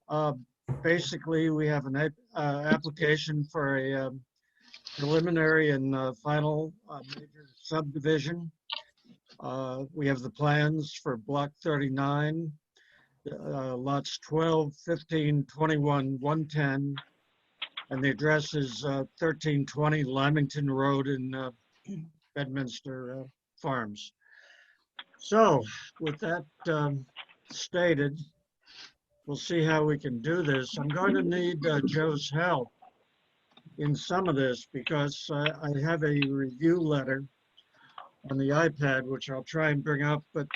Uh, Basically, we have an application for a preliminary and final major subdivision. We have the plans for Block 39, lots 12, 15, 21, 110, and the address is 1320 Lamington Road in Bedminster Farms. So with that stated, we'll see how we can do this. I'm going to need Joe's help in some of this because I have a review letter on the iPad, which I'll try and bring up, but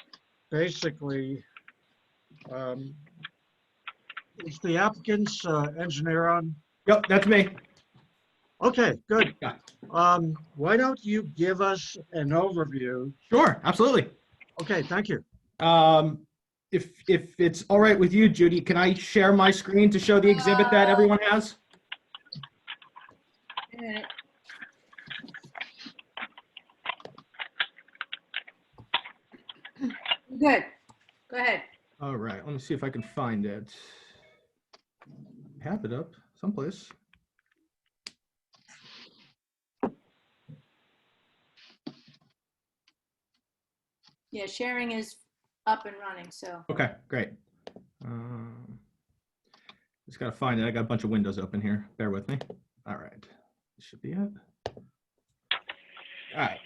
basically, is the applicant's engineer on? Yep, that's me. Okay, good. Yeah. Why don't you give us an overview? Sure, absolutely. Okay, thank you. If it's all right with you, Judy, can I share my screen to show the exhibit that everyone has? Good. Go ahead. All right, let me see if I can find it. I have it up someplace. Yeah, sharing is up and running, so. Okay, great. Just gotta find it. I got a bunch of windows open here. Bear with me. All right, this should be it. All right,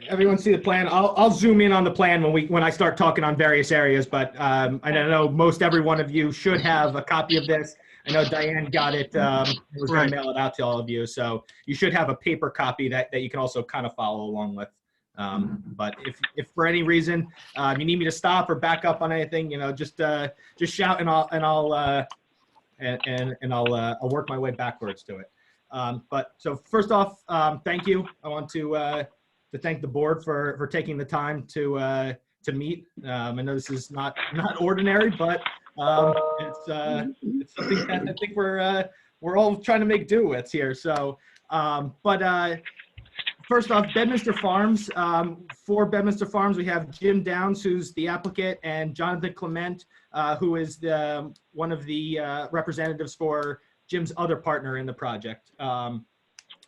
everyone see the plan? I'll zoom in on the plan when I start talking on various areas, but I know most every one of you should have a copy of this. I know Diane got it, was gonna mail it out to all of you, so you should have a paper copy that you can also kind of follow along with. But if for any reason you need me to stop or back up on anything, just shout and I'll work my way backwards to it. But so first off, thank you. I want to thank the board for taking the time to meet. I know this is not ordinary, but it's something that I think we're all trying to make do with here. So, first off, Bedminster Farms. For Bedminster Farms, we have Jim Downs, who's the applicant, and Jonathan Clement, who is one of the representatives for Jim's other partner in the project.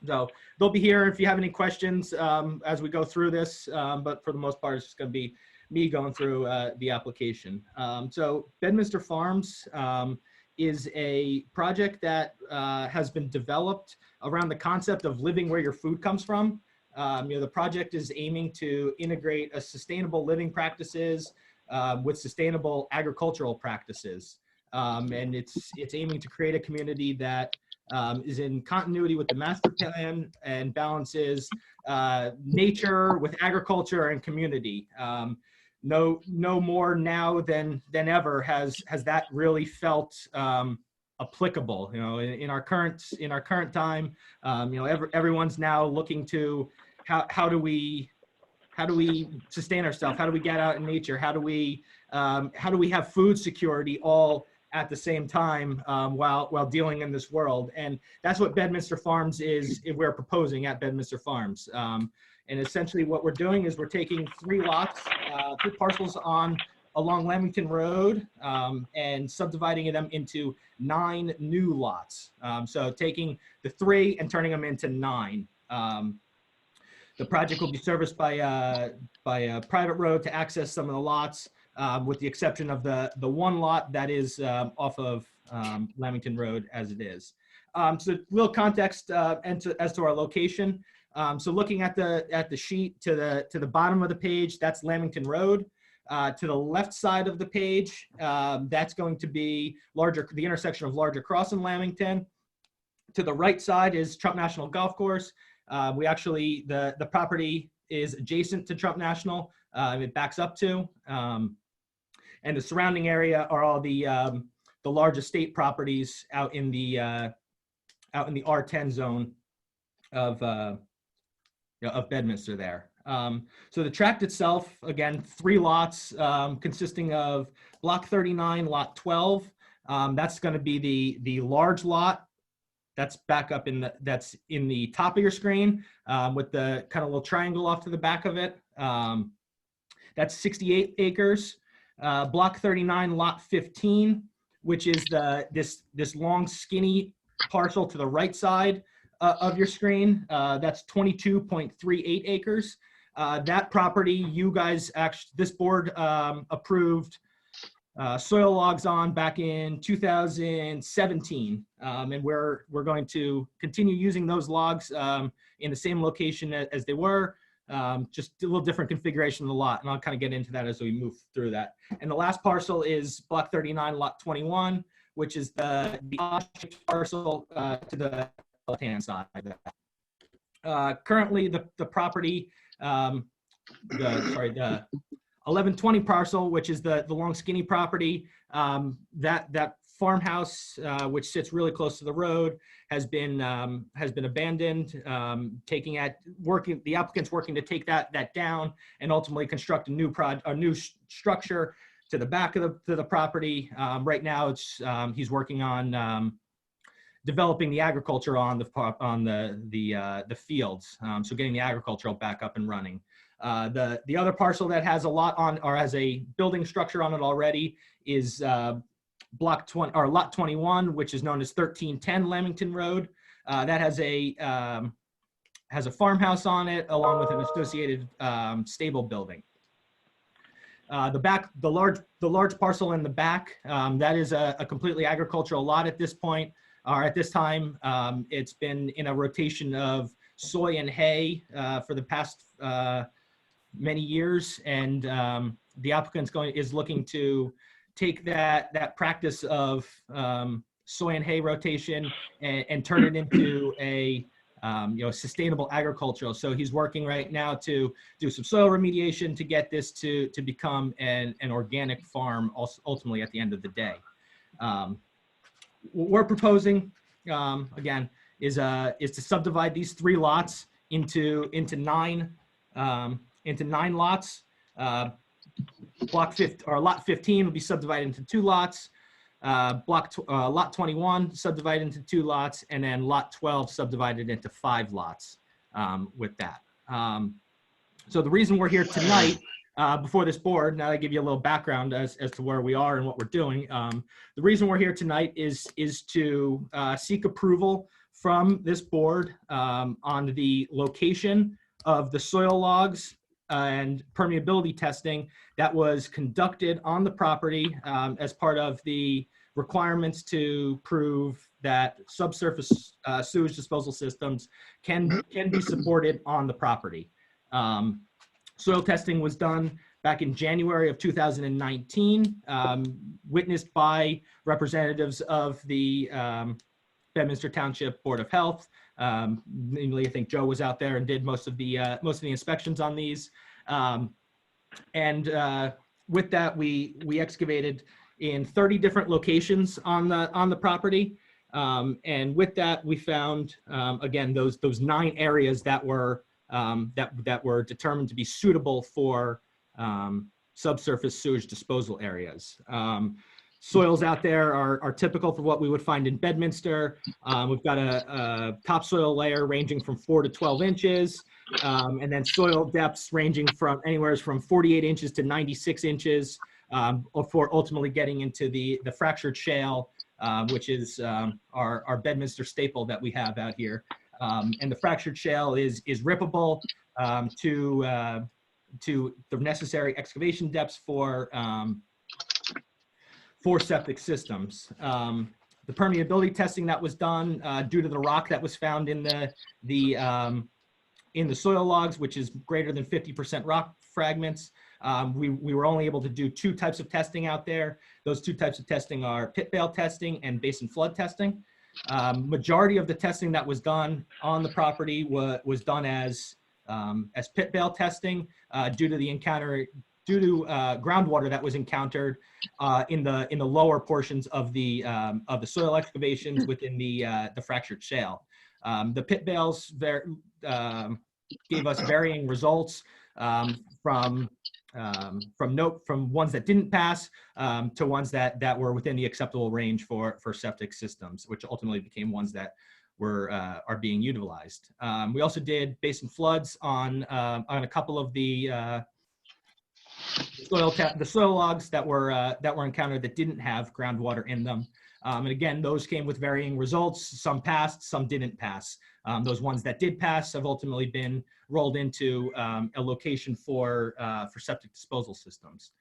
So they'll be here if you have any questions as we go through this, but for the most part, it's just going to be me going through the application. So Bedminster Farms is a project that has been developed around the concept of living where your food comes from. The project is aiming to integrate a sustainable living practices with sustainable agricultural practices. And it's aiming to create a community that is in continuity with the master plan and balances nature with agriculture and community. No more now than ever has that really felt applicable. In our current time, everyone's now looking to how do we sustain ourselves? How do we get out in nature? How do we have food security all at the same time while dealing in this world? And that's what Bedminster Farms is. We're proposing at Bedminster Farms. And essentially what we're doing is we're taking 3 lots, 3 parcels along Lamington Road and subdividing them into 9 new lots. So taking the 3 and turning them into 9. The project will be serviced by a private road to access some of the lots, with the exception of the 1 lot that is off of Lamington Road as it is. So a little context as to our location. So looking at the sheet to the bottom of the page, that's Lamington Road. To the left side of the page, that's going to be the intersection of Larger Cross and Lamington. To the right side is Trump National Golf Course. The property is adjacent to Trump National. It backs up to, and the surrounding area are all the large estate properties out in the R10 zone of Bedminster there. So the tract itself, again, 3 lots consisting of block 39, lot 12. That's going to be the large lot. That's back up that's in the top of your screen with the kind of little triangle off to the back of it. That's 68 acres. Block 39, lot 15. which is this long skinny parcel to the right side of your screen. That's 22.38 acres. That property, you guys actually, this board approved soil logs on back in 2017, and we're going to continue using those logs in the same location as they were, just a little different configuration of the lot, and I'll kind of get into that as we move through that. And the last parcel is block 39, lot 21, which is the odd-shaped parcel to the left-hand side of that. Currently, the property, the 1120 parcel, which is the long skinny property, that farmhouse, which sits really close to the road, has been abandoned. The applicant's working to take that down and ultimately construct a new structure to the back of the property. Right now, he's working on developing the agriculture on the fields, so getting the agricultural back up and running. The other parcel that has a lot on, or has a building structure on it already, is block 20 or lot 21, which is known as 1310 Lamington Road. That has a farmhouse on it, along with an associated stable building. The large parcel in the back, that is a completely agricultural lot at this point, or at this time. It's been in a rotation of soy and hay for the past many years, and the applicant's is looking to take that practice of soy and hay rotation and turn it into a sustainable agricultural. So he's working right now to do some soil remediation to get this to become an organic farm ultimately at the end of the day. What we're proposing, again, is to subdivide these 3 lots into 9 lots. Lot 15 will be subdivided into 2 lots. Lot 21 subdivided into 2 lots, and then lot 12 subdivided into 5 lots with that. So the reason we're here tonight before this board, now I give you a little background as to where we are and what we're doing. The reason we're here tonight is to seek approval from this board on the location of the soil logs and permeability testing that was conducted on the property as part of the requirements to prove that subsurface sewage disposal systems can be supported on the property. Soil testing was done back in January of 2019, witnessed by representatives of the Bedminster Township Board of Health. Namely, I think Joe was out there and did most of the inspections on these. With that, we excavated in 30 different locations on the property. And with that, we found again those 9 areas that were determined to be suitable for subsurface sewage disposal areas. Soils out there are typical for what we would find in Bedminster. We've got a topsoil layer ranging from 4 to 12 inches, and then soil depths ranging from anywhere from 48 inches to 96 inches, before ultimately getting into the fractured shale, which is our Bedminster staple that we have out here. And the fractured shale is rippable to the necessary excavation depths for septic systems. The permeability testing that was done due to the rock that was found in the soil logs, which is greater than 50% rock fragments. We were only able to do 2 types of testing out there. Those 2 types of testing are pit bale testing and basin flood testing. Majority of the testing that was done on the property was done as pit bale testing due to groundwater that was encountered in the lower portions of the soil excavations within the fractured shale. The pit bales gave us varying results from ones that didn't pass to ones that were within the acceptable range for septic systems, which ultimately became ones that are being utilized. We also did basin floods on a couple of the the soil logs that were encountered that didn't have groundwater in them. And again, those came with varying results. Some passed, some didn't pass. Those ones that did pass have ultimately been rolled into a location for septic disposal systems.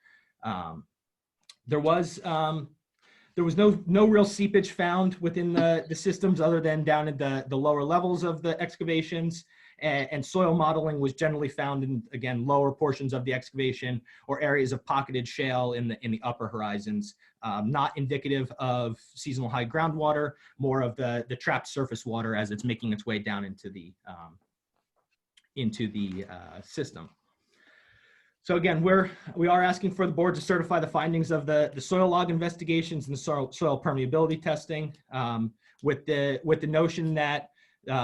There was no real seepage found within the systems other than down at the lower levels of the excavations, and soil modeling was generally found in, again, lower portions of the excavation or areas of pocketed shale in the upper horizons, not indicative of seasonal high groundwater, more of the trapped surface water as it's making its way down into the system. So again, we are asking for the board to certify the findings of the soil log investigations and the soil permeability testing, with the notion that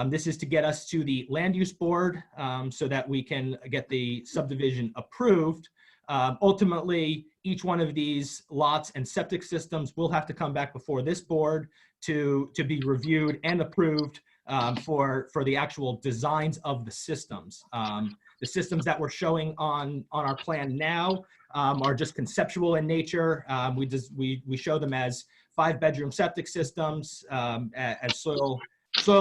this is to get us to the land use board, so that we can get the subdivision approved. Ultimately, each one of these lots and septic systems will have to come back before this board to be reviewed and approved for the actual designs of the systems. The systems that we're showing on our plan now are just conceptual in nature. We show them as 5-bedroom septic systems, as soil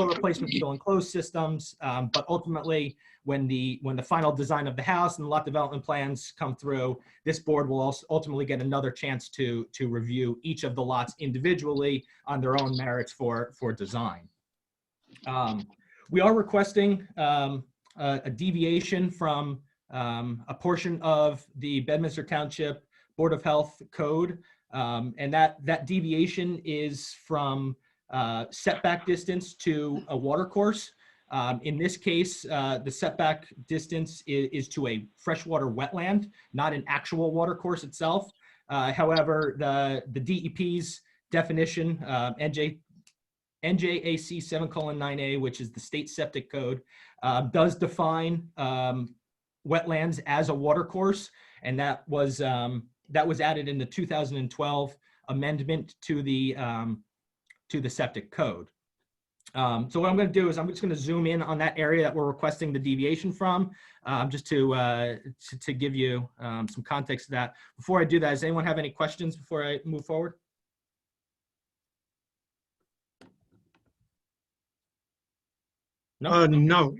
replacement fill enclosed systems. But ultimately, when the final design of the house and the lot development plans come through, this board will also ultimately get another chance to review each of the lots individually on their own merits for design. We are requesting a deviation from a portion of the Bedminster Township Board of Health code, and that deviation is from setback distance to a water course. In this case, the setback distance is to a freshwater wetland, not an actual water course itself. However, the DEP's definition, NJAC 7:9A, which is the state septic code, does define wetlands as a water course, and that was added in the 2012 amendment to the septic code. So what I'm going to do is I'm just going to zoom in on that area that we're requesting the deviation from, just to give you some context to that. Before I do that, does anyone have any questions before I move forward? No,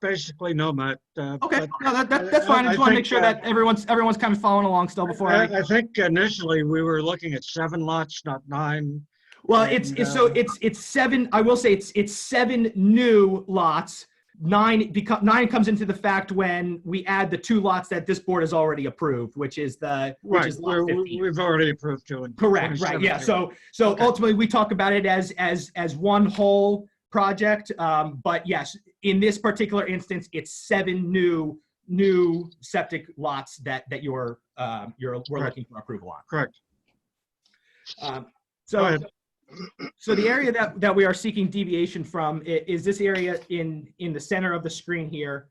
basically no, Matt. Okay, But no, that's fine. I just want to make sure that everyone's kind of following along still before I think initially we were looking at 7 lots, not 9. Well, And, it's 7. I will say it's 7 new lots. 9 comes into the fact when we add the 2 lots that this board has already approved, which is lot 15. We've already approved 2. And Correct. Right. Yeah. So Okay. ultimately we talk about it as one whole project. But yes, in this particular instance, it's 7 new septic lots that we're looking for approval on. Correct. So the area that we are seeking deviation from is this area in the center of the screen here,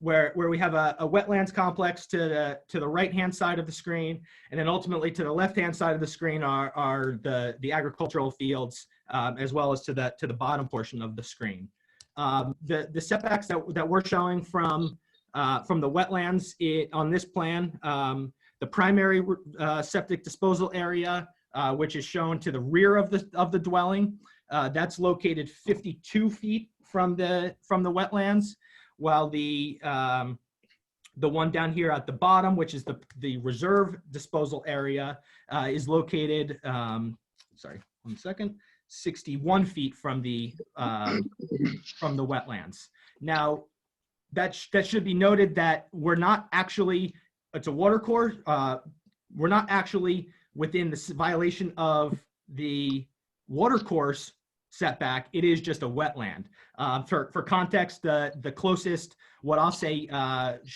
where we have a wetlands complex to the right-hand side of the screen, and then ultimately to the left-hand side of the screen are the agricultural fields, as well as to the bottom portion of the screen. The setbacks that we're showing from the wetlands on this plan, the primary septic disposal area, which is shown to the rear of the dwelling, that's located 52 feet from the wetlands, while the one down here at the bottom, which is the reserve disposal area, is located, sorry, 1 second, 61 feet from the wetlands. Now, that should be noted that we're not actually, it's a water course, we're not actually within the violation of the water course setback. It is just a wetland. For context, the closest, what I'll say,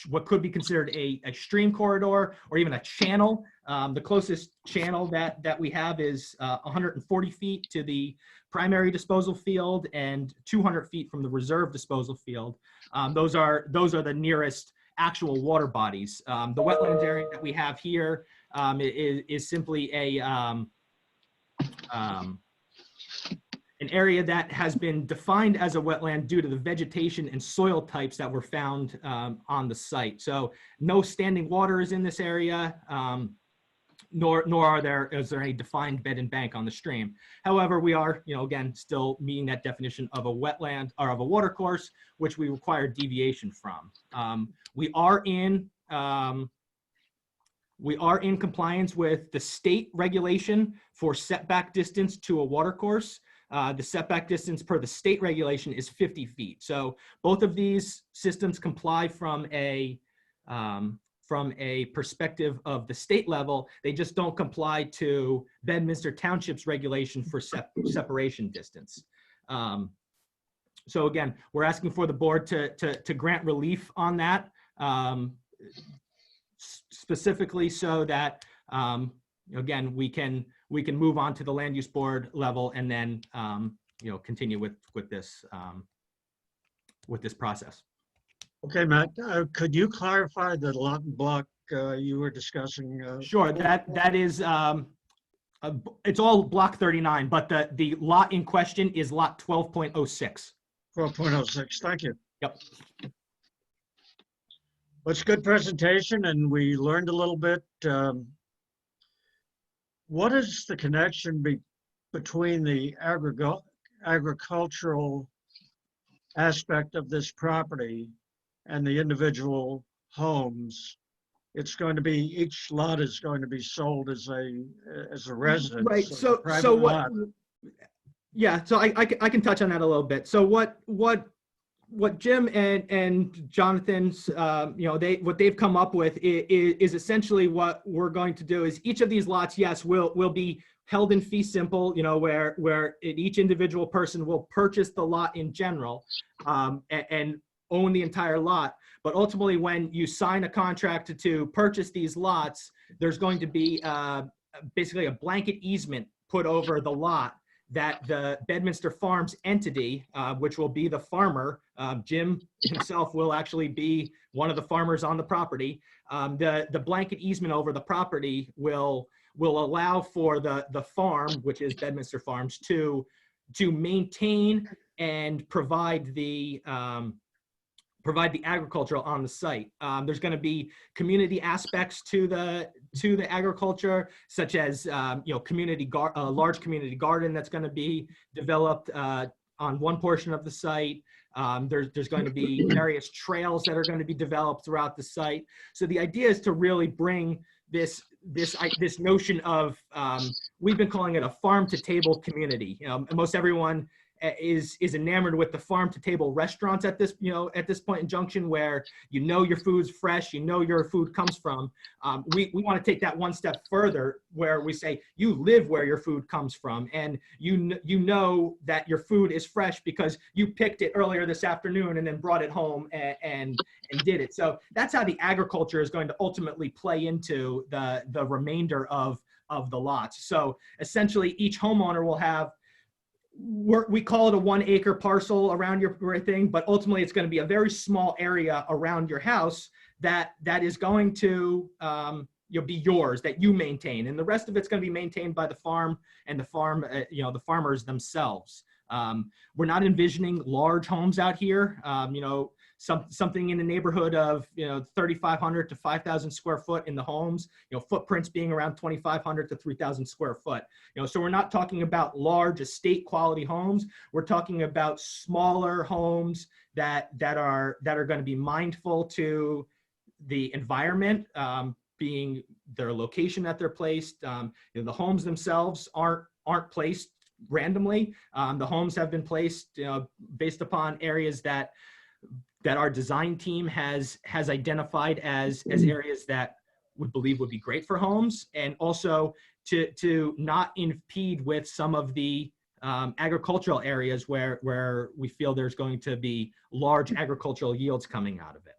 what could be considered a stream corridor or even a channel, the closest channel that we have is 140 feet to the primary disposal field and 200 feet from the reserve disposal field. Those are the nearest actual water bodies. The wetlands area that we have here is simply a an area that has been defined as a wetland due to the vegetation and soil types that were found on the site. So no standing water is in this area, nor is there any defined bed and bank on the stream. However, we are, again, still meeting that definition of a wetland or of a water course, which we require deviation from. We are in compliance with the state regulation for setback distance to a water course. The setback distance per the state regulation is 50 feet. So both of these systems comply from a perspective of the state level. They just don't comply to Bedminster Township's regulation for separation distance. So again, we're asking for the board to grant relief on that, specifically so that, again, we can move on to the land use board level and then, continue with this process. Okay, Matt, could you clarify the lot and block you were discussing? Sure, that is, it's all block 39, but the lot in question is lot 12.06. 12.06, thank you. Yep. Well, it's a good presentation, and we learned a little bit. What is the connection between the agricultural aspect of this property and the individual homes? It's going to be, each lot is going to be sold as a residence. Right. a So private what? lot. Yeah. So I can touch on that a little bit. So what Jim and Jonathan's, what they've come up with is essentially what we're going to do is each of these lots, yes, will be held in fee simple, where each individual person will purchase the lot in general and own the entire lot. But ultimately, when you sign a contract to purchase these lots, there's going to be basically a blanket easement put over the lot that the Bedminster Farms entity, which will be the farmer, Jim himself will actually be one of the farmers on the property. The blanket easement over the property will allow for the farm, which is Bedminster Farms, to maintain and provide the agricultural on the site. There's going to be community aspects to the agriculture, such as large community garden that's going to be developed on one portion of the site. There's going to be various trails that are going to be developed throughout the site. So the idea is to really bring this notion of, we've been calling it a farm to table community. Most everyone is enamored with the farm to table restaurants at this point in Junction, where your food's fresh, your food comes from. We want to take that one step further, where we say you live where your food comes from, and you know that your food is fresh because you picked it earlier this afternoon and then brought it home and did it. So that's how the agriculture is going to ultimately play into the remainder of the lots. So essentially, each homeowner will have, we call it a 1 acre parcel around your thing, but ultimately it's going to be a very small area around your house that is going to be yours, that you maintain, and the rest of it's going to be maintained by the farm and the farmers themselves. We're not envisioning large homes out here. Something in the neighborhood of 3,500 to 5,000 square foot in the homes. Footprints being around 2,500 to 3,000 square foot. So we're not talking about large estate quality homes. We're talking about smaller homes that are going to be mindful to the environment, being their location that they're placed. The homes themselves aren't placed randomly. The homes have been placed based upon areas that our design team has identified as areas that we believe would be great for homes, and also to not impede with some of the agricultural areas where we feel there's going to be large agricultural yields coming out of it.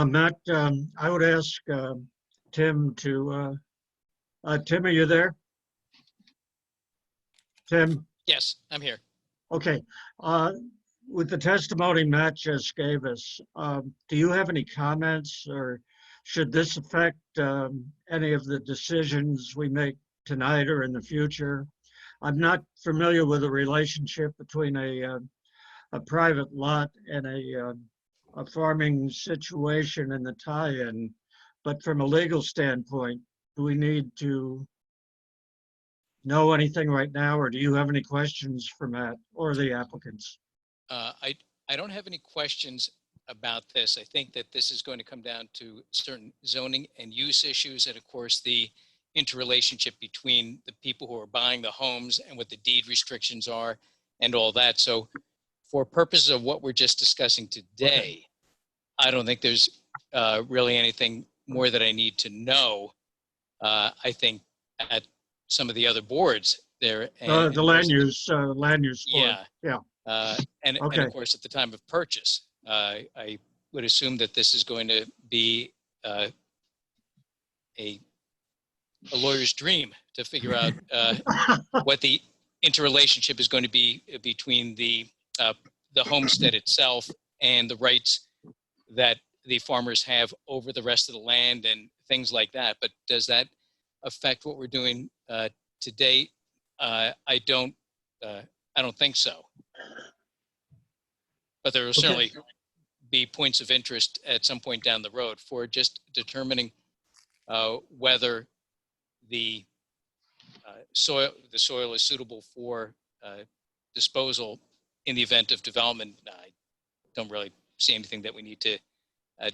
Matt, I would ask Tim to, Tim, are you there? Tim? Yes, I'm here. Okay. With the testimony Matt just gave us, do you have any comments, or should this affect any of the decisions we make tonight or in the future? I'm not familiar with the relationship between a private lot and a farming situation and the tie-in. But from a legal standpoint, do we need to know anything right now, or do you have any questions for Matt or the applicants? I don't have any questions about this. I think that this is going to come down to certain zoning and use issues, and of course the interrelationship between the people who are buying the homes and what the deed restrictions are and all that. So for purposes of what we're just discussing today, I don't think there's really anything more that I need to know. I think at some of the other boards there. The land use board. Yeah. Yeah. And of course, at the time of purchase, I would assume that this is going to be a lawyer's dream to figure out what the interrelationship is going to be between the homestead itself and the rights that the farmers have over the rest of the land and things like that. But does that affect what we're doing today? I don't think so. But there will certainly be points of interest at some point down the road for just determining whether the soil is suitable for disposal in the event of development. I don't really see anything that we need to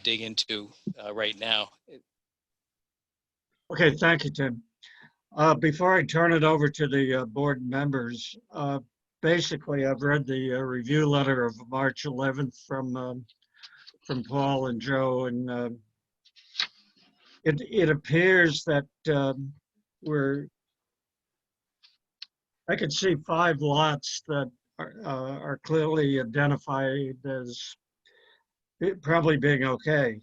dig into right now. Okay, thank you, Tim. Before I turn it over to the board members, basically I've read the review letter of March 11th from Paul and Joe, and it appears that I could see 5 lots that are clearly identified as probably being okay.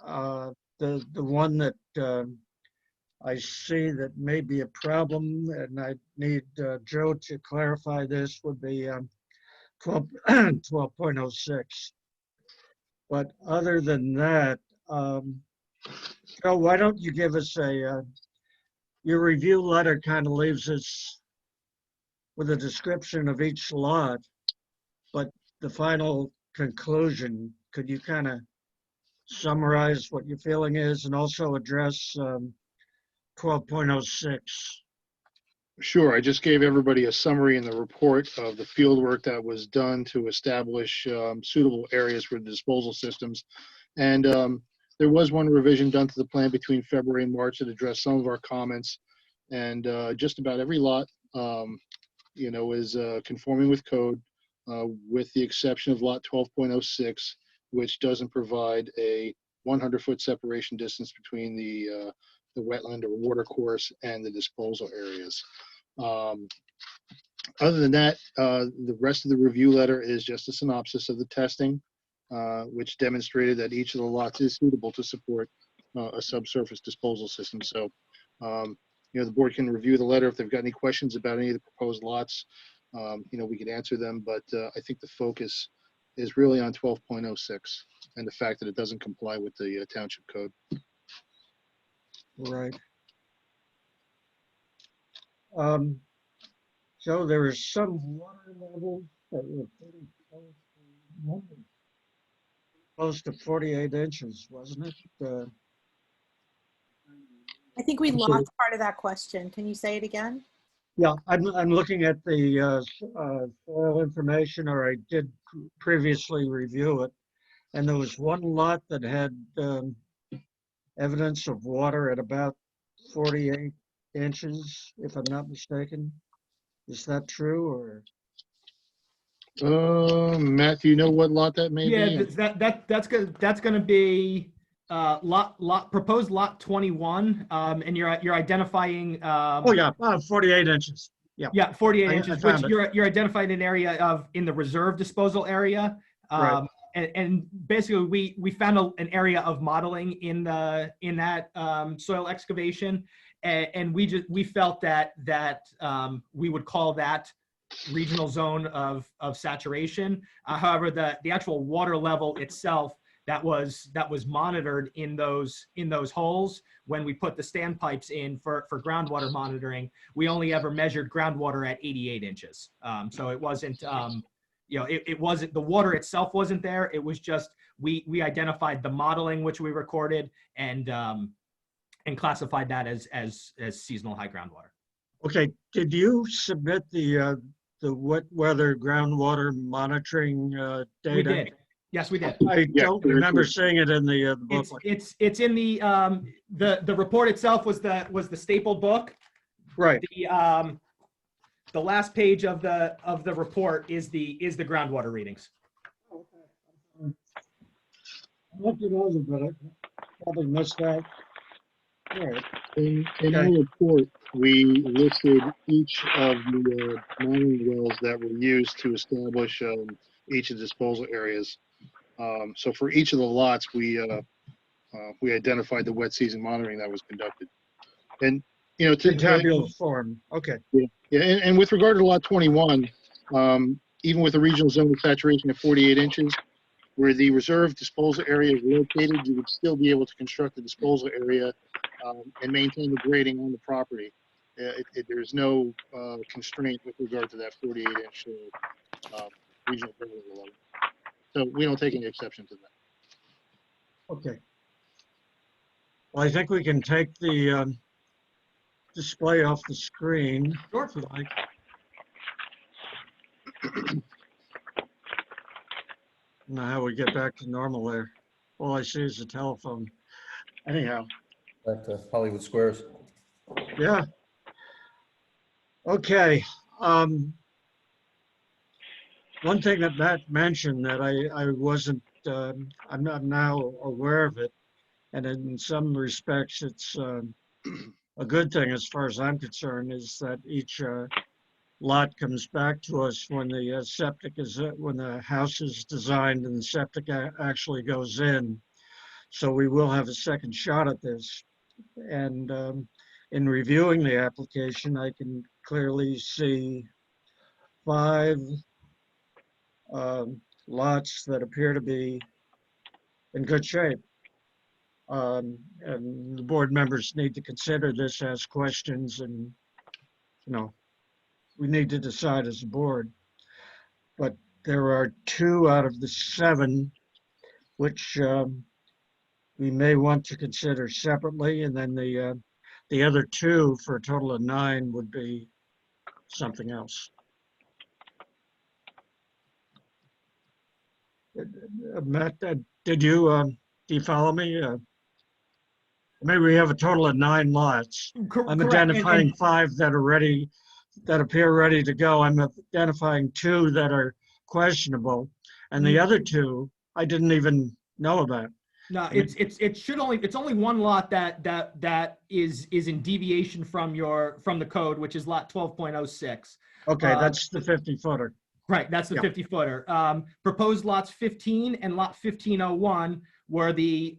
The one that I see that may be a problem, and I need Joe to clarify this, would be 12.06. But other than that, Joe, why don't you give us your review letter kind of leaves us with a description of each lot, but the final conclusion, could you kind of summarize what your feeling is and also address 12.06? Sure. I just gave everybody a summary in the report of the field work that was done to establish suitable areas for the disposal systems. And there was one revision done to the plan between February and March that addressed some of our comments. And just about every lot, is conforming with code, with the exception of lot 12.06, which doesn't provide a 100-foot separation distance between the wetland or water course and the disposal areas. Other than that, the rest of the review letter is just a synopsis of the testing, which demonstrated that each of the lots is suitable to support a subsurface disposal system. So, the board can review the letter. If they've got any questions about any of the proposed lots, we could answer them. But I think the focus is really on 12.06 and the fact that it doesn't comply with the township code. Right. So there is some water levels that were pretty close to 48 inches, wasn't it? I think we Okay. lost part of that question. Can you say it again? Yeah, I'm looking at the soil information, or I did previously review it, and there was one lot that had evidence of water at about 48 inches, if I'm not mistaken. Is that true, or? Matt, do you know what lot that may Yeah, be? that's gonna be proposed lot 21, and you're identifying. Oh yeah, 48 inches. Yeah. Yeah, 48 I inches, which found it. you're identifying an area in the reserve disposal area. Right. And basically we found an area of modeling in that soil excavation, and we felt that we would call that regional zone of saturation. However, the actual water level itself that was monitored in those holes when we put the standpipes in for groundwater monitoring. We only ever measured groundwater at 88 inches. So it wasn't, it wasn't, the water itself wasn't there. It was just, we identified the modeling, which we recorded, and classified that as seasonal high groundwater. Okay, did you submit the wet weather groundwater monitoring data? We did. Yes, we did. I Yeah, don't there remember is. seeing it in the booklet. It's in the report itself was the stapled book. Right, The last page of the report is the groundwater readings. I looked it over, but I probably missed that. All right, In our report, we listed each of the monitoring wells that were used to establish each of the disposal areas. So for each of the lots, we identified the wet season monitoring that was conducted. And, in tabular form, okay. yeah, and with regard to lot 21, even with the regional zone saturation at 48 inches, where the reserve disposal area is located, you would still be able to construct the disposal area and maintain the grading on the property. There's no constraint with regard to that 48-inch regional building level. So we don't take any exception to that. Okay. Well, I think we can take the display off the screen. Sure. If you like. Now how we get back to normal there. All I see is the telephone. Anyhow, Back to Hollywood Squares. yeah. Okay. One thing that Matt mentioned that I wasn't, I'm not now aware of it. And in some respects, it's a good thing as far as I'm concerned, is that each lot comes back to us when the septic is, when the house is designed and the septic actually goes in. So we will have a second shot at this. And in reviewing the application, I can clearly see 5 lots that appear to be in good shape. And the board members need to consider this as questions, and, we need to decide as a board. But there are 2 out of the 7 which we may want to consider separately, and then the other 2 for a total of 9 would be something else. Matt, do you follow me? Maybe we have a total of 9 lots. I'm Correct. identifying 5 that are ready, that appear ready to go. I'm identifying 2 that are questionable, and the other 2 I didn't even know about. No, it's only 1 lot that is in deviation from the code, which is lot 12.06. Okay, that's the 50-footer. Right, that's the Yeah. 50-footer. Proposed lots 15 and lot 1501 were the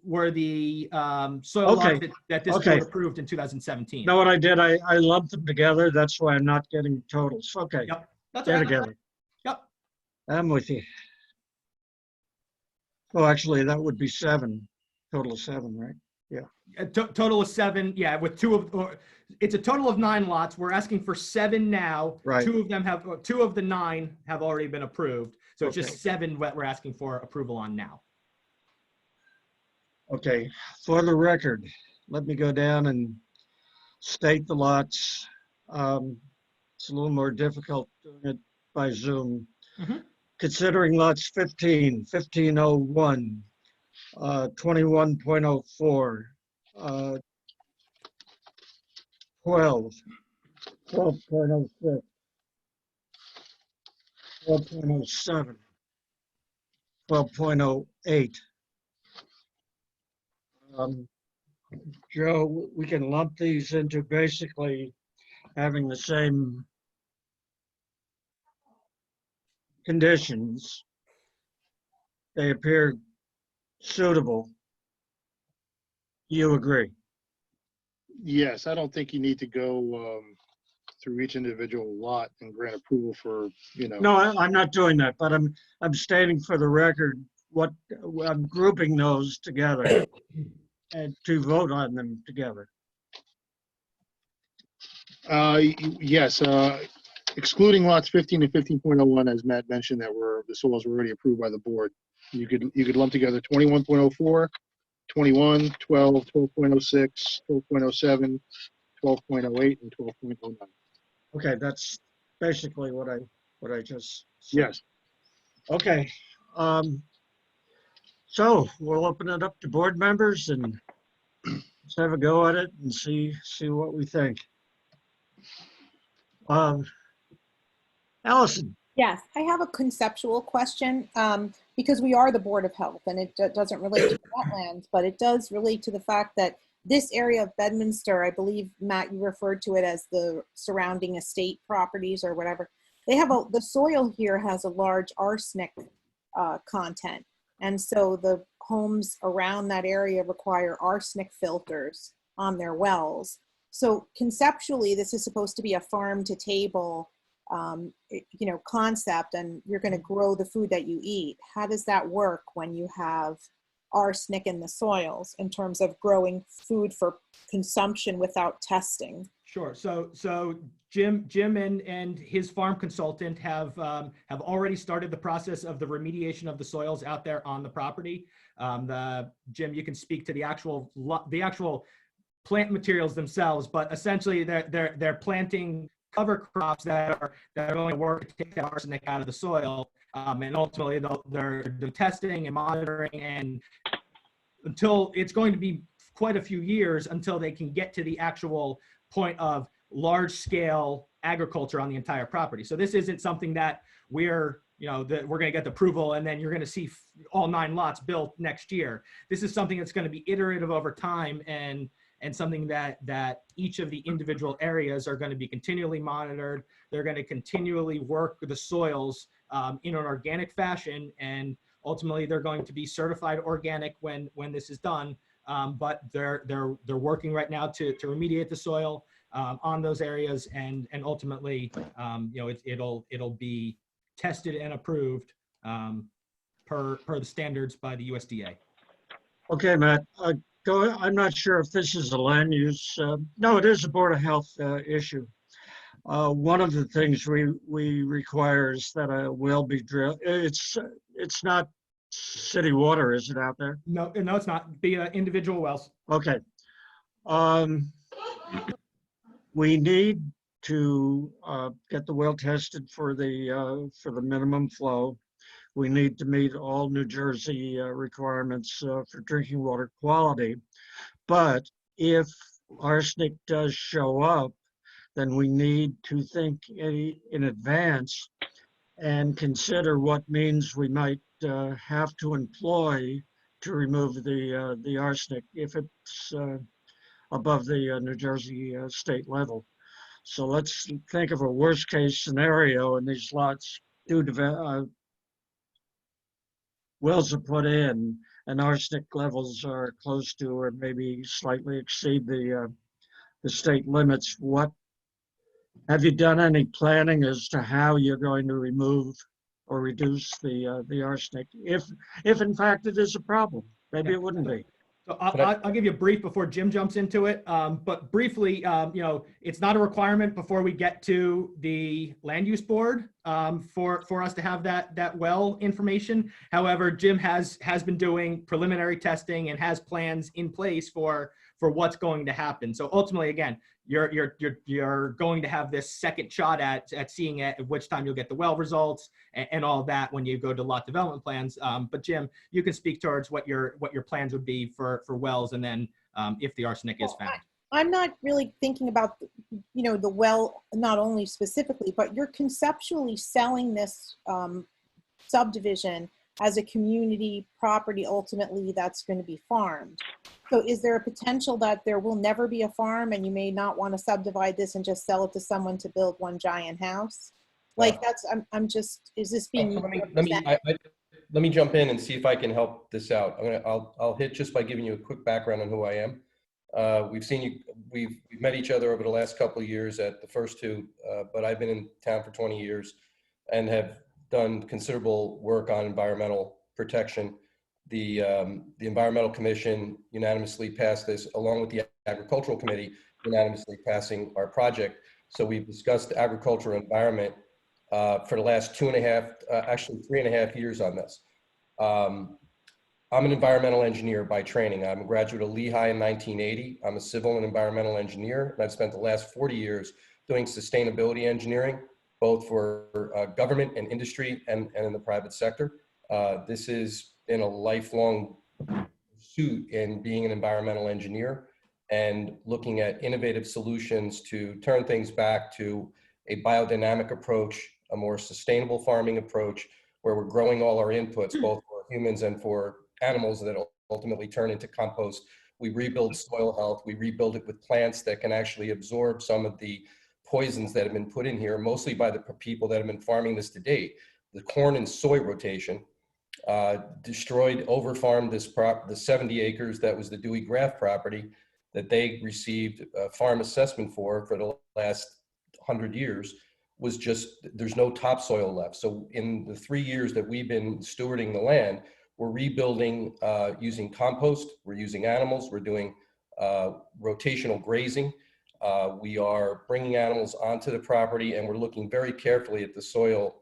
soil Okay, lots that this okay. board approved in 2017. You know what I did? I lumped them together. That's why I'm not getting totals. Okay, Yep, that's they're right. together. Yep. I'm with you. Well, actually, that would be 7, total of 7, right? A total of 7, yeah, with it's a total of 9 lots. We're asking for 7 now. Right. 2 of the 9 have already been approved. So it's Okay. just 7 that we're asking for approval on now. Okay, for the record, let me go down and state the lots. It's a little more difficult doing it by Zoom. Mhm. Considering lots 15, 1501, 21.04, 12, 12.06, 12.07, 12.08. Joe, we can lump these into basically having the same conditions. They appear suitable. You agree? Yes, I don't think you need to go through each individual lot and grant approval for, No, I'm not doing that, but I'm stating for the record what, I'm grouping those together and to vote on them together. Yes, excluding lots 15 and 15.01, as Matt mentioned, the soils were already approved by the board. You could lump together 21.04, 21, 12, 12.06, 12.07, 12.08, and 12.09. Okay, that's basically what I just said. Yes. Okay. So we'll open it up to board members and let's have a go at it and see what we think. Allison, Yes, I have a conceptual question, because we are the Board of Health, and it doesn't relate to wetlands, but it does relate to the fact that this area of Bedminster, I believe, Matt, you referred to it as the surrounding estate properties or whatever. They have the soil here has a large arsenic content. And so the homes around that area require arsenic filters on their wells. So conceptually, this is supposed to be a farm to table concept, and you're going to grow the food that you eat. How does that work when you have arsenic in the soils in terms of growing food for consumption without testing? Sure. So Jim and his farm consultant have already started the process of the remediation of the soils out there on the property. Jim, you can speak to the actual plant materials themselves, but essentially they're planting cover crops that are going to work to take the arsenic out of the soil, and ultimately they're testing and monitoring, and until it's going to be quite a few years until they can get to the actual point of large scale agriculture on the entire property. So this isn't something that we're going to get the approval and then you're going to see all 9 lots built next year. This is something that's going to be iterative over time, and something that each of the individual areas are going to be continually monitored. They're going to continually work with the soils in an organic fashion, and ultimately they're going to be certified organic when this is done. But they're working right now to remediate the soil on those areas, and ultimately it'll be tested and approved per the standards by the USDA. okay, Matt, I'm not sure if this is a land use. No, it is a Board of Health issue. One of the things we require is that a well be drilled. It's not city water, is it, out there? No, it's not. Be individual wells. Okay. We need to get the well tested for the minimum flow. We need to meet all New Jersey requirements for drinking water quality. But if arsenic does show up, then we need to think in advance and consider what means we might have to employ to remove the arsenic if it's above the New Jersey state level. So let's think of a worst case scenario, and these lots do develop. Wells are put in and arsenic levels are close to or maybe slightly exceed the state limits. What have you done any planning as to how you're going to remove or reduce the arsenic if in fact it is a problem? Maybe it wouldn't be. So I'll give you a brief before Jim jumps into it. But briefly, it's not a requirement before we get to the land use board for us to have that well information. However, Jim has been doing preliminary testing and has plans in place for what's going to happen. So ultimately, again, you're going to have this second shot at seeing it, at which time you'll get the well results and all that when you go to lot development plans. But Jim, you can speak towards what your plans would be for wells, and then if the arsenic is found. I'm not really thinking about, the well, not only specifically, but you're conceptually selling this subdivision as a community property ultimately that's going to be farmed. So is there a potential that there will never be a farm and you may not want to subdivide this and just sell it to someone to build one giant house? Like I'm just, is this being? Let me jump in and see if I can help this out. I'll hit just by giving you a quick background on who I am. We've met each other over the last couple of years at the first two, but I've been in town for 20 years and have done considerable work on environmental protection the Environmental Commission unanimously passed this, along with the Agricultural Committee unanimously passing our project. So we've discussed agriculture and environment for the last 3.5 years on this. I'm an environmental engineer by training. I'm a graduate of Lehigh in 1980. I'm a civil and environmental engineer, and I've spent the last 40 years doing sustainability engineering, both for government and industry and in the private sector. This has been a lifelong pursuit in being an environmental engineer and looking at innovative solutions to turn things back to a biodynamic approach, a more sustainable farming approach, where we're growing all our inputs, both for humans and for animals, that ultimately turn into compost. We rebuild soil health. We rebuild it with plants that can actually absorb some of the poisons that have been put in here, mostly by the people that have been farming this to date. The corn and soy rotation destroyed, overfarmed the 70 acres that was the Dewey Graff property that they received a farm assessment for the last 100 years. Was just, there's no topsoil left. So in the 3 years that we've been stewarding the land, we're rebuilding using compost, we're using animals, we're doing rotational grazing. We are bringing animals onto the property, and we're looking very carefully at the soil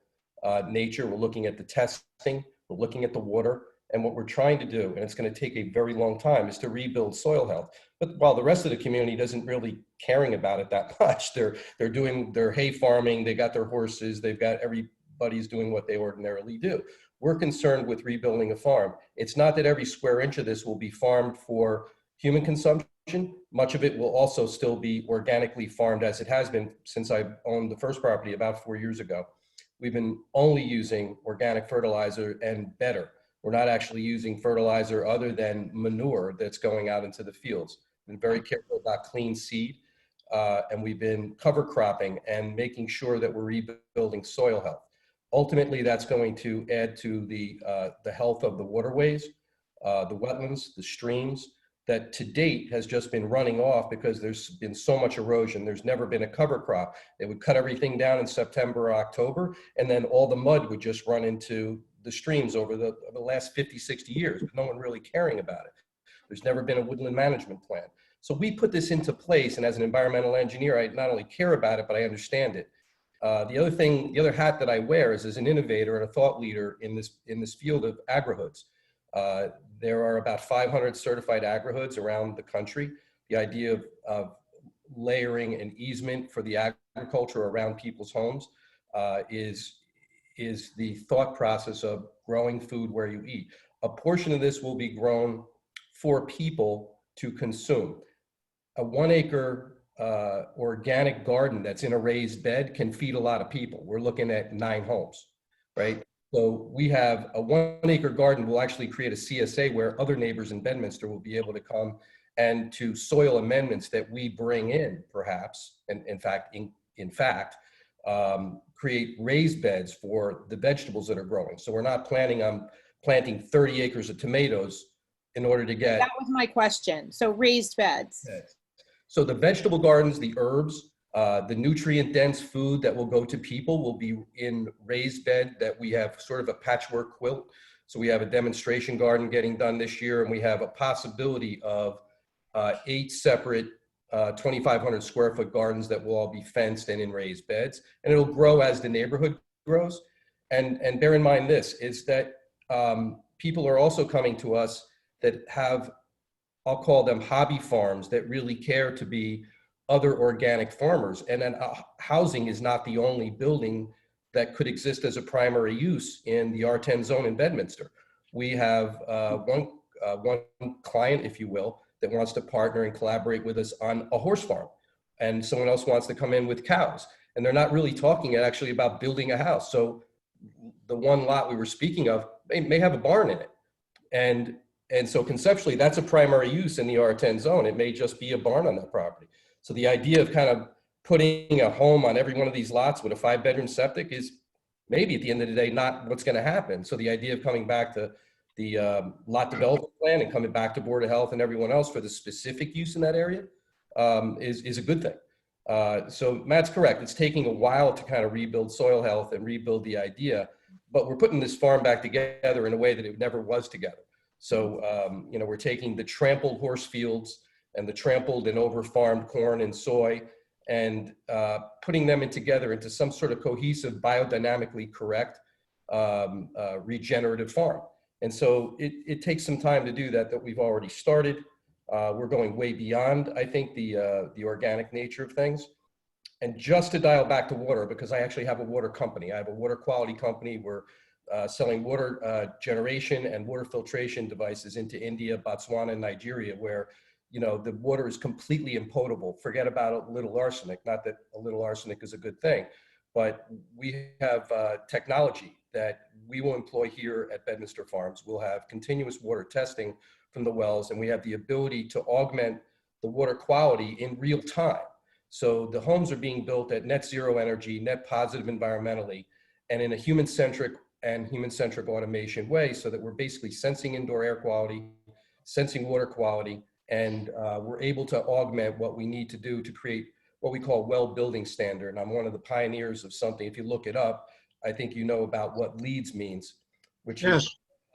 nature. We're looking at the testing, we're looking at the water, and what we're trying to do, and it's going to take a very long time, is to rebuild soil health. But while the rest of the community doesn't really caring about it that much, they're doing their hay farming, they got their horses, they've got, everybody's doing what they ordinarily do. We're concerned with rebuilding a farm. It's not that every square inch of this will be farmed for human consumption. Much of it will also still be organically farmed, as it has been since I owned the first property about 4 years ago. We've been only using organic fertilizer and better. We're not actually using fertilizer other than manure that's going out into the fields. We've been very careful about clean seed, and we've been cover cropping and making sure that we're rebuilding soil health. Ultimately, that's going to add to the health of the waterways, the wetlands, the streams, that to date has just been running off because there's been so much erosion. There's never been a cover crop. They would cut everything down in September or October, and then all the mud would just run into the streams over the last 50, 60 years, with no one really caring about it. There's never been a woodland management plan. So we put this into place, and as an environmental engineer, I not only care about it, but I understand it. The other hat that I wear is as an innovator and a thought leader in this field of agri-hoods. There are about 500 certified agri-hoods around the country. The idea of layering an easement for the agriculture around people's homes is the thought process of growing food where you eat. A portion of this will be grown for people to consume. A 1 acre organic garden that's in a raised bed can feed a lot of people. We're looking at 9 homes, right? So we have a 1 acre garden will actually create a CSA where other neighbors in Bedminster will be able to come and to soil amendments that we bring in, perhaps, and in fact, create raised beds for the vegetables that are growing. So we're not planning on planting 30 acres of tomatoes in order to get— That was my question. So raised beds. So the vegetable gardens, the herbs, the nutrient-dense food that will go to people will be in raised bed that we have sort of a patchwork quilt. So we have a demonstration garden getting done this year, and we have a possibility of 8 separate 2,500 square foot gardens that will all be fenced and in raised beds, and it'll grow as the neighborhood grows. And bear in mind this, is that people are also coming to us that have, I'll call them hobby farms, that really care to be other organic farmers. And then housing is not the only building that could exist as a primary use in the R10 zone in Bedminster. We have one client, if you will, that wants to partner and collaborate with us on a horse farm. And someone else wants to come in with cows. And they're not really talking actually about building a house. So the one lot we were speaking of may have a barn in it. And so conceptually, that's a primary use in the R10 zone. It may just be a barn on that property. So the idea of kind of putting a home on every one of these lots with a 5-bedroom septic is maybe at the end of the day not what's going to happen. So the idea of coming back to the lot development plan and coming back to Board of Health and everyone else for the specific use in that area is a good thing. So Matt's correct. It's taking a while to kind of rebuild soil health and rebuild the idea, but we're putting this farm back together in a way that it never was together. So, you know, we're taking the trampled horse fields and the trampled and over-farmed corn and soy and putting them together into some sort of cohesive, biodynamically correct, regenerative farm. And so it takes some time to do that we've already started. We're going way beyond, I think, the organic nature of things. And just to dial back to water, because I actually have a water company. I have a water quality company. We're selling water generation and water filtration devices into India, Botswana, and Nigeria, where, you know, the water is completely impotable. Forget about a little arsenic. Not that a little arsenic is a good thing, but we have technology that we will employ here at Bedminster Farms. We'll have continuous water testing from the wells, and we have the ability to augment the water quality in real time. So the homes are being built at net zero energy, net positive environmentally, and in a human-centric automation way, so that we're basically sensing indoor air quality, sensing water quality, and we're able to augment what we need to do to create what we call well building standard. And I'm one of the pioneers of something. If you look it up, I think you know about what LEEDs means, which Yes.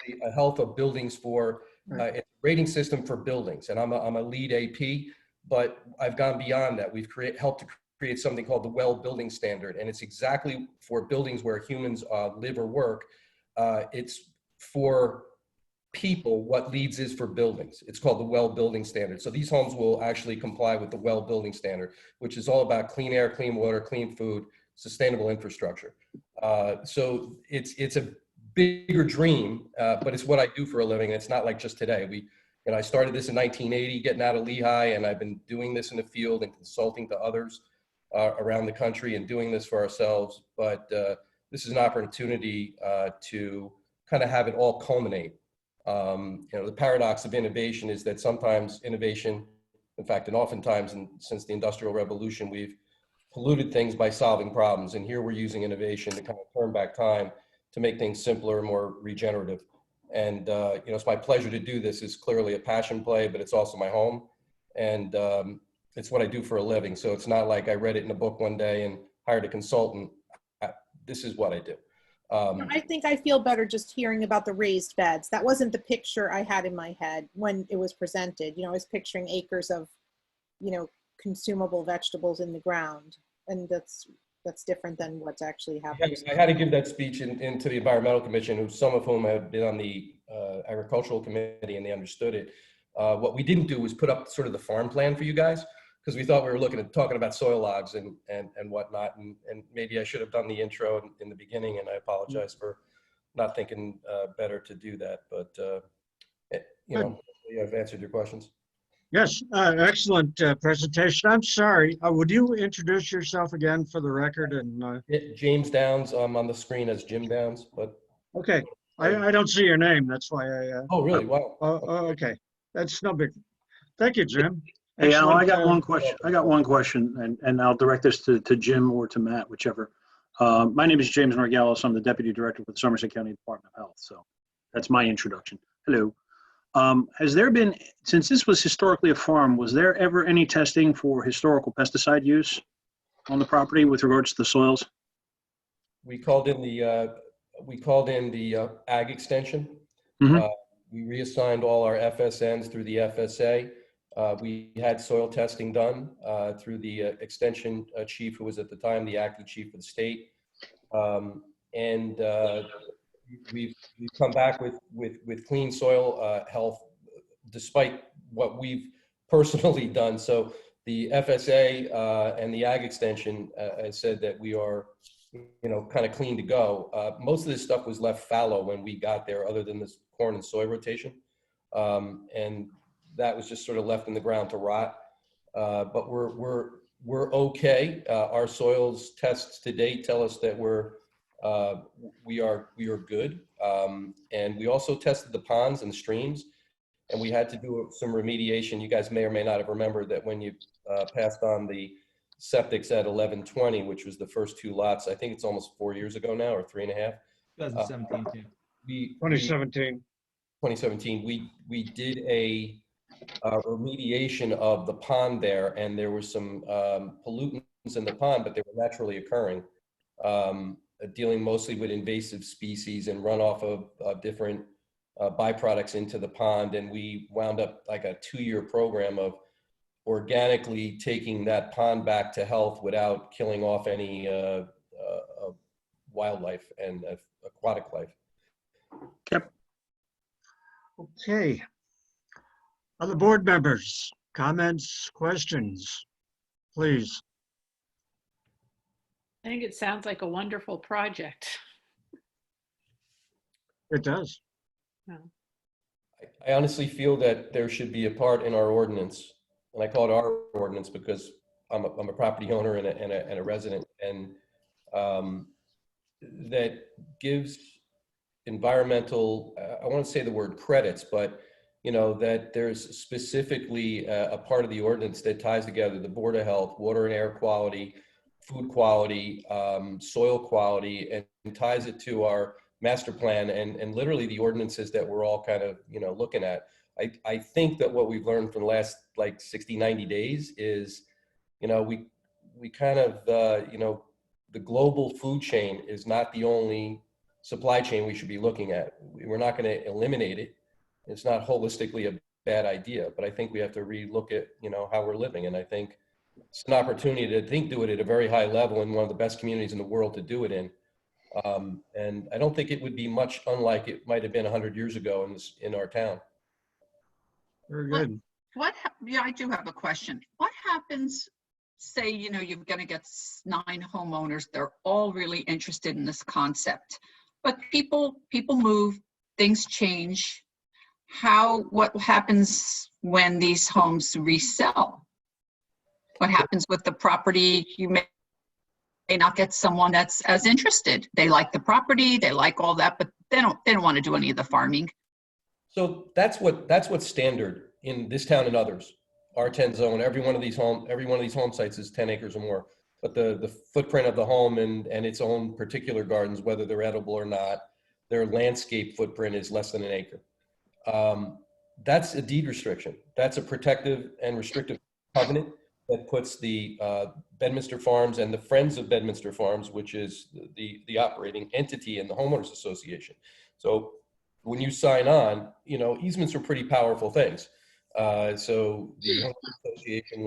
is a health of buildings for a rating system for buildings. And I'm a LEED AP, but I've gone beyond that. We've helped to create something called the well building standard. And it's exactly for buildings where humans live or work. It's for people what LEEDs is for buildings. It's called the well building standard. So these homes will actually comply with the well building standard, which is all about clean air, clean water, clean food, sustainable infrastructure. So it's a bigger dream, but it's what I do for a living. It's not like just today. I started this in 1980, getting out of Lehigh, and I've been doing this in the field and consulting to others around the country and doing this for ourselves. But this is an opportunity to kind of have it all culminate. The paradox of innovation is that sometimes innovation, in fact, and oftentimes since the Industrial Revolution, we've polluted things by solving problems. And here we're using innovation to kind of turn back time to make things simpler, more regenerative. And, it's my pleasure to do this. It's clearly a passion play, but it's also my home. And it's what I do for a living. So it's not like I read it in a book one day and hired a consultant. This is what I do. I think I feel better just hearing about the raised beds. That wasn't the picture I had in my head when it was presented. I was picturing acres of, consumable vegetables in the ground. And that's different than what's actually happening. I had to give that speech into the Environmental Commission, some of whom have been on the Agricultural Committee, and they understood it. What we didn't do was put up sort of the farm plan for you guys, because we thought we were talking about soil logs and whatnot. And maybe I should have done the intro in the beginning, and I apologize for not thinking better to do that. But, I've answered your questions. Yes, excellent presentation. I'm sorry. Would you introduce yourself again for the record? And James Downs, on the screen as Jim Downs, but. Okay, I don't see your name. That's why I. Oh, really? Wow. Okay, that's no big. Thank you, Jim. Hey, Al, I got Excellent, one question. I got one question, and I'll direct this to Jim or to Matt, whichever. My name is James Margalis. I'm the Deputy Director with the Somerset County Department of Health. So that's my introduction. Hello. Has there been, since this was historically a farm, was there ever any testing for historical pesticide use on the property with regards to the soils? We called in the ag extension. Mhm. We reassigned all our FSNs through the FSA. We had soil testing done through the extension chief, who was at the time the acting chief of the state. We've come back with clean soil health, despite what we've personally done. So the FSA and the ag extension has said that we are, kind of clean to go. Most of this stuff was left fallow when we got there, other than this corn and soy rotation. And that was just sort of left in the ground to rot. But we're okay. Our soils tests to date tell us that we are good. And we also tested the ponds and the streams, and we had to do some remediation. You guys may or may not have remembered that when you passed on the septics at 1120, which was the first two lots, I think it's almost 4 years ago now, or 3.5. 2017 too. 2017. 2017, we did a remediation of the pond there, and there were some pollutants in the pond, but they were naturally occurring, dealing mostly with invasive species and runoff of different byproducts into the pond. And we wound up like a 2-year program of organically taking that pond back to health without killing off any wildlife and aquatic life. Okay. Other board members, comments, questions, please. I think it sounds like a wonderful project. It does. I honestly feel that there should be a part in our ordinance, and I call it our ordinance because I'm a property owner and a resident, and that gives environmental, I want to say the word credits, but that there's specifically a part of the ordinance that ties together the Board of Health, water and air quality, food quality, soil quality, and ties it to our master plan and literally the ordinances that we're all kind of, looking at. I think that what we've learned from the last like 60, 90 days is, we kind of, the global food chain is not the only supply chain we should be looking at. We're not going to eliminate it. It's not holistically a bad idea, but I think we have to relook at, how we're living. And I think it's an opportunity to do it at a very high level in one of the best communities in the world to do it in. And I don't think it would be much unlike it might have been 100 years ago in our town. Very good. Yeah, I do have a question. What happens, say, you're going to get 9 homeowners, they're all really interested in this concept, but people move, things change. What happens when these homes resell? What happens with the property? You may not get someone that's as interested. They like the property, they like all that, but they don't want to do any of the farming. So that's what's standard in this town and others. R10 zone, every one of these home sites is 10 acres or more. But the footprint of the home and its own particular gardens, whether they're edible or not, their landscape footprint is less than 1 acre. That's a deed restriction. That's a protective and restrictive covenant that puts the Bedminster Farms and the Friends of Bedminster Farms, which is the operating entity in the homeowners association. So when you sign on, easements are pretty powerful things. So the homeowners association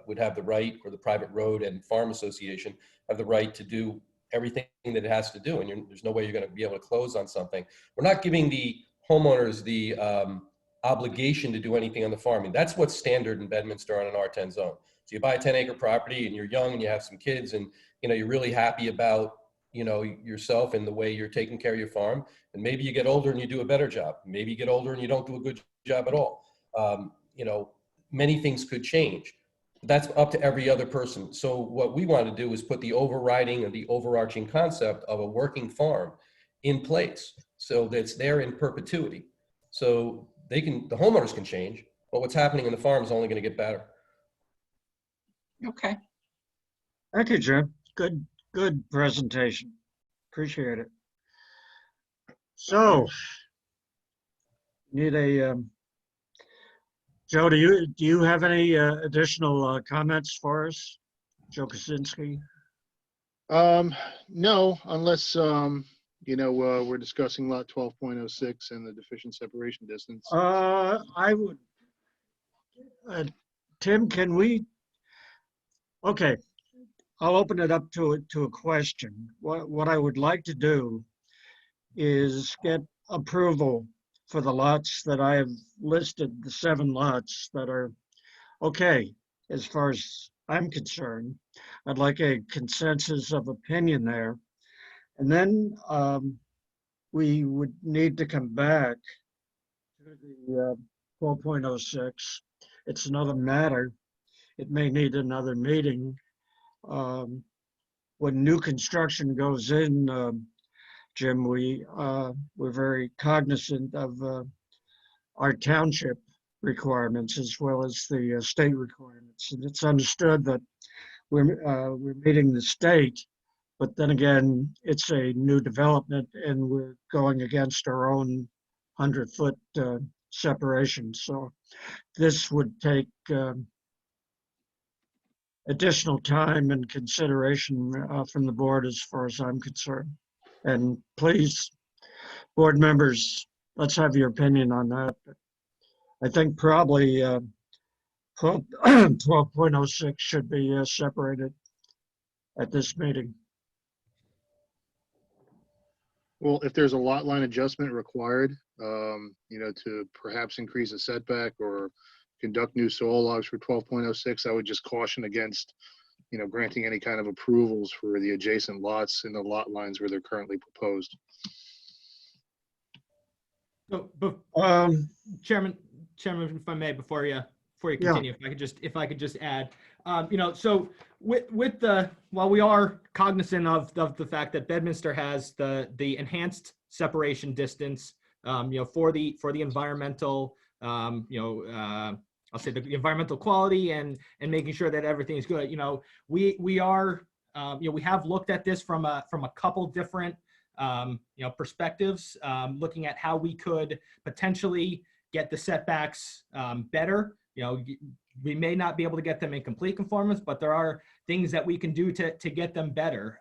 would have the right, or the private road and farm association have the right to do everything that it has to do. And there's no way you're going to be able to close on something. We're not giving the homeowners the obligation to do anything on the farming. That's what's standard in Bedminster on an R10 zone. So you buy a 10-acre property and you're young and you have some kids and you're really happy about yourself and the way you're taking care of your farm. And maybe you get older and you do a better job. Maybe you get older and you don't do a good job at all. Many things could change. That's up to every other person. So what we want to do is put the overriding and the overarching concept of a working farm in place so that it's there in perpetuity. So the homeowners can change, but what's happening in the farm is only going to get better. Okay. Thank you, Jim. Good presentation. Appreciate it. So, need a Joe, do you have any additional comments for us, Joe Kosinski? No, unless we're discussing lot 12.06 and the deficient separation distance. I would. Tim, can we? Okay, I'll open it up to a question. What I would like to do is get approval for the lots that I have listed, the 7 lots that are okay as far as I'm concerned. I'd like a consensus of opinion there. And then we would need to come back to the 12.06. It's another matter. It may need another meeting. When new construction goes in, Jim, we're very cognizant of our township requirements as well as the state requirements. And it's understood that we're meeting the state, but then again, it's a new development and we're going against our own 100-foot separation. So this would take additional time and consideration from the board as far as I'm concerned. And please, board members, let's have your opinion on that. I think probably 12.06 should be separated at this meeting. Well, if there's a lot line adjustment required, to perhaps increase a setback or conduct new soil logs for 12.06, I would just caution against, granting any kind of approvals for the adjacent lots in the lot lines where they're currently proposed. So, Chairman, if I may, before you continue, if I could just add, so with while we are cognizant of the fact that Bedminster has the enhanced separation distance, for the environmental, I'll say the environmental quality and making sure that everything is good. We are, we have looked at this from a couple different, perspectives, looking at how we could potentially get the setbacks better. We may not be able to get them in complete conformance, but there are things that we can do to get them better.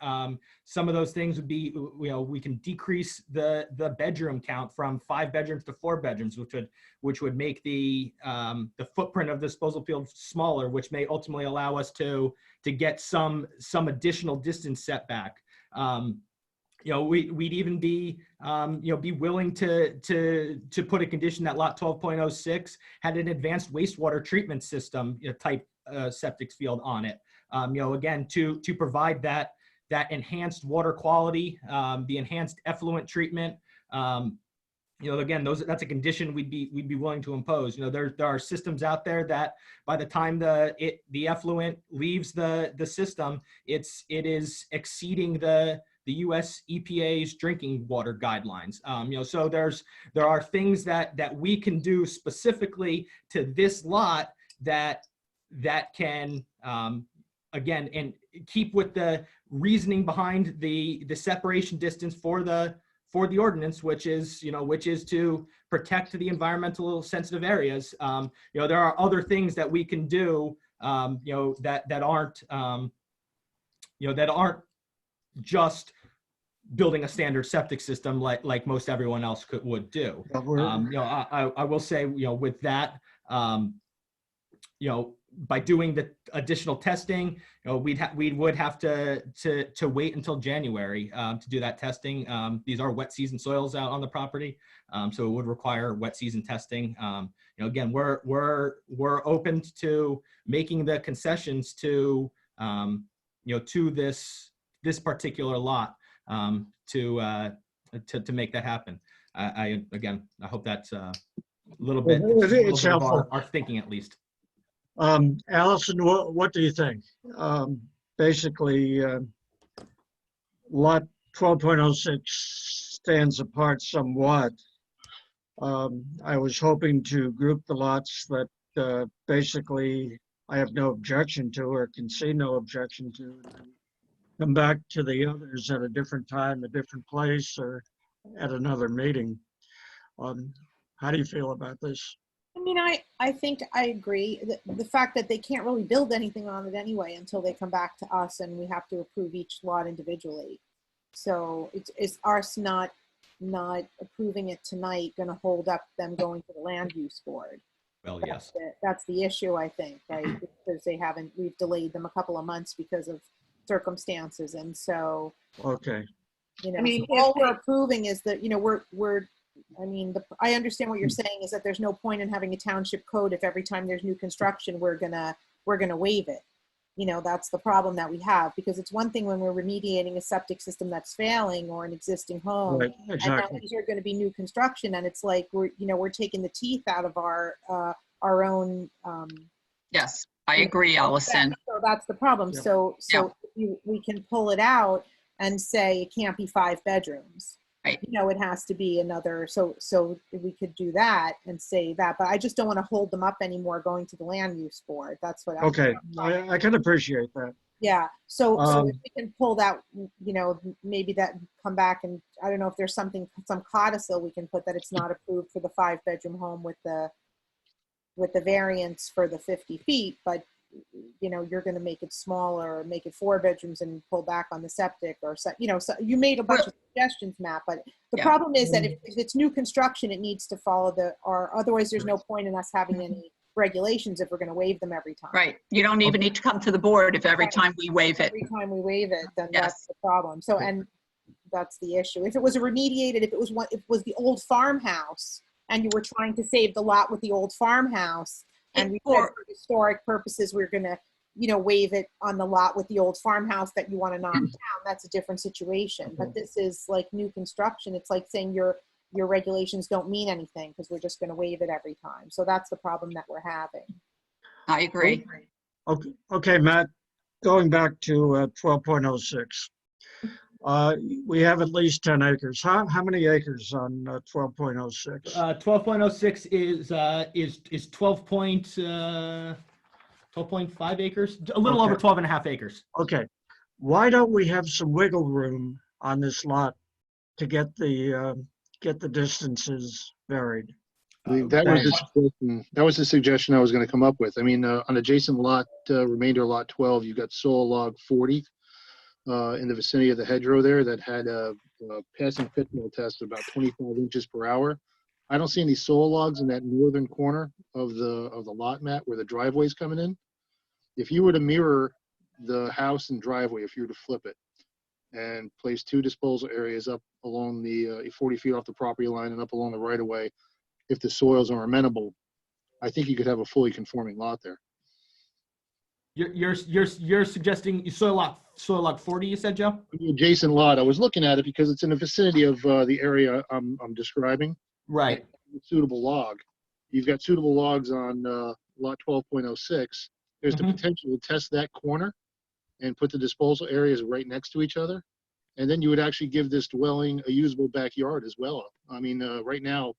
Some of those things would be, we can decrease the bedroom count from 5 bedrooms to 4 bedrooms, which would make the footprint of the disposal field smaller, which may ultimately allow us to get some additional distance setback. We'd even be, be willing to put a condition that lot 12.06 had an advanced wastewater treatment system type septic field on it. Again, to provide that enhanced water quality, the enhanced effluent treatment. Again, that's a condition we'd be willing to impose. There are systems out there that by the time the effluent leaves the system, it is exceeding the U.S. EPA's drinking water guidelines. So there are things that we can do specifically to this lot that can, again, and keep with the reasoning behind the separation distance for the ordinance, which is to protect the environmental sensitive areas. There are other things that we can do, that aren't just building a standard septic system like most everyone else would do. I will say, with that, by doing the additional testing, we would have to wait until January to do that testing. These are wet season soils out on the property, so it would require wet season testing. Again, we're open to making the concessions to to this particular lot, to make that happen. I hope that's a little bit, It's of helpful. our thinking at least. Allison, what do you think? Basically, lot 12.06 stands apart somewhat. I was hoping to group the lots that basically I have no objection to or can see no objection to. Come back to the others at a different time, a different place, or at another meeting. How do you feel about this? I mean, I think I agree. The fact that they can't really build anything on it anyway until they come back to us and we have to approve each lot individually. So it's us not approving it tonight going to hold up them going to the land use board. Well, yes. That's the issue, I think, right? Because we've delayed them a couple of months because of circumstances. And so, Okay. I mean, all we're approving is that, I understand what you're saying is that there's no point in having a township code if every time there's new construction, we're gonna waive it. That's the problem that we have, because it's one thing when we're remediating a septic system that's failing or an existing home. Right, And exactly. now these are going to be new construction, and it's like we're taking the teeth out of our own. Yes, I agree, Allison. So that's the problem. Yep. So Yep. we can pull it out and say it can't be 5 bedrooms. Right. It has to be another. So we could do that and say that, but I just don't want to hold them up anymore going to the land use board. That's what. Okay, I can appreciate that. Yeah. So if we can pull that, maybe that come back, and I don't know if there's some codicil we can put that it's not approved for the 5 bedroom home with the variance for the 50 feet, but you know, you're going to make it smaller, or make it 4 bedrooms and pull back on the septic, or so, you know, so you made a bunch of suggestions, Matt, but the Yeah. problem is that if it's new construction, it needs to follow or otherwise there's no point in us having any regulations if we're going to waive them every time. Right. You don't even need to come to the board if every time we waive it. Every time we waive it, then Yes. that's the problem. So, and that's the issue. If it was remediated, if it was the old farmhouse and you were trying to save the lot with the old farmhouse, and we said Or- for historic purposes, we're going to, you know, waive it on the lot with the old farmhouse that you want to knock down, that's a different situation. But this is like new construction. It's like saying your regulations don't mean anything because we're just going to waive it every time. So that's the problem that we're having. I agree. Okay, Matt, going back to 12.06. We have at least 10 acres. How many acres on 12.06? 12.06 is 12.5 acres, a little over Okay. 12 and a half acres. Okay, why don't we have some wiggle room on this lot to get the distances varied? I mean, that was the suggestion I was going to come up with. I mean, on adjacent lot, remainder lot 12, you've got soil log 40 in the vicinity of the hedgerow there that had a passing pit mill test of about 25 inches per hour. I don't see any soil logs in that northern corner of the lot, Matt, where the driveway's coming in. If you were to mirror the house and driveway, if you were to flip it and place 2 disposal areas up along the 40 feet off the property line and up along the right of way, if the soils are amenable, I think you could have a fully conforming lot there. You're suggesting soil log 40, you said, Joe? The adjacent lot, I was looking at it because it's in the vicinity of the area I'm describing. Right. Suitable log. You've got suitable logs on lot 12.06. There's the Mhm. potential to test that corner and put the disposal areas right next to each other. And then you would actually give this dwelling a usable backyard as well. I mean, right now,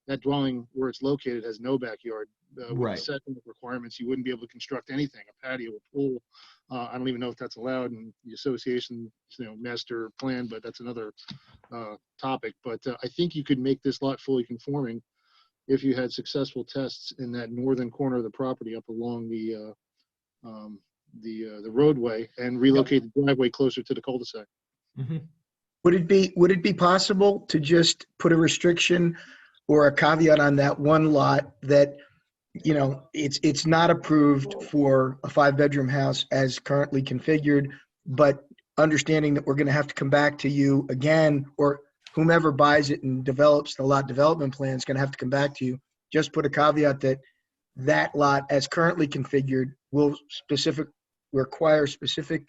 that dwelling where it's located has no backyard. With the Right. setback requirements, you wouldn't be able to construct anything, a patio, a pool. I don't even know if that's allowed in the association, master plan, but that's another topic. But I think you could make this lot fully conforming if you had successful tests in that northern corner of the property up along the roadway and relocate the driveway closer to the cul-de-sac. Mhm. Would it be possible to just put a restriction or a caveat on that one lot that, you know, it's not approved for a 5-bedroom house as currently configured, but understanding that we're going to have to come back to you again, or whomever buys it and develops the lot development plan is going to have to come back to you. Just put a caveat that that lot as currently configured will require specific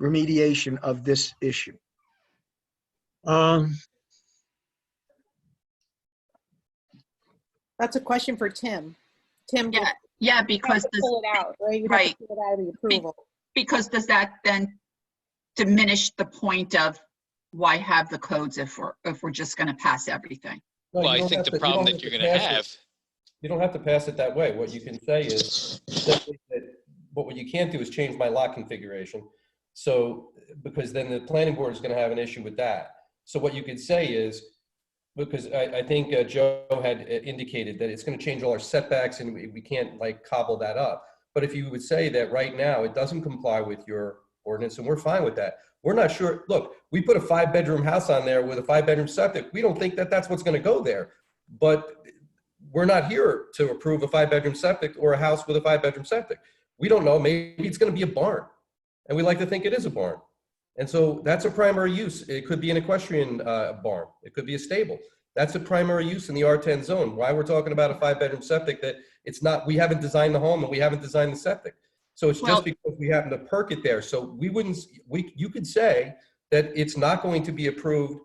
remediation of this issue. That's a question for Tim. Tim, Yeah, yeah, you'd have because to this, pull it out, right? You'd have right. to pull it out of the approval. because does that then diminish the point of why have the codes if we're just going to pass everything? No, Well, you I don't think have the to- you problem don't that you're to going to pass it. have, You don't have to pass it that way. What you can say is simply that what you can't do is change my lot configuration. So, because then the planning board is going to have an issue with that. So what you could say is, because I think Joe had indicated that it's going to change all our setbacks and we can't like cobble that up. But if you would say that right now it doesn't comply with your ordinance and we're fine with that. We're not sure. Look, we put a 5-bedroom house on there with a 5-bedroom septic. We don't think that that's what's going to go there. But we're not here to approve a 5-bedroom septic or a house with a 5-bedroom septic. We don't know. Maybe it's going to be a barn. And we like to think it is a barn. And so that's a primary use. It could be an equestrian barn. It could be a stable. That's a primary use in the R10 zone. Why we're talking about a 5-bedroom septic that it's not, we haven't designed the home and we haven't designed the septic. So it's Well- just because we happen to perk it there. So you could say that it's not going to be approved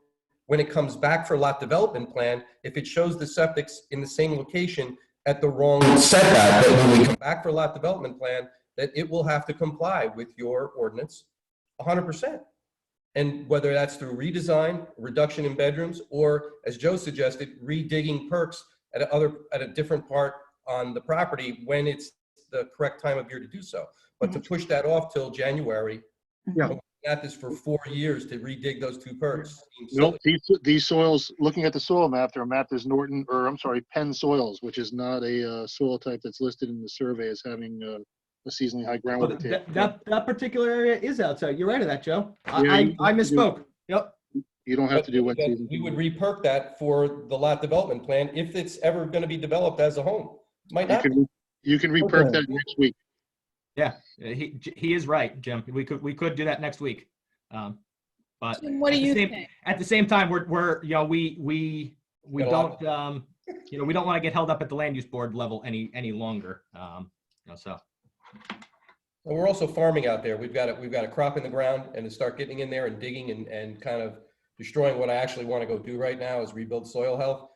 when it comes back for lot development plan if it shows the septics in the same location at the wrong setback. That when we come back for lot development plan, that it will have to comply with your ordinance 100%. And whether that's through redesign, reduction in bedrooms, or as Joe suggested, redigging perks at a different part on the property when it's the correct time of year to do so. But to push that off till January, Yeah. we got this for 4 years to redig those 2 perks. seems Nope, silly. these soils, looking at the soil map, they're mapped as Penn soils, which is not a soil type that's listed in the survey as having a seasonally high Well, groundwater table. that particular area is outside. You're right of that, Joe. Yeah, I misspoke. Yep. You don't have to do But wet season. we would re-perk that for the lot development plan if it's ever going to be developed as a home. Might not. You can re-perk that next week. Yeah, he is right, Jim. We could do that next week. But Jim, what do you think? at the same time, we're you know, we Got a lot. don't you know, we don't want to get held up at the land use board level any longer. You know, so. And we're also farming out there. We've got a crop in the ground, and to start getting in there and digging and kind of destroying what I actually want to go do right now is rebuild soil health.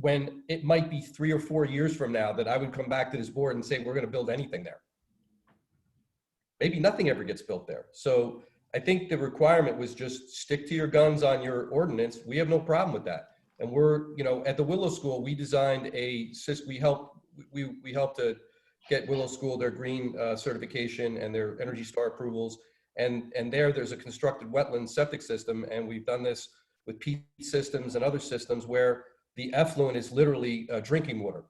When it might be 3 or 4 years from now that I would come back to this board and say, we're going to build anything there. Maybe nothing ever gets built there. So I think the requirement was just stick to your guns on your ordinance. We have no problem with that. And we're, you know, at the Willow School, we designed we helped to get Willow School their green certification and their Energy Star approvals. And there's a constructed wetland septic system. And we've done this with peat systems and other systems where the effluent is literally drinking water.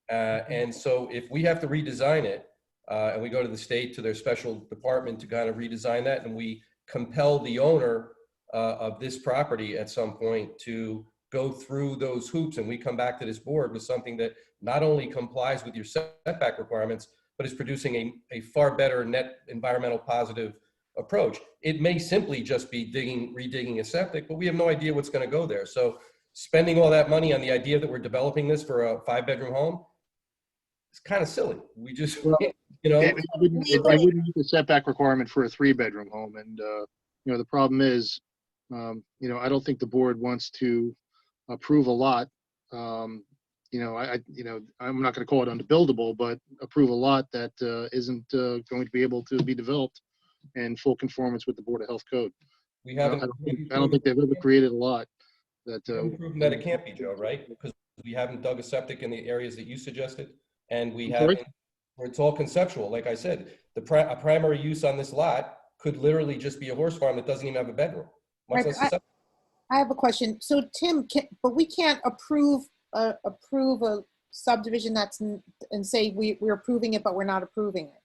And so if we have to redesign it, and we go to the state, to their special department to kind of redesign that, and we compel the owner of this property at some point to go through those hoops, and we come back to this board with something that not only complies with your setback requirements, but is producing a far better net environmental positive approach. It may simply just be redigging a septic, but we have no idea what's going to go there. So spending all that money on the idea that we're developing this for a 5-bedroom home, it's kind of silly. We just, you know. It wouldn't meet the setback requirement for a 3-bedroom home. And, you know, the problem is, you know, I don't think the board wants to approve a lot. You know, I'm not going to call it unbuildable, but approve a lot that isn't going to be able to be developed in full conformance with the Board of Health code. We haven't. I don't think they've ever created a lot that. Proven that it can't be, Joe, right? Because we haven't dug a septic in the areas that you suggested, and we haven't. Where it's all conceptual. Like I said, a primary use on this lot could literally just be a horse farm that doesn't even have a bedroom. Much less a septic. I have a question. So Tim, but we can't approve a subdivision and say we're approving it, but we're not approving it.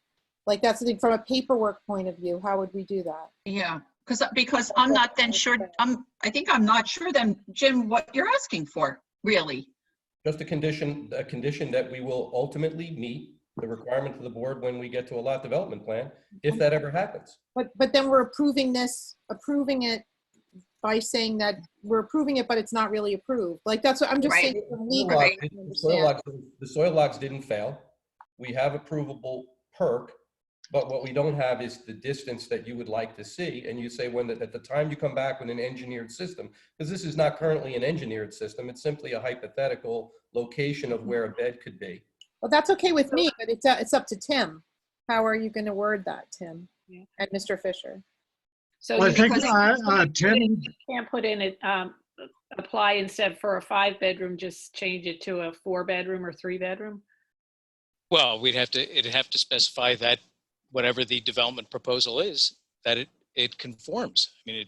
Like that's the thing from a paperwork point of view. How would we do that? Yeah, because I'm not then sure. I think I'm not sure then, Jim, what you're asking for, really. Just a condition that we will ultimately meet the requirement of the board when we get to a lot development plan, if that ever happens. But then we're approving it by saying that we're approving it, but it's not really approved. Like that's what I'm just saying. The soil logs didn't fail. We have approvable perk, but what we don't have is the distance that you would like to see. And you say at the time you come back with an engineered system, because this is not currently an engineered system, it's simply a hypothetical location of where a bed could be. Well, that's okay with me, but it's up to Tim. How are you going to word that, Tim and Mr. Fisher? So Well, I think, Tim Tim, can't put in it, apply instead for a 5-bedroom, just change it to a 4-bedroom or 3-bedroom? Well, it'd have to specify that whatever the development proposal is, that it conforms. I mean,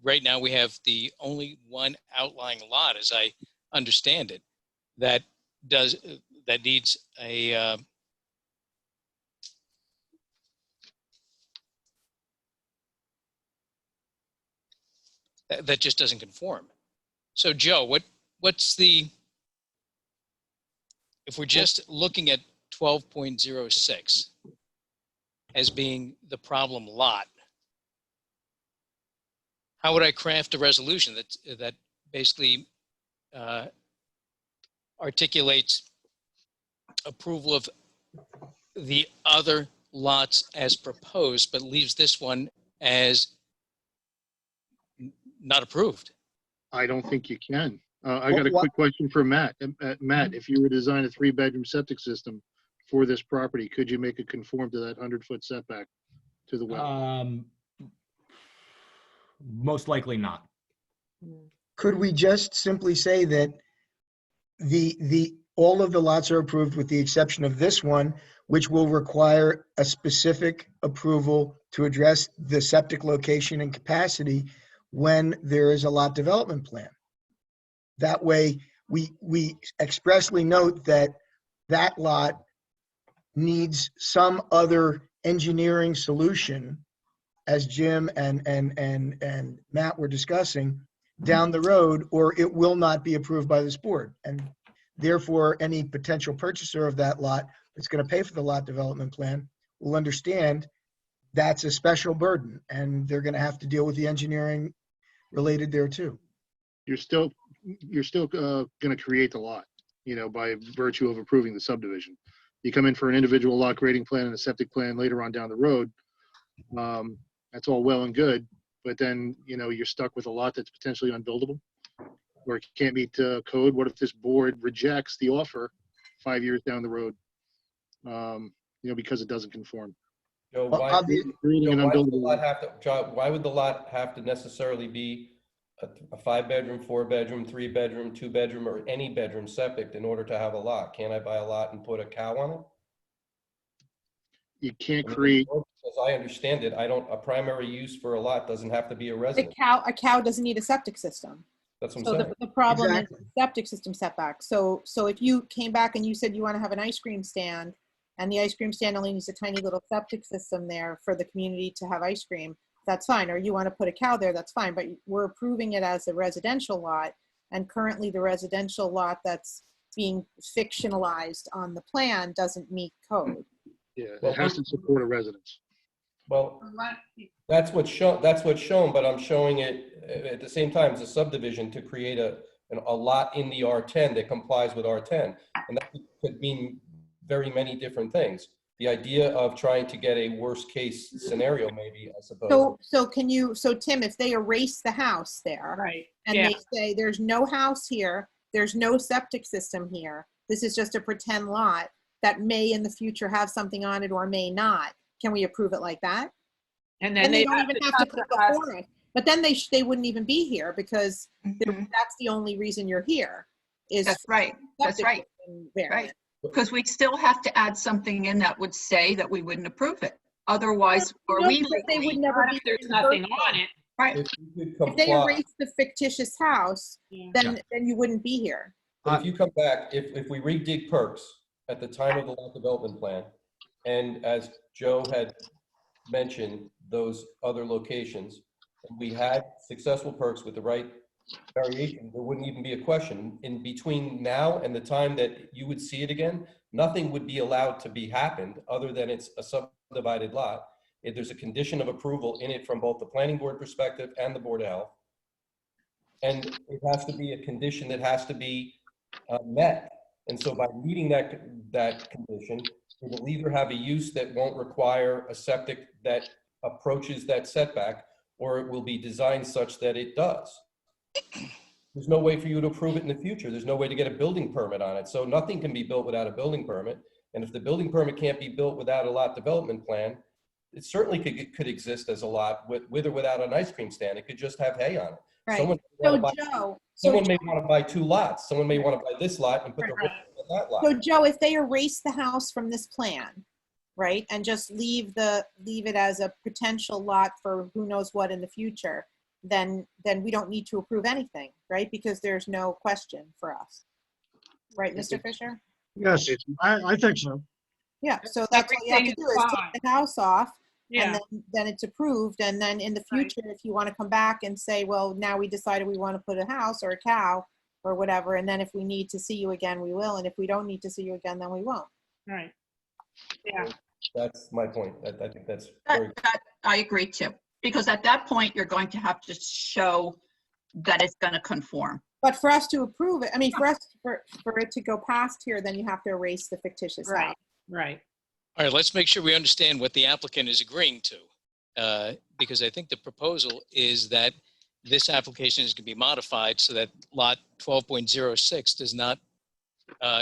right now we have the only one outlying lot, as I understand it, that needs a that just doesn't conform. So Joe, what's if we're just looking at 12.06 as being the problem lot, how would I craft a resolution that basically articulates approval of the other lots as proposed, but leaves this one as not approved? I don't think you can. I got a quick question for Matt. Matt, if you were to design a 3-bedroom septic system for this property, could you make it conform to that 100-foot setback to the well? Most likely not. Could we just simply say that all of the lots are approved with the exception of this one, which will require a specific approval to address the septic location and capacity when there is a lot development plan? That way, we expressly note that lot needs some other engineering solution, as Jim and Matt were discussing, down the road, or it will not be approved by this board. And therefore, any potential purchaser of that lot that's going to pay for the lot development plan will understand that's a special burden, and they're going to have to deal with the engineering related there too. You're still going to create the lot, by virtue of approving the subdivision. You come in for an individual lot grading plan and a septic plan later on down the road. That's all well and good, but then, you're stuck with a lot that's potentially unbuildable or it can't meet code. What if this board rejects the offer 5 years down the road, because it doesn't conform? Joe, Well, why, Creating an Joe, why would the unbuildable lot have to, John, why would the lot have to necessarily be a 5-bedroom, 4-bedroom, 3-bedroom, 2-bedroom, or any bedroom septic in order to have a lot? Can't I buy a lot and put a cow on it? You can't I mean, create, as I understand it, a primary use for a lot doesn't have to be a A residence. cow doesn't need a septic system. That's what So I'm saying. the problem Exactly. is septic system setback. So if you came back and you said you want to have an ice cream stand, and the ice cream stand only needs a tiny little septic system there for the community to have ice cream, that's fine. Or you want to put a cow there, that's fine. But we're approving it as a residential lot, and currently the residential lot that's being fictionalized on the plan doesn't meet code. it has to support a residence. Well, that's what's shown, but I'm showing it at the same time as a subdivision to create a lot in the R10 that complies with R10. And that could mean very many different things. The idea of trying to get a worst case scenario, maybe, I suppose. So Tim, if they erase the house there, Right. and Yeah. they say there's no house here, there's no septic system here, this is just a pretend lot that may in the future have something on it or may not, can we approve it like that? And Then then they they don't even have to come before it. But then they wouldn't even be here because Mhm. that's the only reason you're here is That's right. That's septic right. system variance. Because we'd still have to add something in that would say that we wouldn't approve it. Otherwise, are No, we because they would legally, never Not be if here there's in the nothing first on place. it. right? If you could If they comply, erase the fictitious house, Yeah. then you wouldn't be here. but if you come back, if we redig perks at the time of the lot development plan, and as Joe had mentioned, those other locations, and we had successful perks with the right variation, there wouldn't even be a question. In between now and the time that you would see it again, nothing would be allowed to be happened other than it's a subdivided lot. If there's a condition of approval in it from both the planning board perspective and the Board of Health. And it has to be a condition that has to be met. And so by meeting that condition, it'll either have a use that won't require a septic that approaches that setback, or it will be designed such that it does. There's no way for you to approve it in the future. There's no way to get a building permit on it. So nothing can be built without a building permit. And if the building permit can't be built without a lot development plan, it certainly could exist as a lot with or without an ice cream stand. It could just have hay on it. Right. Someone So may wanna buy- Joe, Someone may want to buy 2 lots. Someone may want to buy this lot and put the Right. rest on that lot. So Joe, if they erase the house from this plan, right, and just leave it as a potential lot for who knows what in the future, then we don't need to approve anything, right? Because there's no question for us. Right, Mr. Fisher? Yes, I think so. Yeah, so that's all you have to Everything do is is fine. take the house off, and Yeah. then it's approved, and then in the Right. future, if you want to come back and say, well, now we decided we want to put a house or a cow or whatever, and then if we need to see you again, we will, and if we don't need to see you again, then we won't. Right. Yeah. That's my point. I think that's That, very, that, I agree too. Because at that point, you're going to have to show that it's going to conform. But for us to approve it, I mean, for it to go past here, then you have to erase the fictitious Right. house. Right. All right, let's make sure we understand what the applicant is agreeing to. Because I think the proposal is that this application is going to be modified so that lot 12.06 does not,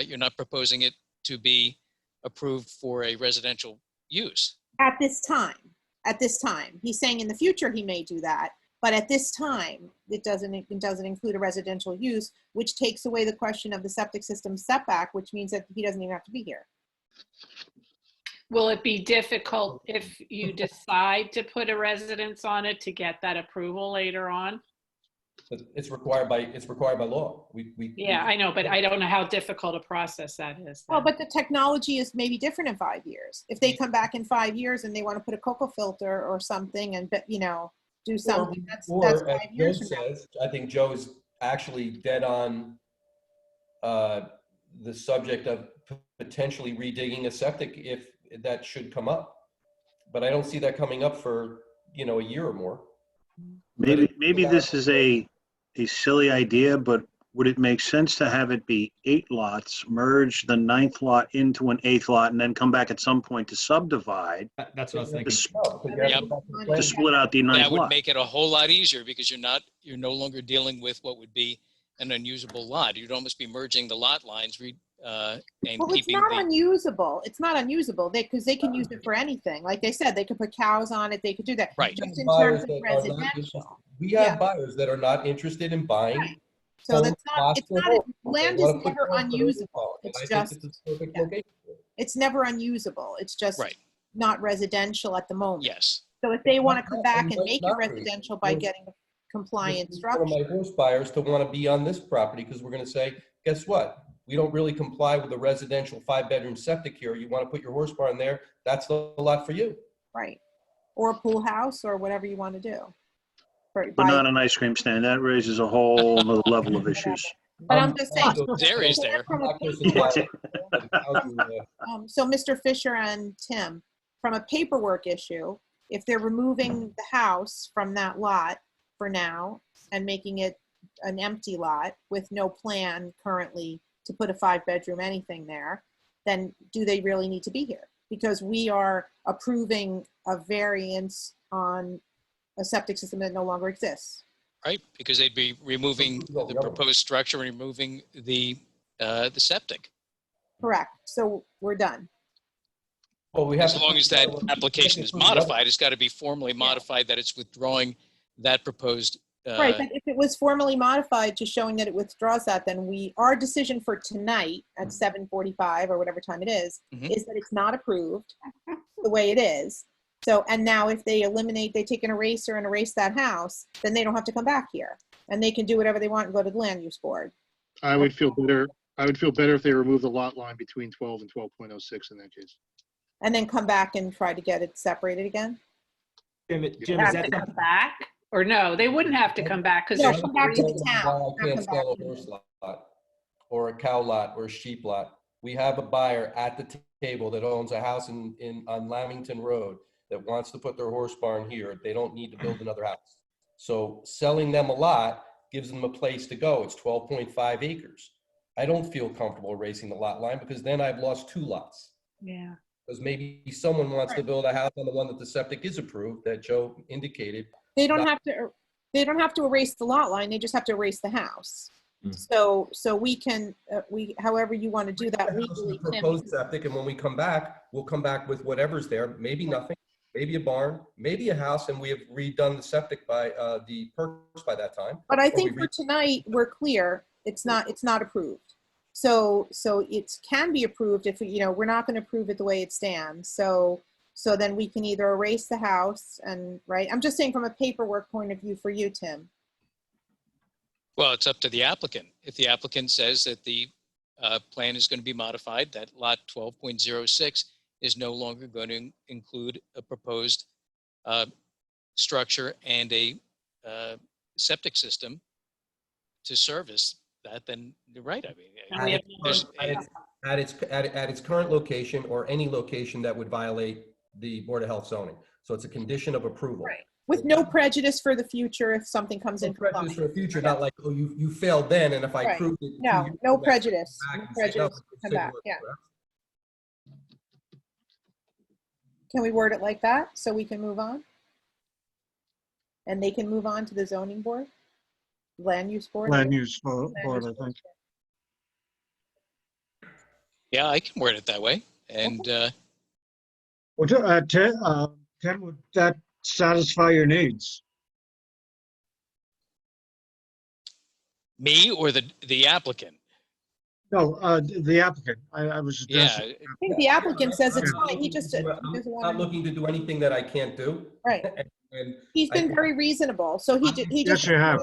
you're not proposing it to be approved for a residential use. At this time. He's saying in the future he may do that, but at this time, it doesn't include a residential use, which takes away the question of the septic system setback, which means that he doesn't even have to be here. Will it be difficult if you decide to put a residence on it to get that approval later on? But it's required by law. Yeah, I know, but I don't know how difficult a process that is. Well, then. but the technology is maybe different in 5 years. If they come back in 5 years and they want to put a cocoa filter or something and, you know, do something, that's Or as 5 Joe years from now. says, I think Joe is actually dead on the subject of potentially redigging a septic if that should come up. But I don't see that coming up for, you know, a year or more. Maybe this is a silly idea, but would it make sense to have it be 8 lots, merge the 9th lot into an 8th lot, and then come back at some point to subdivide, That's what I was thinking. to split out the 9th That would lot? make it a whole lot easier because you're no longer dealing with what would be an unusable lot. You'd almost be merging the lot lines and Well, it's keeping not the, unusable. It's not unusable because they can use it for anything. Like they said, they could put cows on it. They could do that. Right. Just in Buyers terms of that are not residential. interested. We have buyers that are not interested in buying. Right. So that's not, it's not, land is never unusable. And It's I think just, it's a perfect yeah. location. it's never unusable. It's just Right. not residential at the moment. yes. So if they want to come Not- back and might make it not be. residential by getting a compliant One structure. of my horse buyers to want to be on this property because we're going to say, guess what? We don't really comply with the residential 5-bedroom septic here. You want to put your horse barn there? That's the lot for you. Right. Or a pool house or whatever you want to do. But not an ice cream stand. That raises a whole other level of issues. But I'm just saying. There is there. So Mr. Fisher and Tim, from a paperwork issue, if they're removing the house from that lot for now and making it an empty lot with no plan currently to put a 5-bedroom anything there, then do they really need to be here? Because we are approving a variance on a septic system that no longer exists. Right, because they'd be removing the proposed structure and removing the septic. Correct. So we're done. Well, we have As long as that application is modified, it's got to be formally Yeah. modified that it's withdrawing that proposed. Right, but if it was formally modified to showing that it withdraws that, then our decision for tonight at 7:45 or whatever time it is Mhm. is that it's not approved the way it is. So, and now if they take an eraser and erase that house, then they don't have to come back here. And they can do whatever they want and go to the land use board. I would feel better if they remove the lot line between 12 and 12.06 in that case. And then come back and try to get it separated again. Jim, They is have that to come back? Or no, they wouldn't have to come back because No, there's come back to the three- town. Why I Not can't come sell back a to horse lot or a cow lot or a sheep lot. We have a buyer at the table that owns a house on Lamington Road that wants to put their horse barn here. They don't need to build another house. So selling them a lot gives them a place to go. It's 12.5 acres. I don't feel comfortable erasing the lot line because then I've lost 2 lots. Yeah. Because maybe someone wants to build a house on the one that the septic is approved, that Joe indicated. They don't have to erase the lot line, they just have to erase the house. So we can, however you want to do that The house is legally. a Tim. proposed septic, and when we come back, we'll come back with whatever's there, maybe nothing, maybe a barn, maybe a house, and we have redone the septic by the perks by that time. But I Or think we for tonight, we're clear, it's not approved. So it can be approved if, we're not going to approve it the way it stands. So then we can either erase the house and, right? I'm just saying from a paperwork point of view for you, Tim. Well, it's up to the applicant. If the applicant says that the plan is going to be modified, that lot 12.06 is no longer going to include a proposed structure and a septic system to service that, then you're right. I mean, And we have there's- at its current location or any location that would violate the Board of Health zoning. So it's a condition of approval. Right. With no prejudice for the future if something comes No in. prejudice for the future, not like, oh, you failed then, and if I Right. proved it. 2 No, years no from now, prejudice. come No back and say, no, prejudice. it's Come still back, works, yeah. correct? Can we word it like that so we can move on? And they can move on to the zoning board? Land use board? Land use board, Land I use think. board. Yeah, I can word it that way. And Tim, would that satisfy your needs? me or the applicant? No, the applicant. I was Yeah, addressing. I think the applicant says it's fine, he just I'm doesn't not want to, looking to do anything that I can't do. right. And He's I been think- very reasonable, so he Yes, just you have.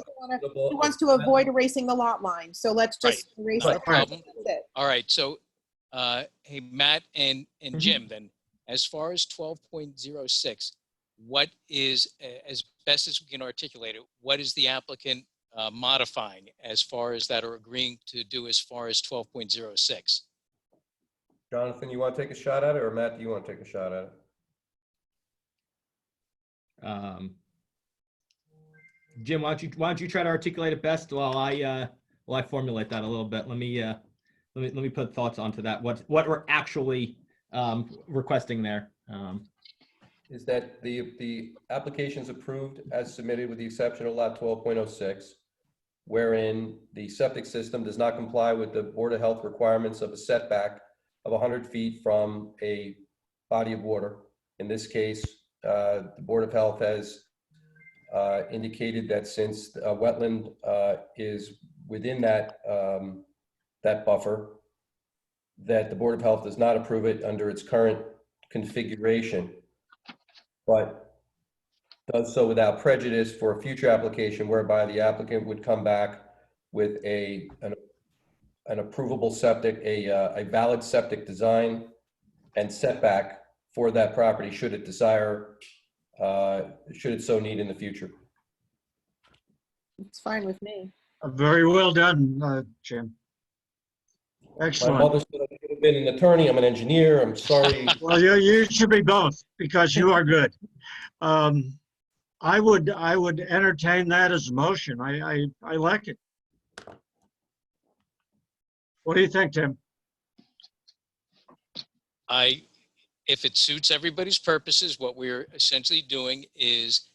he wants to avoid erasing the lot line, so let's just erase Not it. a problem. That's it. All right, so, hey, Matt and Mhm. Jim, then, as far as 12.06, what is, as best as we can articulate it, what is the applicant modifying as far as that or agreeing to do as far as 12.06? Jonathan, you want to take a shot at it, or Matt, do you want to take a shot at it? Jim, why don't you try to articulate it best while I formulate that a little bit. Let me put thoughts onto that. What we're actually requesting there. Is that the application's approved as submitted with the exception of lot 12.06, wherein the septic system does not comply with the Board of Health requirements of a setback of 100 feet from a body of water. In this case, the Board of Health has indicated that since a wetland is within that buffer, that the Board of Health does not approve it under its current configuration, but does so without prejudice for a future application whereby the applicant would come back with an approvable septic, a valid septic design and setback for that property should it desire, should it so need in the future. It's fine with me. Very well done, Jim. My Excellent. mother said I should have been an attorney. I'm an engineer. I'm sorry. Well, you should be both because you are good. I would entertain that as a motion. I like it. What do you think, Tim? If it suits everybody's purposes, what we're essentially doing is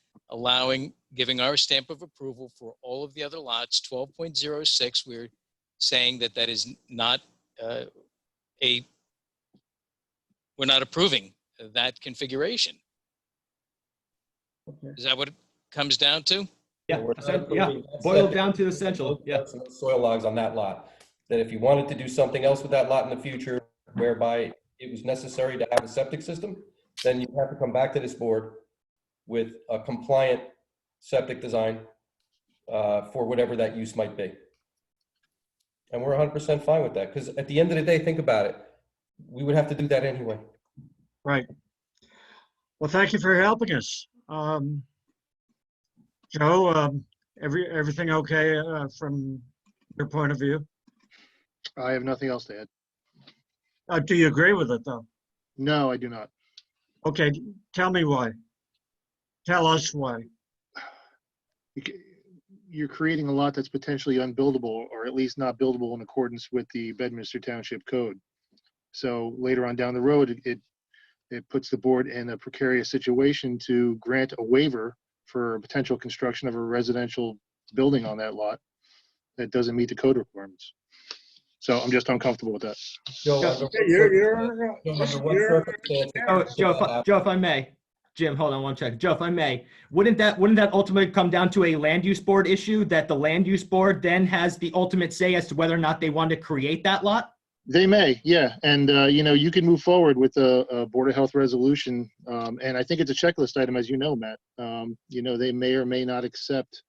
giving our stamp of approval for all of the other lots. 12.06, we're saying that is not we're not approving that configuration. Okay. Is that what it comes down to? Yeah, We're not approving that boiled septic. down to the essential. Yeah. No soil logs on that lot. That if you wanted to do something else with that lot in the future, whereby it was necessary to have a septic system, then you have to come back to this board with a compliant septic design for whatever that use might be. And we're 100% fine with that, because at the end of the day, think about it, we would have to do that anyway. Right. Well, thank you for helping us. Joe, everything okay from your point of view? I have nothing else to add. Do you agree with it, though? No, I do not. Okay, tell me why. Tell us why. You're creating a lot that's potentially unbuildable, or at least not buildable in accordance with the Bedminster Township Code. So later on down the road, it puts the board in a precarious situation to grant a waiver for potential construction of a residential building on that lot that doesn't meet the code requirements. So I'm just uncomfortable with that. Joe, under what circumstances- Joe, if I may, Jim, hold on one second. Joe, if I may, wouldn't that ultimately come down to a land use board issue, that the land use board then has the ultimate say as to whether or not they want to create that lot? They may, yeah. And, you can move forward with a Board of Health resolution. And I think it's a checklist item, as you know, Matt. They may or may not accept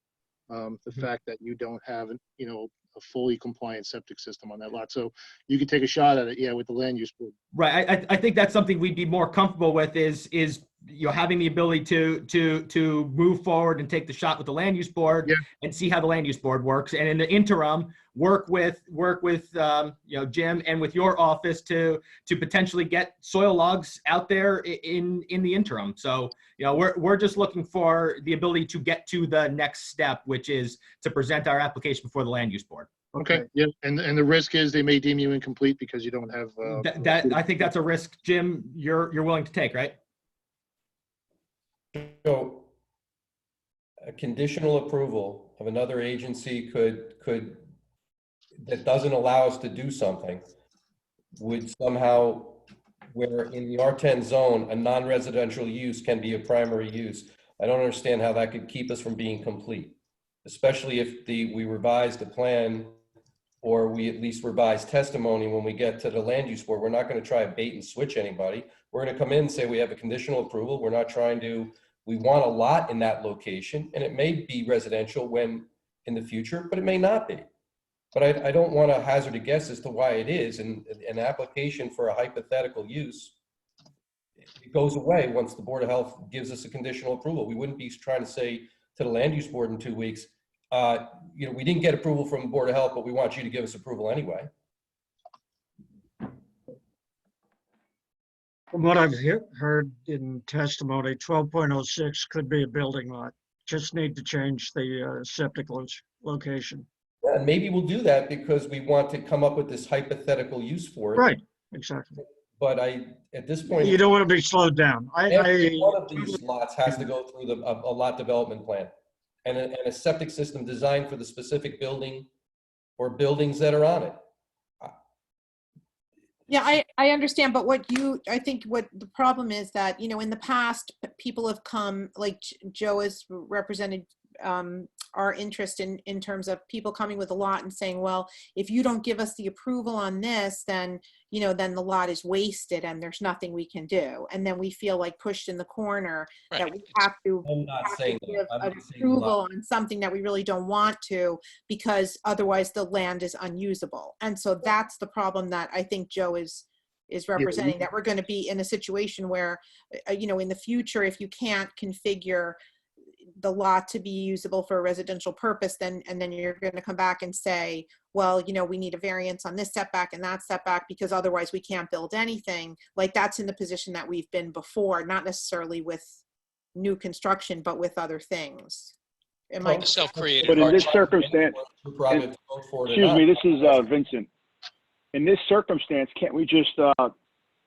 the fact that you don't have, a fully compliant septic system on that lot. So you could take a shot at it, yeah, with the land use board. Right. I think that's something we'd be more comfortable with is having the ability to move forward and take the shot with the land use board. Yeah. And see how the land use board works. And in the interim, work with Jim and with your office to potentially get soil logs out there in the interim. So, we're just looking for the ability to get to the next step, which is to present our application before the land use board. Okay, yeah. And the risk is they may deem you incomplete because you don't have. I think that's a risk, Jim, you're willing to take, right? So a conditional approval of another agency that doesn't allow us to do something would somehow, where in the R10 zone, a non-residential use can be a primary use. I don't understand how that could keep us from being complete, especially if we revise the plan or we at least revise testimony when we get to the land use board. We're not going to try to bait and switch anybody. We're going to come in and say we have a conditional approval. We're not trying to we want a lot in that location, and it may be residential when in the future, but it may not be. But I don't want to hazard a guess as to why it is, and an application for a hypothetical use, it goes away once the Board of Health gives us a conditional approval. We wouldn't be trying to say to the Land Use Board in 2 weeks, you know, we didn't get approval from the Board of Health, but we want you to give us approval anyway. From what I've heard in testimony, 12.06 could be a building lot. Just need to change the septic location. Yeah, and maybe we'll do that because we want to come up with this hypothetical use for it. Right, exactly. But at this point, You don't want to be slowed down. every one of these lots has to go through a lot development plan and a septic system designed for the specific building or buildings that are on it. Yeah, I understand, but I think what the problem is that, you know, in the past, people have come, like Joe has represented our interest in terms of people coming with a lot and saying, well, if you don't give us the approval on this, then, you know, then the lot is wasted and there's nothing we can do. And then we feel like pushed in the corner that Right. we have to I'm not saying give that. I'm an saying a lot. approval on something that we really don't want to, because otherwise the land is unusable. And so that's the problem that I think Joe is representing, that we're going to be in a situation where, you know, in the future, if you can't configure the lot to be usable for a residential purpose, then you're going to come back and say, well, you know, we need a variance on this setback and that setback because otherwise we can't build anything. Like, that's in the position that we've been before, not necessarily with new construction, but with other things. Am I? The self-created But in this hardship. circumstance, Private to vote for it or excuse not. me, this is Vincent. In this circumstance, can't we just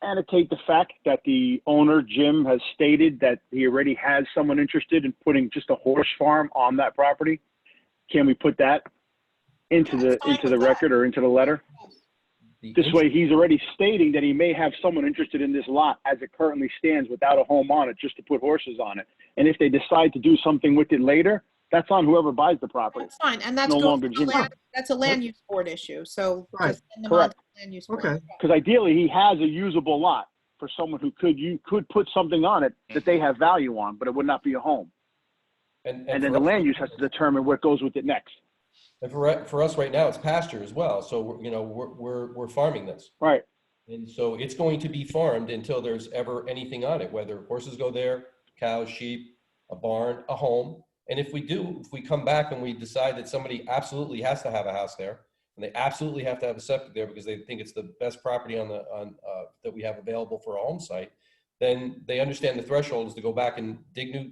annotate the fact that the owner, Jim, has stated that he already has someone interested in putting just a horse farm on that property? Can we put that into the record or into the letter? This way, he's already stating that he may have someone interested in this lot as it currently stands without a home on it, just to put horses on it. And if they decide to do something with it later, that's on whoever buys the property. That's fine, and that's No goes longer to the Jim's. land, that's a land use board issue, so Right. just send them on to Correct. the land use board. Okay. Because ideally, he has a usable lot for someone who could put something on it that they have value on, but it would not be a home. And then the land use has to determine what goes with it next. And for us right now, it's pasture as well. So you know, we're farming this. Right. And so it's going to be farmed until there's ever anything on it, whether horses go there, cows, sheep, a barn, a home. And if we come back and we decide that somebody absolutely has to have a house there, and they absolutely have to have a septic there because they think it's the best property that we have available for a home site, then they understand the threshold is to go back and dig new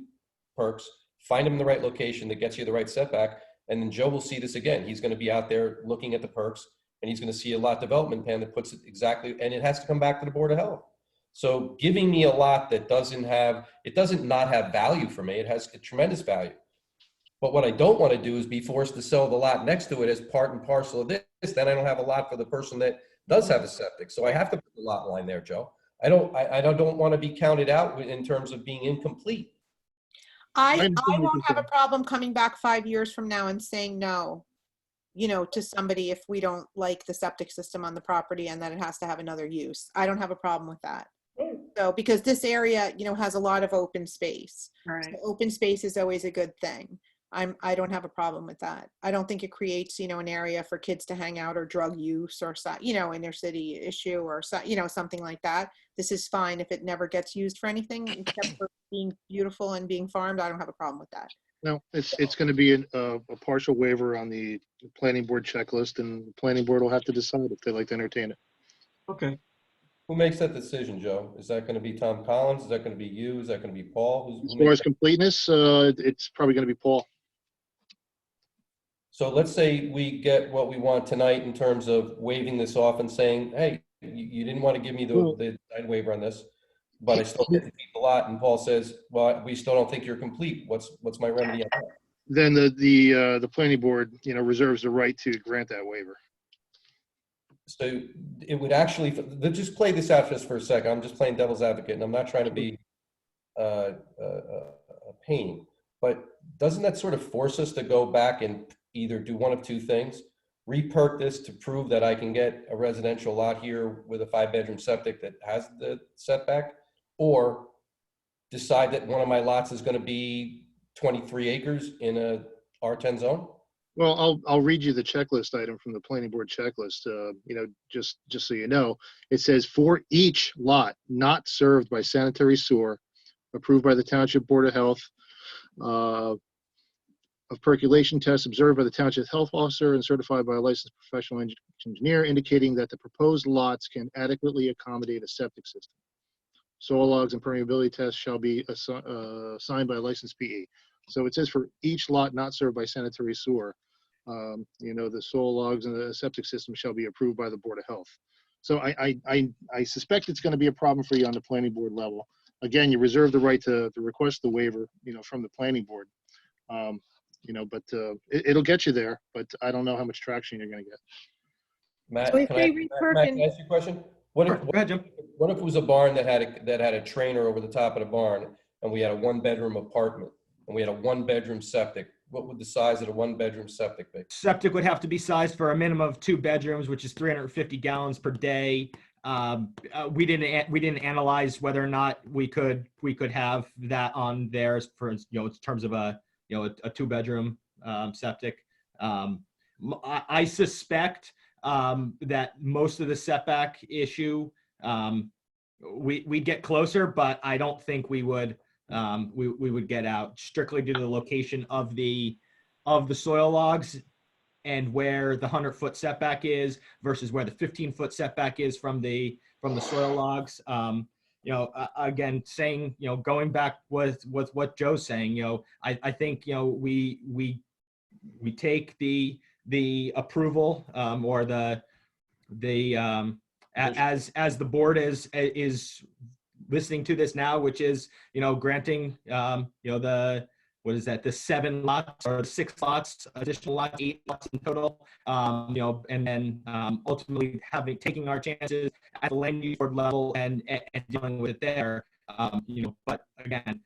perks, find them in the right location that gets you the right setback, and then Joe will see this again. He's going to be out there looking at the perks, and he's going to see a lot development plan that puts it exactly, and it has to come back to the Board of Health. So giving me a lot that doesn't not have value for me. It has a tremendous value. But what I don't want to do is be forced to sell the lot next to it as part and parcel of this. Then I don't have a lot for the person that does have a septic. So I have to put the lot line there, Joe. I don't want to be counted out in terms of being incomplete. I won't have a problem coming back 5 years from now and saying no, you know, to somebody if we don't like the septic system on the property and that it has to have another use. I don't have a problem with that. So, because this area, you know, has a lot of open space. Right. So open space is always a good thing. I don't have a problem with that. I don't think it creates, you know, an area for kids to hang out or drug use or, you know, inner city issue or, you know, something like that. This is fine if it never gets used for anything except for being beautiful and being farmed. I don't have a problem with that. No, it's going to be a partial waiver on the planning board checklist, and the planning board will have to decide if they'd like to entertain it. Okay. Who makes that decision, Joe? Is that going to be Tom Collins? Is that going to be you? Is that going to be Paul? As far as completeness, it's probably going to be Paul. So let's say we get what we want tonight in terms of waiving this off and saying, hey, you didn't want to give me the design waiver on this, but I still get to keep the lot. And Paul says, well, we still don't think you're complete. What's my remedy on that? Then the planning board, you know, reserves the right to grant that waiver. So it would actually, let's just play this out just for a second. I'm just playing devil's advocate, and I'm not trying to be a pain, but doesn't that sort of force us to go back and either do one of two things: re-perk this to prove that I can get a residential lot here with a 5-bedroom septic that has the setback, or decide that one of my lots is going to be 23 acres in a R10 zone? Well, I'll read you the checklist item from the planning board checklist. Just so you know, it says for each lot not served by sanitary sewer, approved by the Township Board of Health, of percolation tests observed by the Township Health Officer and certified by a licensed professional engineer, indicating that the proposed lots can adequately accommodate a septic system. Soil logs and permeability tests shall be signed by a licensed PE. So it says for each lot not served by sanitary sewer, the soil logs and the septic system shall be approved by the Board of Health. So I suspect it's going to be a problem for you on the planning board level. Again, you reserve the right to request the waiver, from the planning board. But it'll get you there, but I don't know how much traction you're going to get. Matt, So if can they I, refer Matt, can- can I ask you a question? What if, Go ahead, Jim. what if it was a barn that had a trainer over the top of the barn, and we had a 1-bedroom apartment, and we had a 1-bedroom septic? What would the size of the 1-bedroom septic be? Septic would have to be sized for a minimum of 2 bedrooms, which is 350 gallons per day. We didn't analyze whether or not we could have that on theirs for, in terms of a 2-bedroom septic. I suspect that most of the setback issue, we get closer, but I don't think we would get out, strictly due to the location of the soil logs and where the 100-foot setback is versus where the 15-foot setback is from the soil logs. Again, saying, going back with what Joe's saying, I think, we take the approval, or as the board is listening to this now, which is, granting, the 7 lots or 6 lots, additional lots, 8 lots in total, and then ultimately taking our chances at the land use board level and dealing with it there. But again,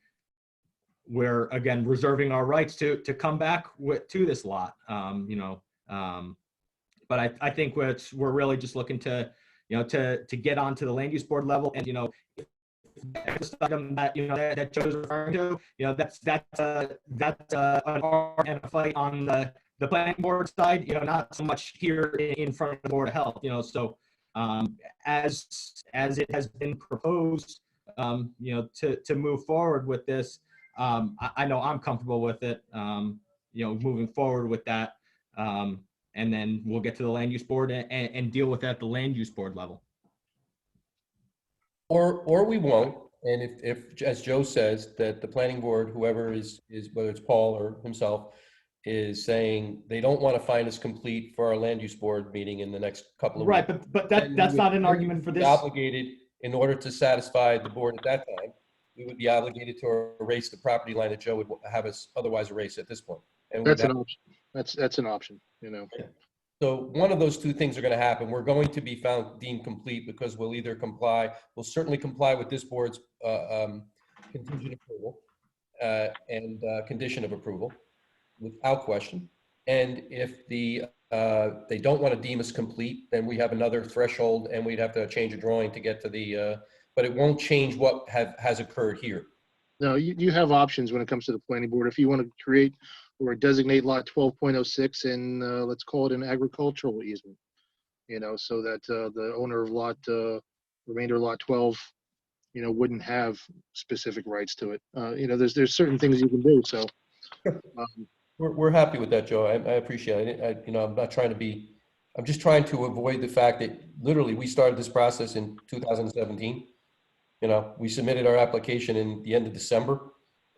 we're reserving our rights to come back to this lot. But I think we're really just looking to get onto the land use board level, and item that Joe's referring to, that's an art and a fight on the planning board side, not so much here in front of the Board of Health. So as it has been proposed, to move forward with this, I know I'm comfortable with it, moving forward with that, and then we'll get to the land use board and deal with that at the land use board level. Or we won't. And if, as Joe says, that the planning board, whoever is whether it's Paul or himself, is saying they don't want to find us complete for our land use board meeting in the next couple of weeks. Right, but that's not an argument for this. Obligated, in order to satisfy the board at that time, we would be obligated to erase the property line that Joe would have us otherwise erase at this point. And That's an option. That's an option, So one of those two things are going to happen. We're going to be deemed complete because we'll either we'll certainly comply with this board's contingent approval and condition of approval without question. And if they don't want to deem us complete, then we have another threshold and we'd have to change a drawing to get to but it won't change what has occurred here. No, you have options when it comes to the planning board. If you want to create or designate lot 12.06 and let's call it an agricultural easement, so that the owner of remainder lot 12, wouldn't have specific rights to it. There's certain things you can do. So we're happy with that, Joe. I appreciate it. I'm not trying to be, I'm just trying to avoid the fact that literally we started this process in 2017. We submitted our application in the end of December.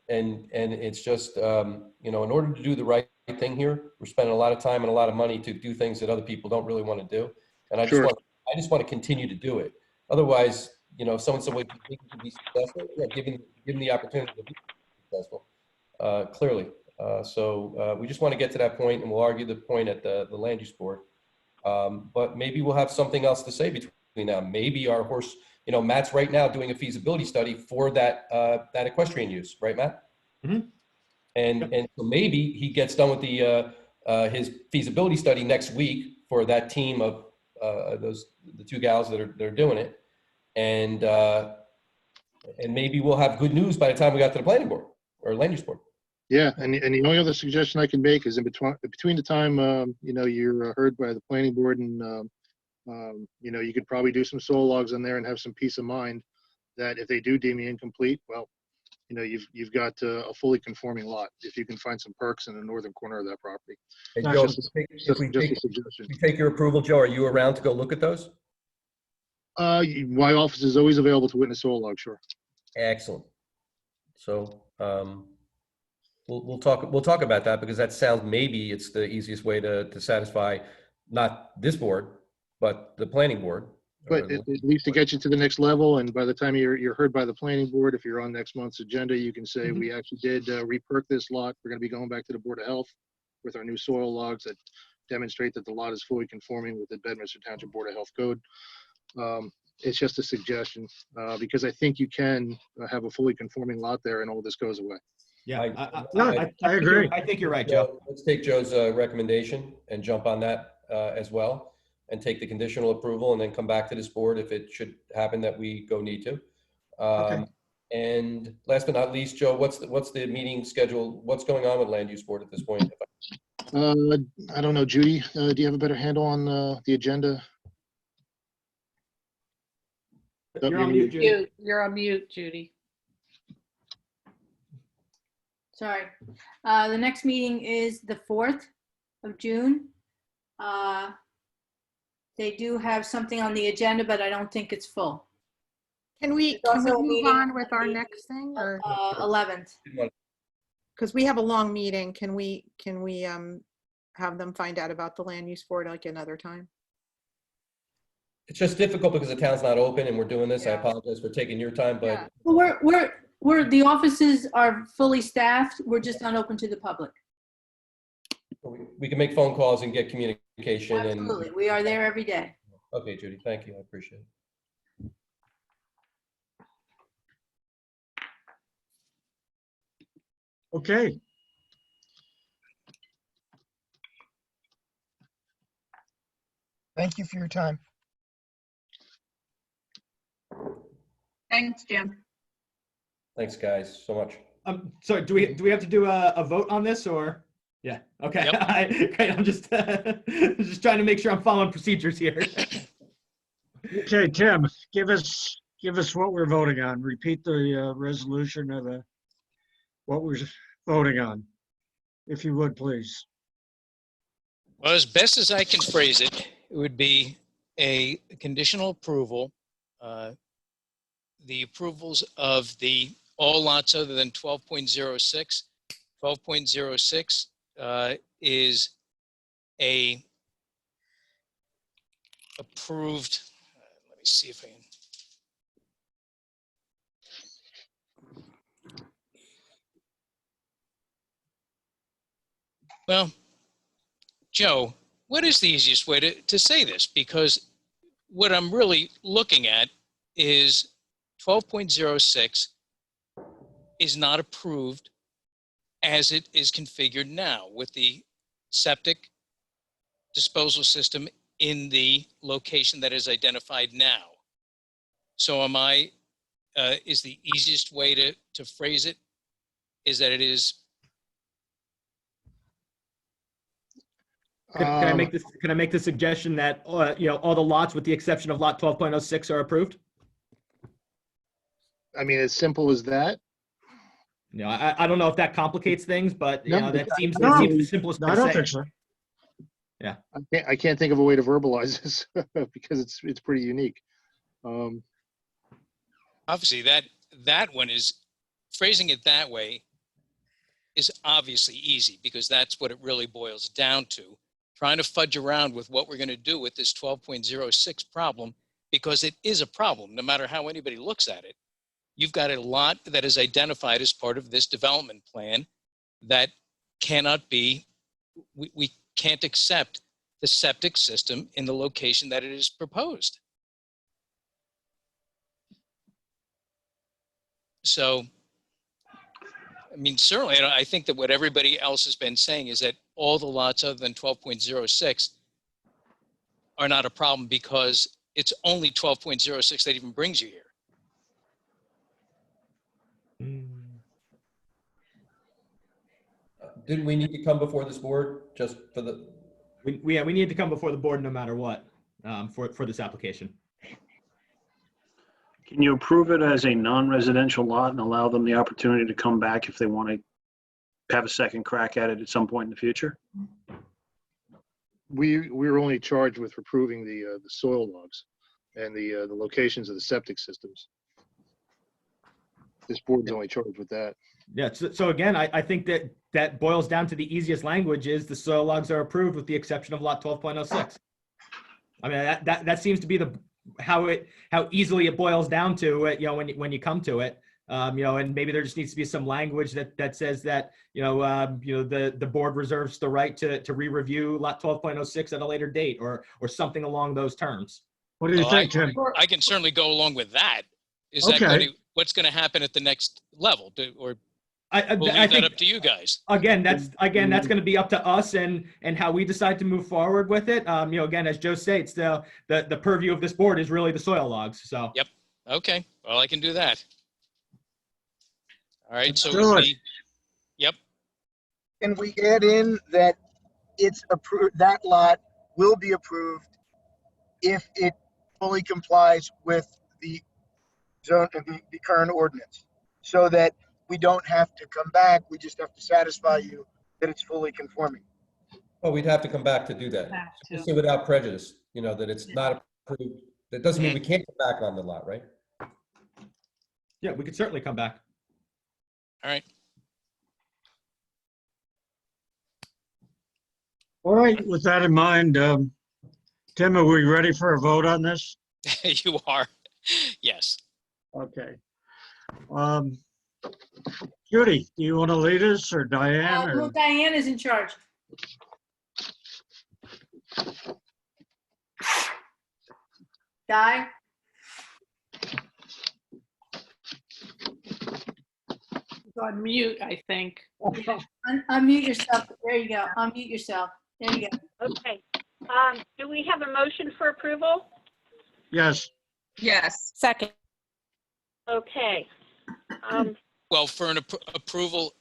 And it's just, in order to do the right thing here, we're spending a lot of time and a lot of money to do things that other people don't really want to do. And I just want to continue to do it. Otherwise, if someone said, well, you think you can be successful? Yeah, given the opportunity to be successful, clearly. So we just want to get to that point, and we'll argue the point at the land use board. But maybe we'll have something else to say between now. Maybe our horse, Matt's right now doing a feasibility study for that equestrian use, right, Matt? Mm-hmm. And so maybe he gets done with his feasibility study next week for that team of the 2 gals that are doing it, and And maybe we'll have good news by the time we got to the planning board or land use board. Yeah, and the only other suggestion I can make is between the time, you're heard by the planning board and, you could probably do some soil logs on there and have some peace of mind that if they do deem you incomplete, well, you've got a fully conforming lot if you can find some perks in the northern corner of that property. Hey, Gotcha. Joe, Just if we just a take, suggestion. we take your approval, Joe, are you around to go look at those? My office is always available to witness soil log, sure. Excellent. So we'll talk about that because that sounds, maybe it's the easiest way to satisfy not this board, but the planning board. But at least to get you to the next level, and by the time you're heard by the planning board, if you're on next month's agenda, you can say, we actually did re-perk this lot. We're going to be going back to the Board of Health with our new soil logs that demonstrate that the lot is fully conforming with the Bedminster Township Board of Health Code. It's just a suggestion, because I think you can have a fully conforming lot there and all this goes away. Yeah, I agree. I think you're right, Joe. Let's take Joe's recommendation and jump on that as well, and take the conditional approval and then come back to this board if it should happen that we need to. Okay. And last but not least, Joe, what's the meeting schedule? What's going on with land use board at this point? I don't know, Judy, do you have a better handle on the agenda? You're on mute, Judy. You're on mute, Judy. Sorry. The next meeting is the 4th of June. They do have something on the agenda, but I don't think it's full. Can we There's also a move meeting on with our on the, next thing, or 11th. because we have a long meeting? Can we have them find out about the land use board like another time? It's just difficult because the town's not open and we're doing this. I Yeah. apologize for taking your time, but Yeah. Well, the offices are fully staffed. We're just not open to the public. we can make phone calls and get communication. Absolutely. We are there every day. Okay, Judy, thank you. I appreciate it. Okay. Thank you for your time. Thanks, Jim. Thanks, guys, so much. Sorry, do we have to do a vote on this, or? Yeah, okay. Yep. Great, I'm just just trying to make sure I'm following procedures here. Okay, Tim, give us what we're voting on. Repeat the resolution of what we're voting on, if you would, please. Well, as best as I can phrase it, it would be a conditional approval. The approvals of the all lots other than 12.06. 12.06 is a approved, let me see if I can. Well, Joe, what is the easiest way to say this? Because what I'm really looking at is 12.06 is not approved as it is configured now with the septic disposal system in the location that is identified now. So is the easiest way to phrase it is that it is. Can I make this? Can I make the suggestion that all the lots, with the exception of lot 12.06, are approved? I mean, as simple as that. I don't know if that complicates things, but No, that seems no, the simplest way I to don't say think it. so. I can't think of a way to verbalize this because it's pretty unique. Obviously, that one is, phrasing it that way is obviously easy because that's what it really boils down to. Trying to fudge around with what we're going to do with this 12.06 problem, because it is a problem, no matter how anybody looks at it. You've got a lot that is identified as part of this development plan that cannot be, we can't accept the septic system in the location that it is proposed. So, I mean, certainly, I think that what everybody else has been saying is that all the lots other than 12.06 are not a problem because it's only 12.06 that even brings you here. Didn't we need to come before this board just for the, We need to come before the board no matter what, for this application. Can you approve it as a non-residential lot and allow them the opportunity to come back if they want to have a second crack at it at some point in the future? We were only charged with approving the soil logs and the locations of the septic systems. This board's only charged with that. Yeah, so again, I think that boils down to the easiest language is the soil logs are approved with the exception of lot 12.06. I mean, that seems to be how easily it boils down to it, when you come to it. And maybe there just needs to be some language that says that, the board reserves the right to re-review lot 12.06 at a later date or something along those terms. What do you Well, think, Tim? I can certainly go along with that. Is Okay. that what's going to happen at the next level? Or I we'll leave think, that up to you guys. again, that's going to be up to us and how we decide to move forward with it. Again, as Joe states, the purview of this board is really the soil logs. So. Yep. Okay. Well, I can do that. All right. So do it. yep. Can we add in that it's approved, that lot will be approved if it fully complies with the zone, the current ordinance? So that we don't have to come back, we just have to satisfy you that it's fully conforming. well, we'd have to come back to do that. Have to. Just so without prejudice, that it's not approved. That doesn't mean we can't come back on the lot, right? Yeah, we could certainly come back. All right. All right, with that in mind, Tim, are we ready for a vote on this? You are. Yes. Okay. Judy, do you want to lead us, or Diane? Well, Or Diane is in charge. Di? Go on mute, I think. Unmute yourself. There you go. Unmute yourself. There you go. Okay. Do we have a motion for approval? Yes, Yes. Second. Okay. Well, for an approval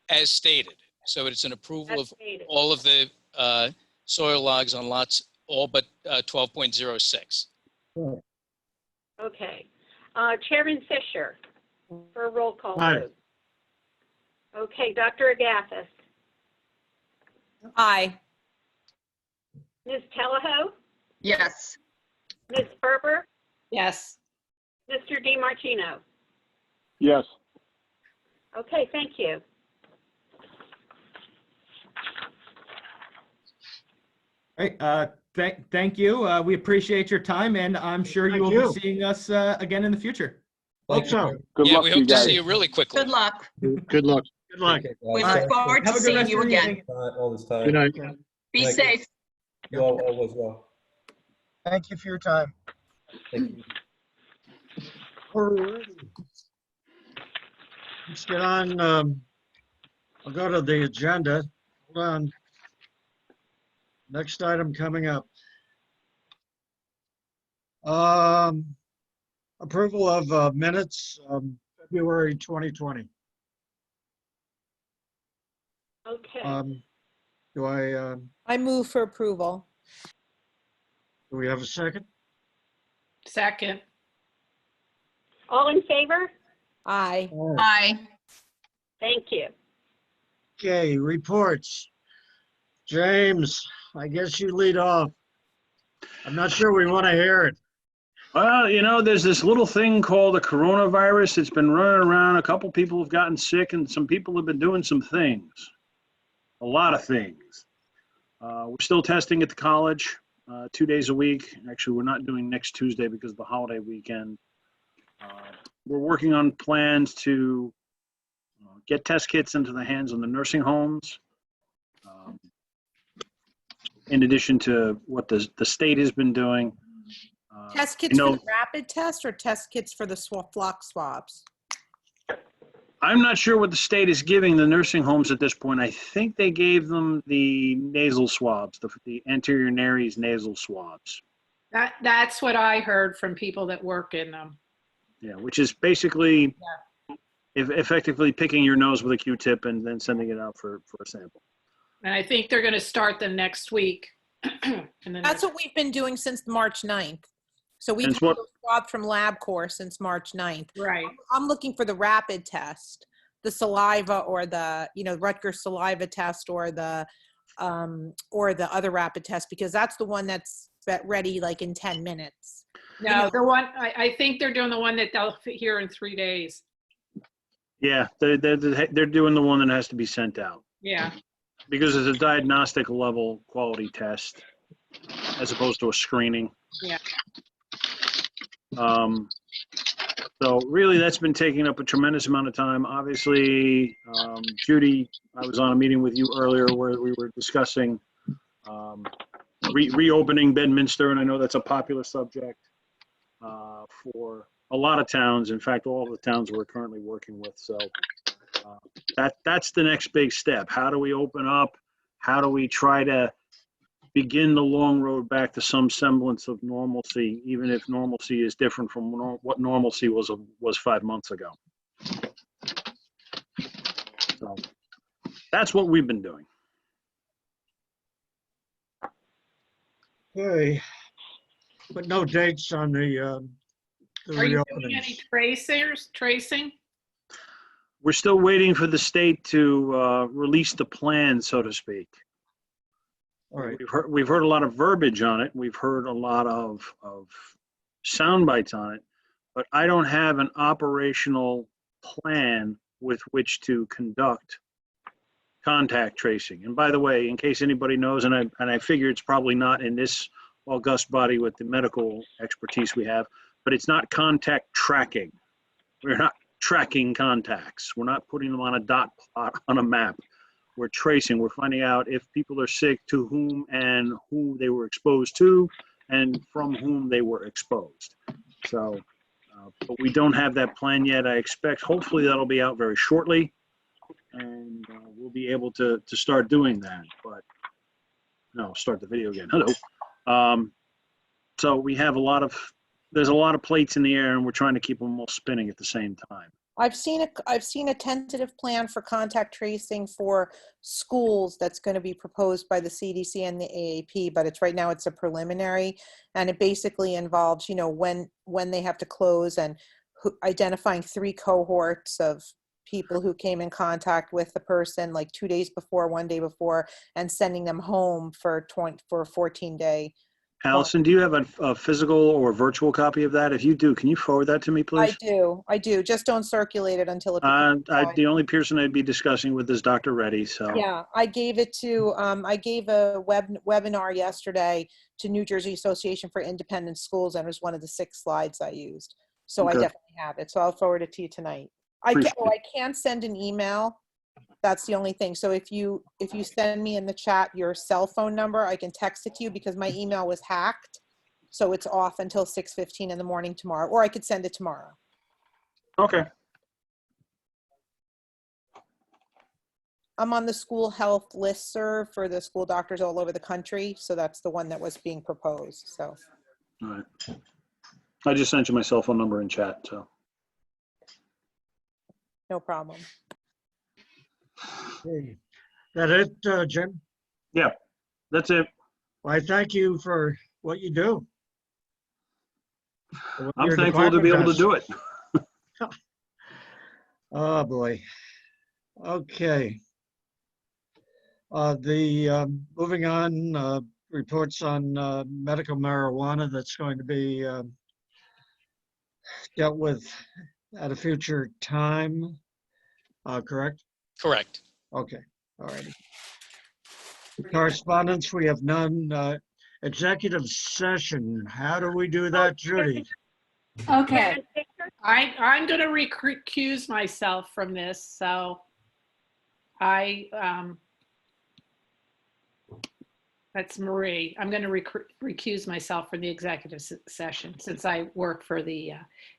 as stated. So it's an approval As of stated. all of the soil logs on lots, all but 12.06. Okay. Chairman Fisher, for a roll call Aye. vote. Okay, Dr. Agathis, Aye. Ms. Teleho, Yes. Ms. Ferber, Yes. Mr. DiMartino. Yes. Okay, thank you. Great. Thank you. We appreciate your time, and I'm sure you Thank will you. be seeing us again in the future. hope so. Good Yeah, luck we to you hope to guys. see you really quickly. Good luck. Good luck. Good luck. Okay, We guys. look forward to Have a good seeing rest you of your again. evening. All this time. Good night. Be Thank you. safe. You all as well. Thank you for your time. Thank you. Alrighty. Let's get on, I'll go to the agenda. Hold on. Next item coming up. Approval of minutes, February 2020. Okay. Do I move for approval. do we have a second? Second. All in favor? Aye. Aye. Thank you. Okay, reports. James, I guess you lead off. I'm not sure we want to hear it. Well, there's this little thing called the coronavirus. It's been running around. A couple people have gotten sick, and some people have been doing some things. A lot of things. We're still testing at the college 2 days a week. Actually, we're not doing next Tuesday because of the holiday weekend. We're working on plans to get test kits into the hands of the nursing homes. In addition to what the state has been doing. Test kits for the rapid test or test kits for the flock swabs? I'm not sure what the state is giving the nursing homes at this point. I think they gave them the nasal swabs, the anterior nares nasal swabs. That's what I heard from people that work in them. Yeah, which is basically, effectively picking your nose with a Q-tip and then sending it out for a sample. And I think they're going to start them next week. And then That's what we've been doing since March 9th. So we've And had it's what- those swabs from LabCorp since March 9th. right. I'm looking for the rapid test, the saliva or the, Rutgers saliva test or the other rapid test, because that's the one that's ready like in 10 minutes. No, the one, I think they're doing the one that they'll hear in 3 days. Yeah, they're doing the one that has to be sent out Yeah. because it's a diagnostic level quality test as opposed to a screening. Yeah. So really, that's been taking up a tremendous amount of time. Obviously, Judy, I was on a meeting with you earlier where we were discussing reopening Bedminster, and I know that's a popular subject for a lot of towns. In fact, all of the towns we're currently working with. So that's the next big step. How do we open up? How do we try to begin the long road back to some semblance of normalcy, even if normalcy is different from what normalcy was 5 months ago. So that's what we've been doing. Okay. But no dates on the Are you doing any reopenings. tracing? We're still waiting for the state to release the plan, so to speak. All right. We've heard a lot of verbiage on it. We've heard a lot of sound bites on it, but I don't have an operational plan with which to conduct contact tracing. And by the way, in case anybody knows, and I figure it's probably not in this august body with the medical expertise we have, but it's not contact tracking. We're not tracking contacts. We're not putting them on a dot plot on a map. We're tracing. We're finding out if people are sick, to whom and who they were exposed to, and from whom they were exposed. So, but we don't have that plan yet. I expect hopefully that'll be out very shortly, and we'll be able to start doing that. But no, start the video again. Hello. So we have there's a lot of plates in the air, and we're trying to keep them all spinning at the same time. I've seen a tentative plan for contact tracing for schools that's going to be proposed by the CDC and the AAP, but right now it's a preliminary, and it basically involves, when they have to close and identifying 3 cohorts of people who came in contact with the person like 2 days before, 1 day before, and sending them home for a 14-day. Allison, do you have a physical or virtual copy of that? If you do, can you forward that to me, please? I do. Just don't circulate it until it becomes the only person I'd be discussing with is Dr. Reddy, so. Yeah, I gave it to, I gave a webinar yesterday to New Jersey Association for Independent Schools, and it was one of the 6 slides I used. So Okay. I definitely have it. So I'll forward it to you tonight. I can't send an email. That's the only thing. So if you send me in the chat your cell phone number, I can text it to you because my email was hacked. So it's off until 6:15 in the morning tomorrow, or I could send it tomorrow. Okay. I'm on the school health listserv for the school doctors all over the country. So that's the one that was being proposed. So. All right. I just sent you my cell phone number in chat, so. No problem. Okay. That it, Jim? Yeah, that's it. Well, I thank you for what you do. I'm thankful to be able to do it. Oh, boy. Okay. Moving on, reports on medical marijuana that's going to be dealt with at a future time, correct? Correct. Okay, all righty. Correspondence, we have none. Executive session, how do we do that, Judy? Okay. I'm going to recuse myself from this. So that's Marie. I'm going to recuse myself from the executive session since I work for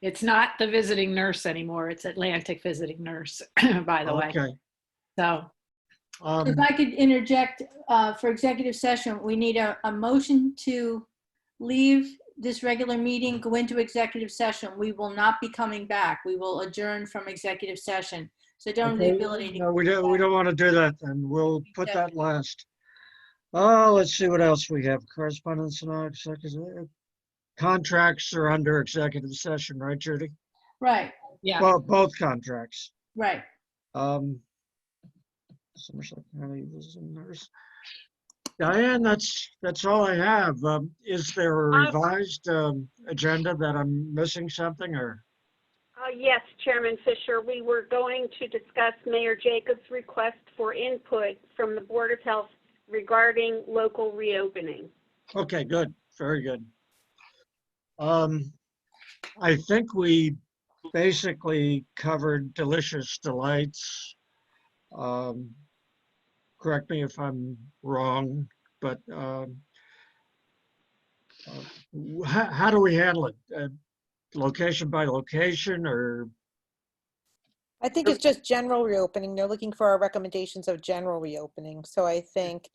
it's not the visiting nurse anymore. It's Atlantic Visiting Nurse, by the way. Okay. So If I could interject, for executive session, we need a motion to leave this regular meeting, go into executive session. We will not be coming back. We will adjourn from executive session. So don't have the Okay, ability to. no, we don't want to do that, and we'll put that last. Oh, let's see what else we have. Correspondence and executive contracts are under executive session, right, Judy? Right, Yeah. Well, both contracts. right. Somerset County Visitors. Diane, that's all I have. Is there a revised agenda that I'm missing something, or? Yes, Chairman Fisher, we were going to discuss Mayor Jacobs' request for input from the Board of Health regarding local reopening. Okay, good, very good. I think we basically covered Delicious Delights. Correct me if I'm wrong, but how do we handle it? Location by location, or? I think it's just general reopening. They're looking for our recommendations of general reopening. So I think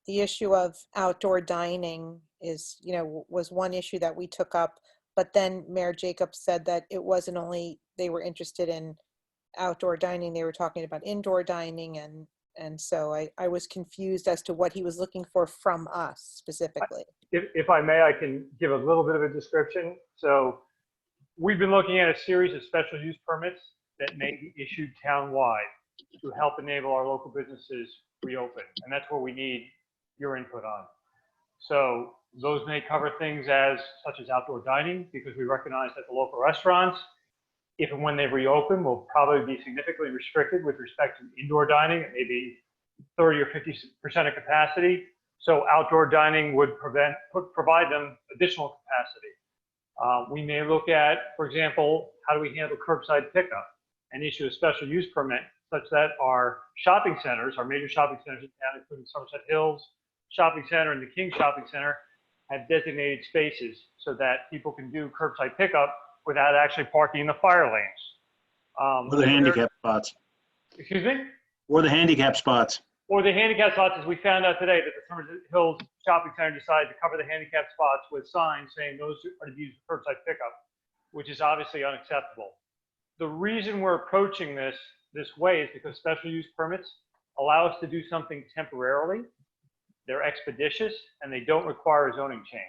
the issue of outdoor dining is, was one issue that we took up. But then Mayor Jacobs said that it wasn't only they were interested in outdoor dining, they were talking about indoor dining. And so I was confused as to what he was looking for from us specifically. If I may, I can give a little bit of a description. So we've been looking at a series of special use permits that may be issued townwide to help enable our local businesses reopen. And that's what we need your input on. So those may cover things such as outdoor dining, because we recognize that the local restaurants, if and when they reopen, will probably be significantly restricted with respect to indoor dining. It may be 30 or 50% of capacity. So outdoor dining would provide them additional capacity. We may look at, for example, how do we handle curbside pickup and issue a special use permit such that our shopping centers, our major shopping centers in town, including Somerset Hills Shopping Center and the King Shopping Center, have designated spaces so that people can do curbside pickup without actually parking in the fire lanes. Or the handicap spots. Excuse me? Or the handicap spots. Or the handicap spots, as we found out today, that the Somerset Hills Shopping Center decided to cover the handicap spots with signs saying those are to be used for curbside pickup, which is obviously unacceptable. The reason we're approaching this way is because special use permits allow us to do something temporarily. They're expeditious and they don't require a zoning change.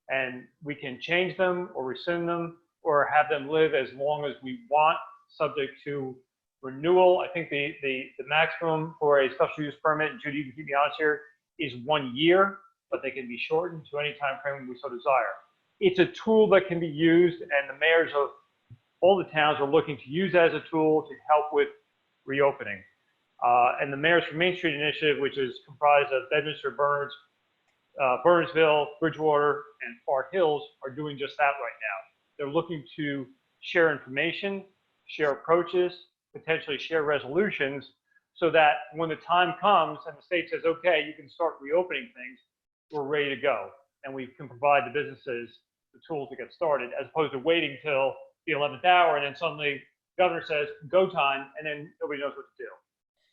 And we can change them or rescind them or have them live as long as we want, subject to renewal. I think the maximum for a special use permit, and Judy, you can keep me honest here, is 1 year, but they can be shortened to any time frame we so desire. It's a tool that can be used, and the mayors of all the towns are looking to use as a tool to help with reopening. And the Mayors for Main Street initiative, which is comprised of Bedminster, Burnsville, Bridgewater, and Fart Hills, are doing just that right now. They're looking to share information, share approaches, potentially share resolutions, so that when the time comes and the state says, okay, you can start reopening things, we're ready to go. And we can provide the businesses the tools to get started, as opposed to waiting till the 11th hour and then suddenly the governor says, go time, and then nobody knows what to do.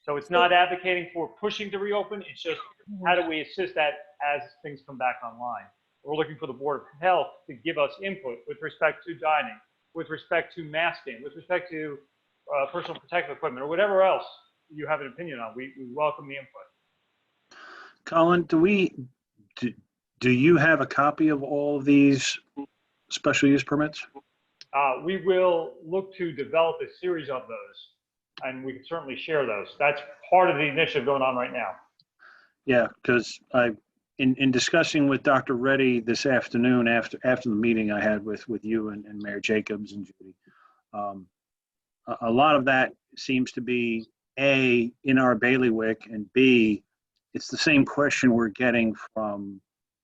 So it's not advocating for pushing to reopen, it's just how do we assist that as things come back online. We're looking for the Board of Health to give us input with respect to dining, with respect to masking, with respect to personal protective equipment, or whatever else you have an opinion on. We welcome the input. Colin, do you have a copy of all of these special use permits? We will look to develop a series of those, and we can certainly share those. That's part of the initiative going on right now. Yeah, because in discussing with Dr. Reddy this afternoon after the meeting I had with you and Mayor Jacobs and Judy, a lot of that seems to be A, in our bailiwick, and B, it's the same question we're getting from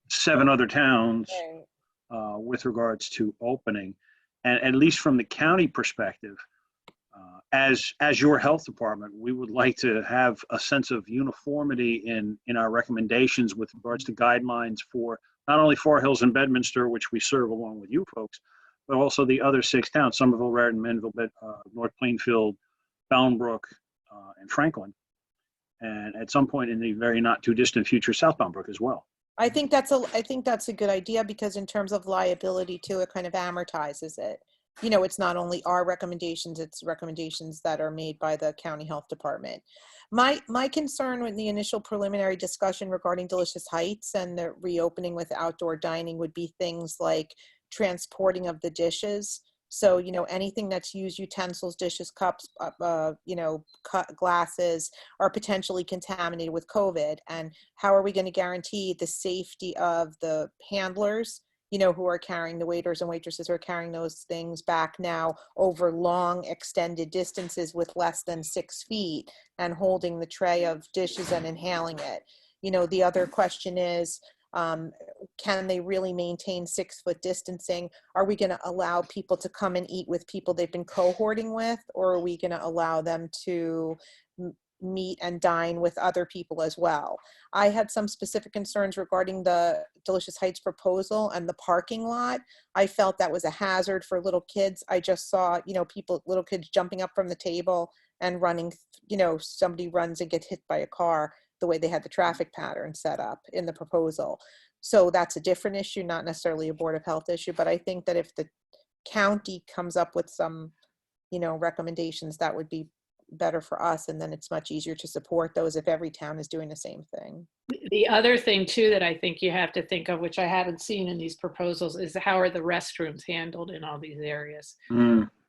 7 other towns with regards to opening. And at least from the county perspective, as your health department, we would like to have a sense of uniformity in our recommendations with regards to guidelines for not only Far Hills and Bedminster, which we serve along with you folks, but also the other 6 towns, Somerville, Raritan, Manville, North Plainfield, Boundbrook, and Franklin. And at some point in the very not too distant future, South Boundbrook as well. I think that's a good idea, because in terms of liability too, it kind of amortizes it. You know, it's not only our recommendations, it's recommendations that are made by the county health department. My concern with the initial preliminary discussion regarding Delicious Heights and the reopening with outdoor dining would be things like transporting of the dishes. So, you know, anything that's used, utensils, dishes, cups, you know, glasses, are potentially contaminated with COVID. And how are we going to guarantee the safety of the handlers, you know, who are carrying, the waiters and waitresses who are carrying those things back now over long extended distances with less than 6 feet and holding the tray of dishes and inhaling it? You know, the other question is, can they really maintain 6-foot distancing? Are we going to allow people to come and eat with people they've been cohorting with, or are we going to allow them to meet and dine with other people as well? I had some specific concerns regarding the Delicious Heights proposal and the parking lot. I felt that was a hazard for little kids. I just saw, you know, little kids jumping up from the table and running, you know, somebody runs and gets hit by a car, the way they had the traffic pattern set up in the proposal. So that's a different issue, not necessarily a Board of Health issue, but I think that if the county comes up with some, you know, recommendations, that would be better for us. And then it's much easier to support those if every town is doing the same thing. The other thing too that I think you have to think of, which I haven't seen in these proposals, is how are the restrooms handled in all these areas?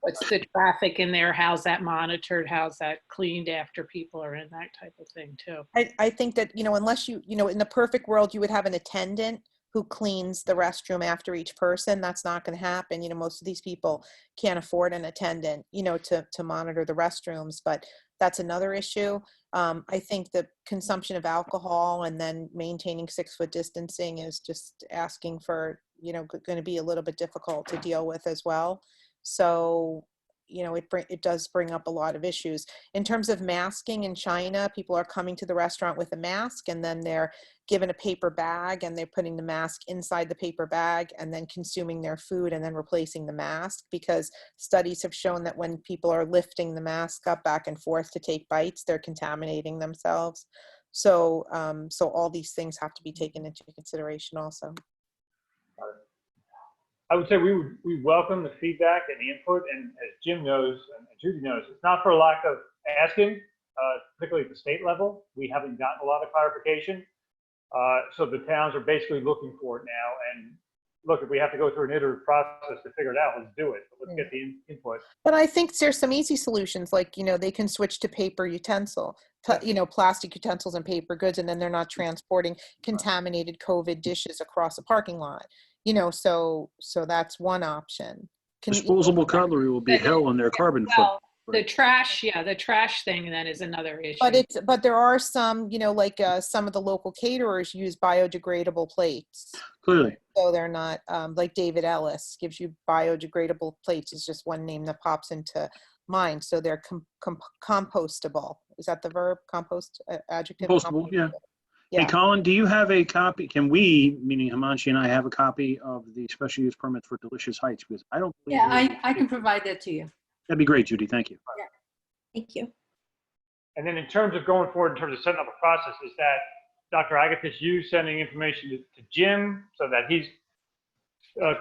What's the traffic in there? How's that monitored? How's that cleaned after people are in, that type of thing too? I think that, you know, unless you know, in the perfect world, you would have an attendant who cleans the restroom after each person. That's not going to happen. You know, most of these people can't afford an attendant, you know, to monitor the restrooms, but that's another issue. I think the consumption of alcohol and then maintaining 6-foot distancing is just asking for, you know, going to be a little bit difficult to deal with as well. So, you know, it does bring up a lot of issues. In terms of masking in China, people are coming to the restaurant with a mask and then they're given a paper bag and they're putting the mask inside the paper bag and then consuming their food and then replacing the mask, because studies have shown that when people are lifting the mask up back and forth to take bites, they're contaminating themselves. So, so all these things have to be taken into consideration also. I would say we welcome the feedback and the input, and as Jim knows and Judy knows, it's not for lack of asking, particularly at the state level. We haven't gotten a lot of clarification. So the towns are basically looking for it now. And look, if we have to go through an iterative process to figure it out, let's do it. But let's get the input. But I think there's some easy solutions, like, you know, they can switch to paper utensil, you know, plastic utensils and paper goods, and then they're not transporting contaminated COVID dishes across a parking lot. You know, so that's one option. Disposable cutlery will be hell on their carbon footprint. The trash, yeah, the trash thing then is another issue. But there are some, you know, like some of the local caterers use biodegradable plates. Clearly. So they're not, like David Ellis gives you biodegradable plates, is just one name that pops into mind. So they're compostable. Is that the verb? Compost, adjective? Compostable, yeah. Yeah. Hey, Colin, do you have a copy? Can we, meaning Himanshi and I, have a copy of the special use permit for Delicious Heights? Because I don't believe. Yeah, I can provide that to you. That'd be great, Judy. Thank you. Yeah. Thank you. And then in terms of going forward, in terms of setting up a process, is that Dr. Agathis, you sending information to Jim so that he's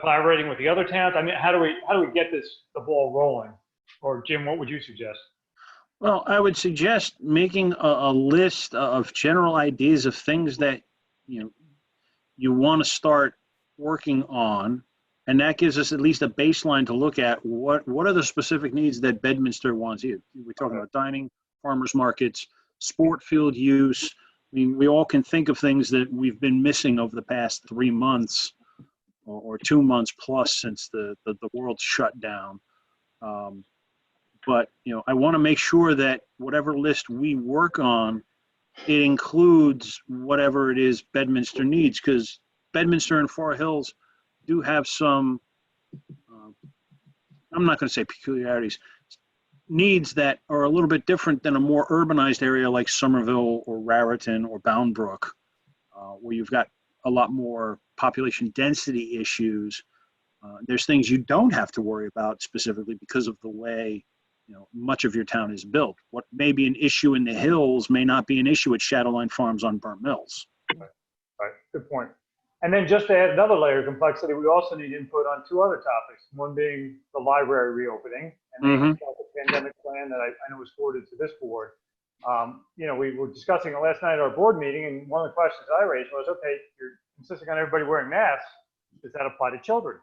collaborating with the other towns? I mean, how do we get the ball rolling? Or Jim, what would you suggest? Well, I would suggest making a list of general ideas of things that, you know, you want to start working on. And that gives us at least a baseline to look at what are the specific needs that Bedminster wants. We're talking about dining, farmers markets, sport field use. I mean, we all can think of things that we've been missing over the past 3 months or 2 months plus since the world shut down. But, you know, I want to make sure that whatever list we work on, it includes whatever it is Bedminster needs, because Bedminster and Far Hills do have some, I'm not going to say peculiarities, needs that are a little bit different than a more urbanized area like Somerville or Raritan or Bound Brook, where you've got a lot more population density issues. There's things you don't have to worry about specifically because of the way, you know, much of your town is built. What may be an issue in the hills may not be an issue at Shadowline Farms on Burnt Mills. Right. good point. And then just to add another layer of complexity, we also need input on two other topics. One being the library reopening and the pandemic plan that I know was forwarded to this board. You know, we were discussing it last night at our board meeting, and one of the questions I raised was, okay, you're insisting on everybody wearing masks. Does that apply to children?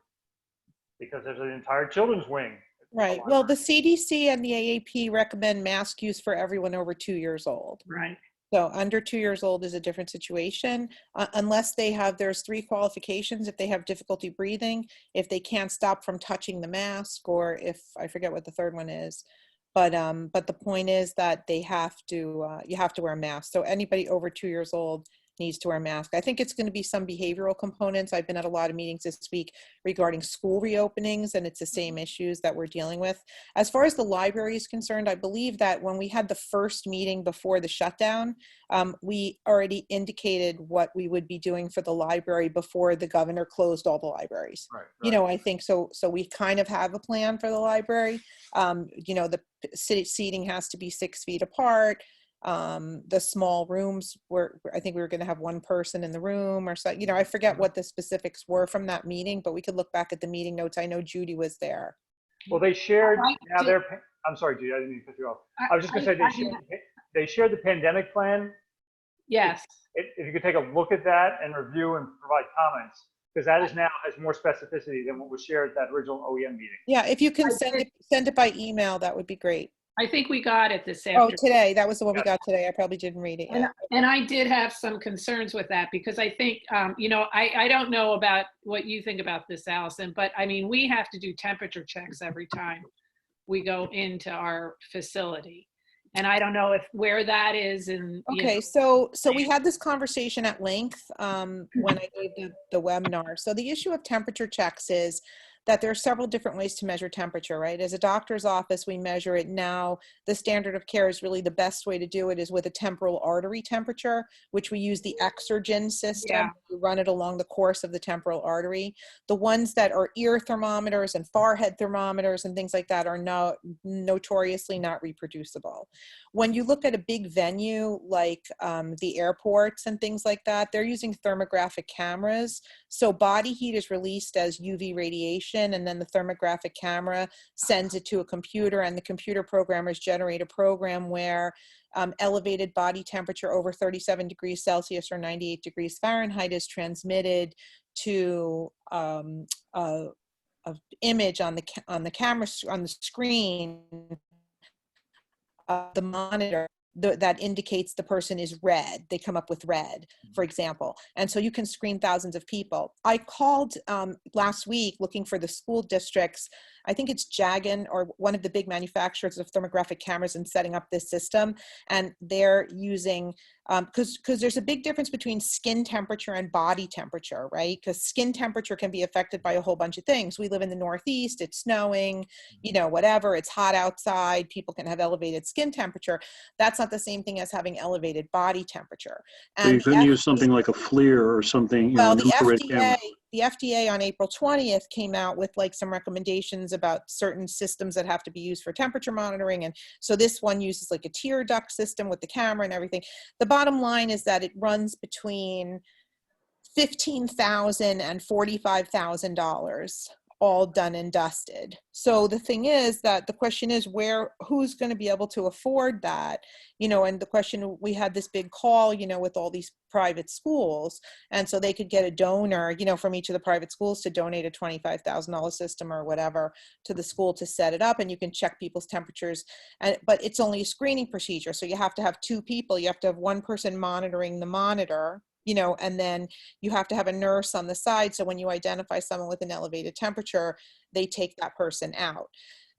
Because there's an entire children's wing. Right. Well, the CDC and the AAP recommend mask use for everyone over 2 years old. Right. So under 2 years old is a different situation, unless they have, there's 3 qualifications. If they have difficulty breathing, if they can't stop from touching the mask, or if, I forget what the third one is. But the point is that they have to, you have to wear a mask. So anybody over 2 years old needs to wear a mask. I think it's going to be some behavioral components. I've been at a lot of meetings this week regarding school reopenings, and it's the same issues that we're dealing with. As far as the library is concerned, I believe that when we had the first meeting before the shutdown, we already indicated what we would be doing for the library before the governor closed all the libraries. Right. You know, I think so. So we kind of have a plan for the library. You know, the seating has to be 6 feet apart. The small rooms were, I think we were going to have one person in the room or so, you know, I forget what the specifics were from that meeting, but we could look back at the meeting notes. I know Judy was there. Well, they shared, now they're, I'm sorry, Judy, I didn't mean to cut you off. I was just going to say they shared the pandemic plan. Yes. If you could take a look at that and review and provide comments, because that is now has more specificity than what was shared at that original OEM meeting. Yeah, if you can send it by email, that would be great. I think we got it this afternoon. Oh, today. That was the one we got today. I probably didn't read it yet. And I did have some concerns with that because I think, you know, I don't know about what you think about this, Allison, but I mean, we have to do temperature checks every time we go into our facility. And I don't know where that is. And okay, so we had this conversation at length when I gave the webinar. So the issue of temperature checks is that there are several different ways to measure temperature, right? As a doctor's office, we measure it now. The standard of care is really the best way to do it is with a temporal artery temperature, which we use the Exergen system. Yeah. We run it along the course of the temporal artery. The ones that are ear thermometers and forehead thermometers and things like that are notoriously not reproducible. When you look at a big venue like the airports and things like that, they're using thermographic cameras. So body heat is released as UV radiation, and then the thermographic camera sends it to a computer, and the computer programmers generate a program where elevated body temperature over 37 degrees Celsius or 98 degrees Fahrenheit is transmitted to an image on the camera on the screen. The monitor that indicates the person is red. They come up with red, for example. And so you can screen thousands of people. I called last week looking for the school districts. I think it's Jagan or one of the big manufacturers of thermographic cameras and setting up this system. And they're using, because there's a big difference between skin temperature and body temperature, right? Because skin temperature can be affected by a whole bunch of things. We live in the Northeast, it's snowing, you know, whatever, it's hot outside, people can have elevated skin temperature. That's not the same thing as having elevated body temperature. And so you can use something like a FLIR or something, you well, know, the FDA on April 20th came out with like some recommendations about certain systems that have to be used for temperature monitoring. And so this one uses like a tear duct system with the camera and everything. The bottom line is that it runs between $15,000 and $45,000, all done and dusted. So the thing is that the question is who's going to be able to afford that, you know, and the question, we had this big call, you know, with all these private schools. And so they could get a donor, you know, from each of the private schools to donate a $25,000 system or whatever to the school to set it up. And you can check people's temperatures, but it's only a screening procedure. So you have to have 2 people. You have to have one person monitoring the monitor, you know, and then you have to have a nurse on the side. So when you identify someone with an elevated temperature, they take that person out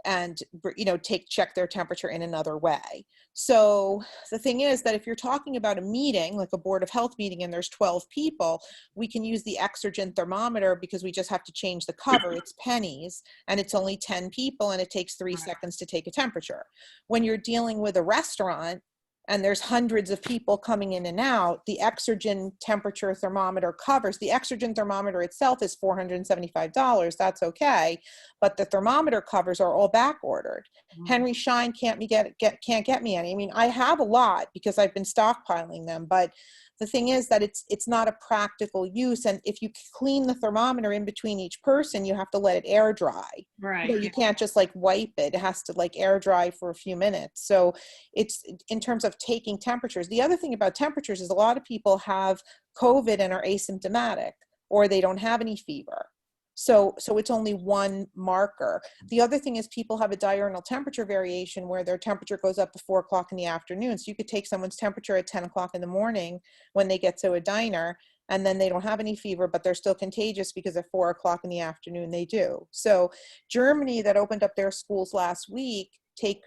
and, you know, check their temperature in another way. So the thing is that if you're talking about a meeting, like a Board of Health meeting, and there's 12 people, we can use the Exergen thermometer because we just have to change the cover. It's pennies and it's only 10 people and it takes 3 seconds to take a temperature. When you're dealing with a restaurant, and there's hundreds of people coming in and out, the Exergen temperature thermometer covers. The Exergen thermometer itself is $475. That's okay, but the thermometer covers are all back ordered. Henry Schein can't get me any. I mean, I have a lot because I've been stockpiling them, but The thing is that it's not a practical use. And if you clean the thermometer in between each person, you have to let it air dry. Right. You can't just like wipe it. It has to like air dry for a few minutes. So it's in terms of taking temperatures. The other thing about temperatures is a lot of people have COVID and are asymptomatic, or they don't have any fever. So it's only one marker. The other thing is people have a diurnal temperature variation where their temperature goes up to 4 o'clock in the afternoon. So you could take someone's temperature at 10 o'clock in the morning when they get to a diner, and then they don't have any fever, but they're still contagious because at 4 o'clock in the afternoon they do. So Germany, that opened up their schools last week, take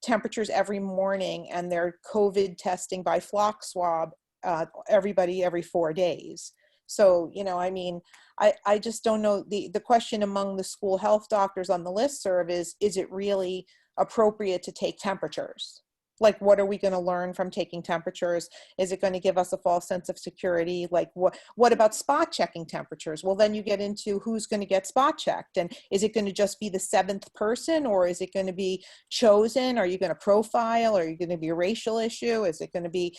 temperatures every morning, and they're COVID testing by flock swab everybody every 4 days. So, I mean, I just don't know. The question among the school health doctors on the listserv is it really appropriate to take temperatures? Like, what are we going to learn from taking temperatures? Is it going to give us a false sense of security? Like, what about spot checking temperatures? Well, then you get into who's going to get spot checked. And is it going to just be the 7th person, or is it going to be chosen? Are you going to profile? Are you going to be a racial issue? Is it going to be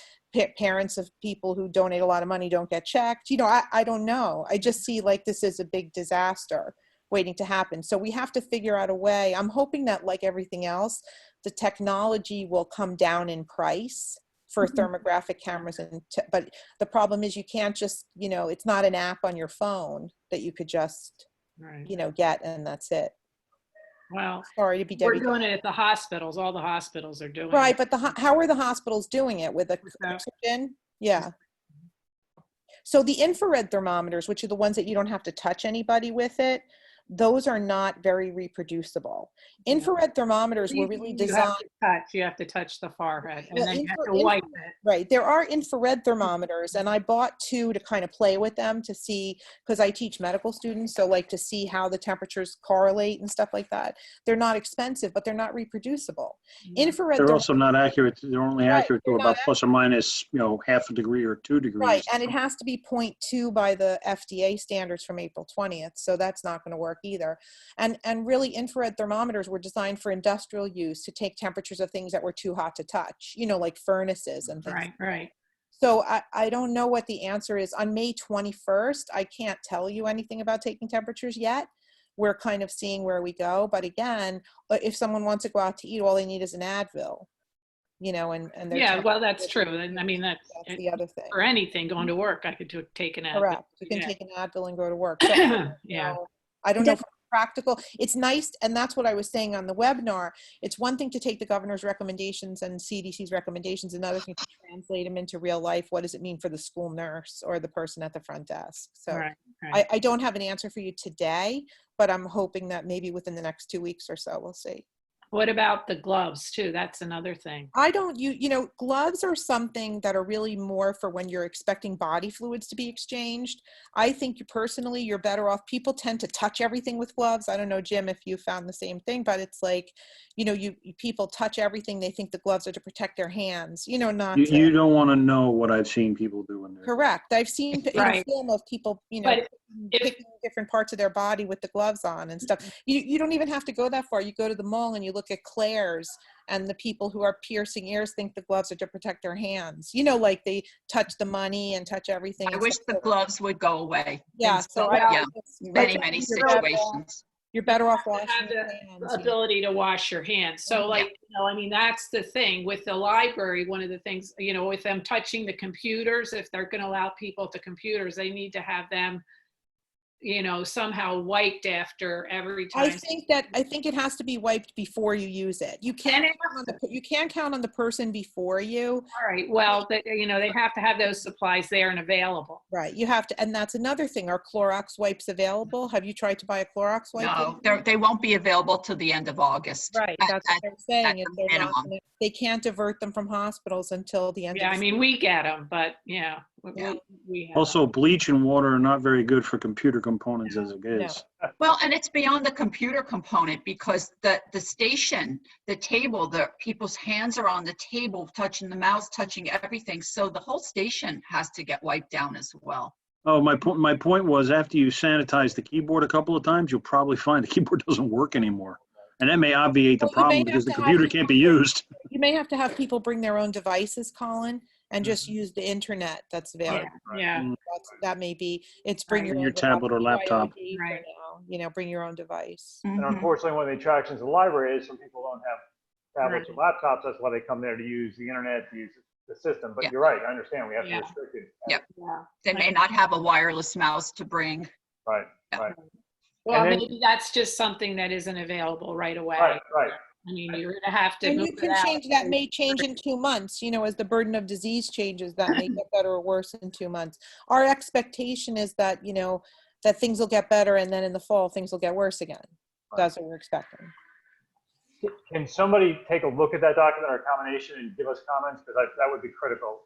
parents of people who donate a lot of money don't get checked? I don't know. I just see like this is a big disaster waiting to happen. So we have to figure out a way. I'm hoping that, like everything else, the technology will come down in price for thermographic cameras. But the problem is you can't just, it's not an app on your phone that you could just, get, and that's it. Well, sorry to be we're Debbie. doing it at the hospitals. All the hospitals are doing Right, it. but how are the hospitals doing it? With oxygen? Yeah. So the infrared thermometers, which are the ones that you don't have to touch anybody with it, those are not very reproducible. Infrared thermometers were really designed. You have to touch the forehead, and then you have to wipe it. Right. There are infrared thermometers, and I bought 2 to kind of play with them to see, because I teach medical students, so like to see how the temperatures correlate and stuff like that. They're not expensive, but they're not reproducible. Infrared. They're also not accurate. They're only accurate to about plus or minus, half a degree or 2 degrees. Right, and it has to be 0.2 by the FDA standards from April 20th, so that's not going to work either. And really, infrared thermometers were designed for industrial use to take temperatures of things that were too hot to touch, like furnaces and things. Right. So I don't know what the answer is. On May 21st, I can't tell you anything about taking temperatures yet. We're kind of seeing where we go. But again, if someone wants to go out to eat, all they need is an Advil. And yeah, well, that's true. And I mean, that's the other thing. For anything, going to work, I could take an Advil. Correct. You can take an Advil and go to work. So, yeah. I don't know if it's practical. It's nice, and that's what I was saying on the webinar. It's one thing to take the governor's recommendations and CDC's recommendations, another thing to translate them into real life. What does it mean for the school nurse or the person at the front desk? So I don't have an answer for you today, but I'm hoping that maybe within the next 2 weeks or so, we'll see. What about the gloves too? That's another thing. I don't, gloves are something that are really more for when you're expecting body fluids to be exchanged. I think personally, you're better off. People tend to touch everything with gloves. I don't know, Jim, if you found the same thing, but it's like, people touch everything. They think the gloves are to protect their hands, not to. You don't want to know what I've seen people do in there. Correct. I've seen a film of people, picking different parts of their body with the gloves on and stuff. You don't even have to go that far. You go to the mall and you look at Claire's, and the people who are piercing ears think the gloves are to protect their hands. Like they touch the money and touch everything. I wish the gloves would go away. Yeah. So many situations. You're better off washing your hands. The ability to wash your hands. So that's the thing with the library. One of the things, with them touching the computers, if they're going to allow people to computers, they need to have them somehow wiped after every time. I think it has to be wiped before you use it. You can't count on the person before you. All right. Well, they have to have those supplies there and available. Right. You have to, and that's another thing. Are Clorox wipes available? Have you tried to buy a Clorox wipe? No, they won't be available till the end of August. Right. That's what I'm saying. They can't divert them from hospitals until the end. Yeah, of I mean, we get them, but we have also, bleach and water are not very good for computer components as it is. No. Well, and it's beyond the computer component, because the station, the table, the people's hands are on the table, touching the mouse, touching everything. So the whole station has to get wiped down as well. Oh, my point was, after you sanitize the keyboard a couple of times, you'll probably find the keyboard doesn't work anymore. And that may obviate the problem because the computer can't be used. You may have to have people bring their own devices, Colin, and just use the internet that's available. Yeah. That may be, it's bring your Your own tablet or device, laptop. BYOD for Right. now, bring your own device. And Mhm. unfortunately, one of the attractions of the library is some people don't have tablets or Right. laptops. That's why they come there to use the internet, to use the system. But Yeah. you're right. I understand. We have to Yeah. restrict it. Yep. Yeah. They may not have a wireless mouse to bring. Right. Yeah. Right. Well, And then- maybe that's just something that isn't available right away. Right. Right. I mean, you're gonna have to And move you it can out. change, that may change in 2 months, as the burden of disease changes, that may get better or worse in 2 months. Our expectation is that, that things will get better, and then in the fall, things will get worse again. That's what we're expecting. Can somebody take a look at that document or combination and give us comments? Because that would be critical.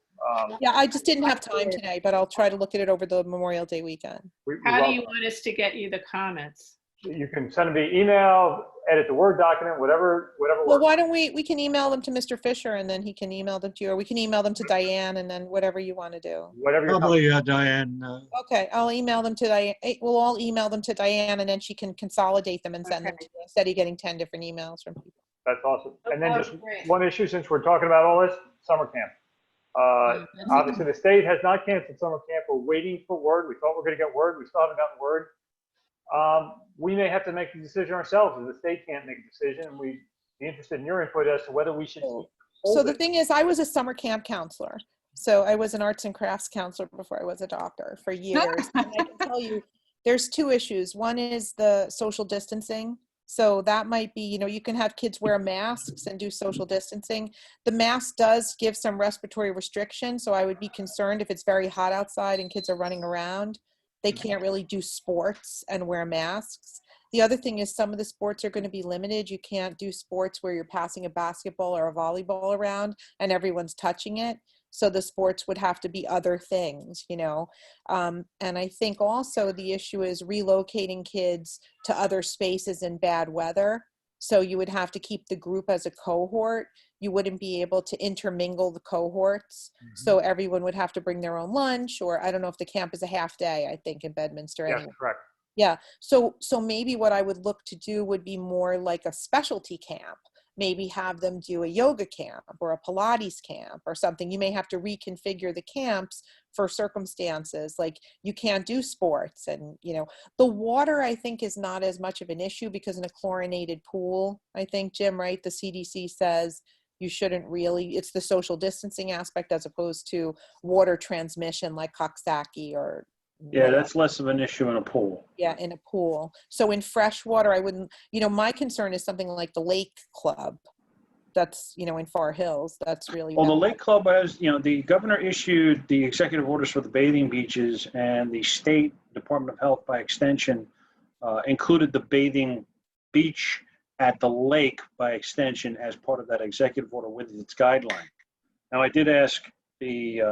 Yeah, I just didn't have time today, but I'll try to look at it over the Memorial Day weekend. We How do love- you want us to get you the comments? You can send them via email, edit the Word document, whatever Well, works. why don't we can email them to Mr. Fisher, and then he can email them to you, or we can email them to Diane, and then whatever you want to do. Whatever you're Probably Diane. Okay, I'll email them to Diane. We'll all email them to Diane, and then she can consolidate them and send them to you, instead of getting 10 different emails from people. That's awesome. And then Oh, just great. one issue, since we're talking about all this, summer camp. That's- Obviously, the state has not canceled summer camp. We're waiting for word. We thought we were going to get word. We still haven't gotten word. We may have to make the decision ourselves if the state can't make a decision. We'd be interested in your input as to whether we should So hold the it. thing is, I was a summer camp counselor. So I was an arts and crafts counselor before I was a doctor for years. And I can tell you, there's 2 issues. One is the social distancing. So that might be, you can have kids wear masks and do social distancing. The mask does give some respiratory restriction. So I would be concerned if it's very hot outside and kids are running around, they can't really do sports and wear masks. The other thing is some of the sports are going to be limited. You can't do sports where you're passing a basketball or a volleyball around and everyone's touching it. So the sports would have to be other things, And I think also the issue is relocating kids to other spaces in bad weather. So you would have to keep the group as a cohort. You wouldn't be able to intermingle the cohorts. So everyone would have to bring their own lunch, or I don't know if the camp is a half day, I think, in Bedminster. Yes, Anyway. correct. Yeah. So maybe what I would look to do would be more like a specialty camp. Maybe have them do a yoga camp or a Pilates camp or something. You may have to reconfigure the camps for circumstances like you can't do sports. And, the water, I think, is not as much of an issue because in a chlorinated pool, I think, Jim, right, the CDC says you shouldn't really, it's the social distancing aspect as opposed to water transmission like Coxsackie or Yeah, that's less of an issue in a pool. yeah, in a pool. So in fresh water, I wouldn't, my concern is something like the Lake Club. That's, in Far Hills. That's really. Well, the bad. Lake Club has, the governor issued the executive orders for the bathing beaches, and the state Department of Health, by extension, included the bathing beach at the lake by extension as part of that executive order with its guideline. Now, I did ask the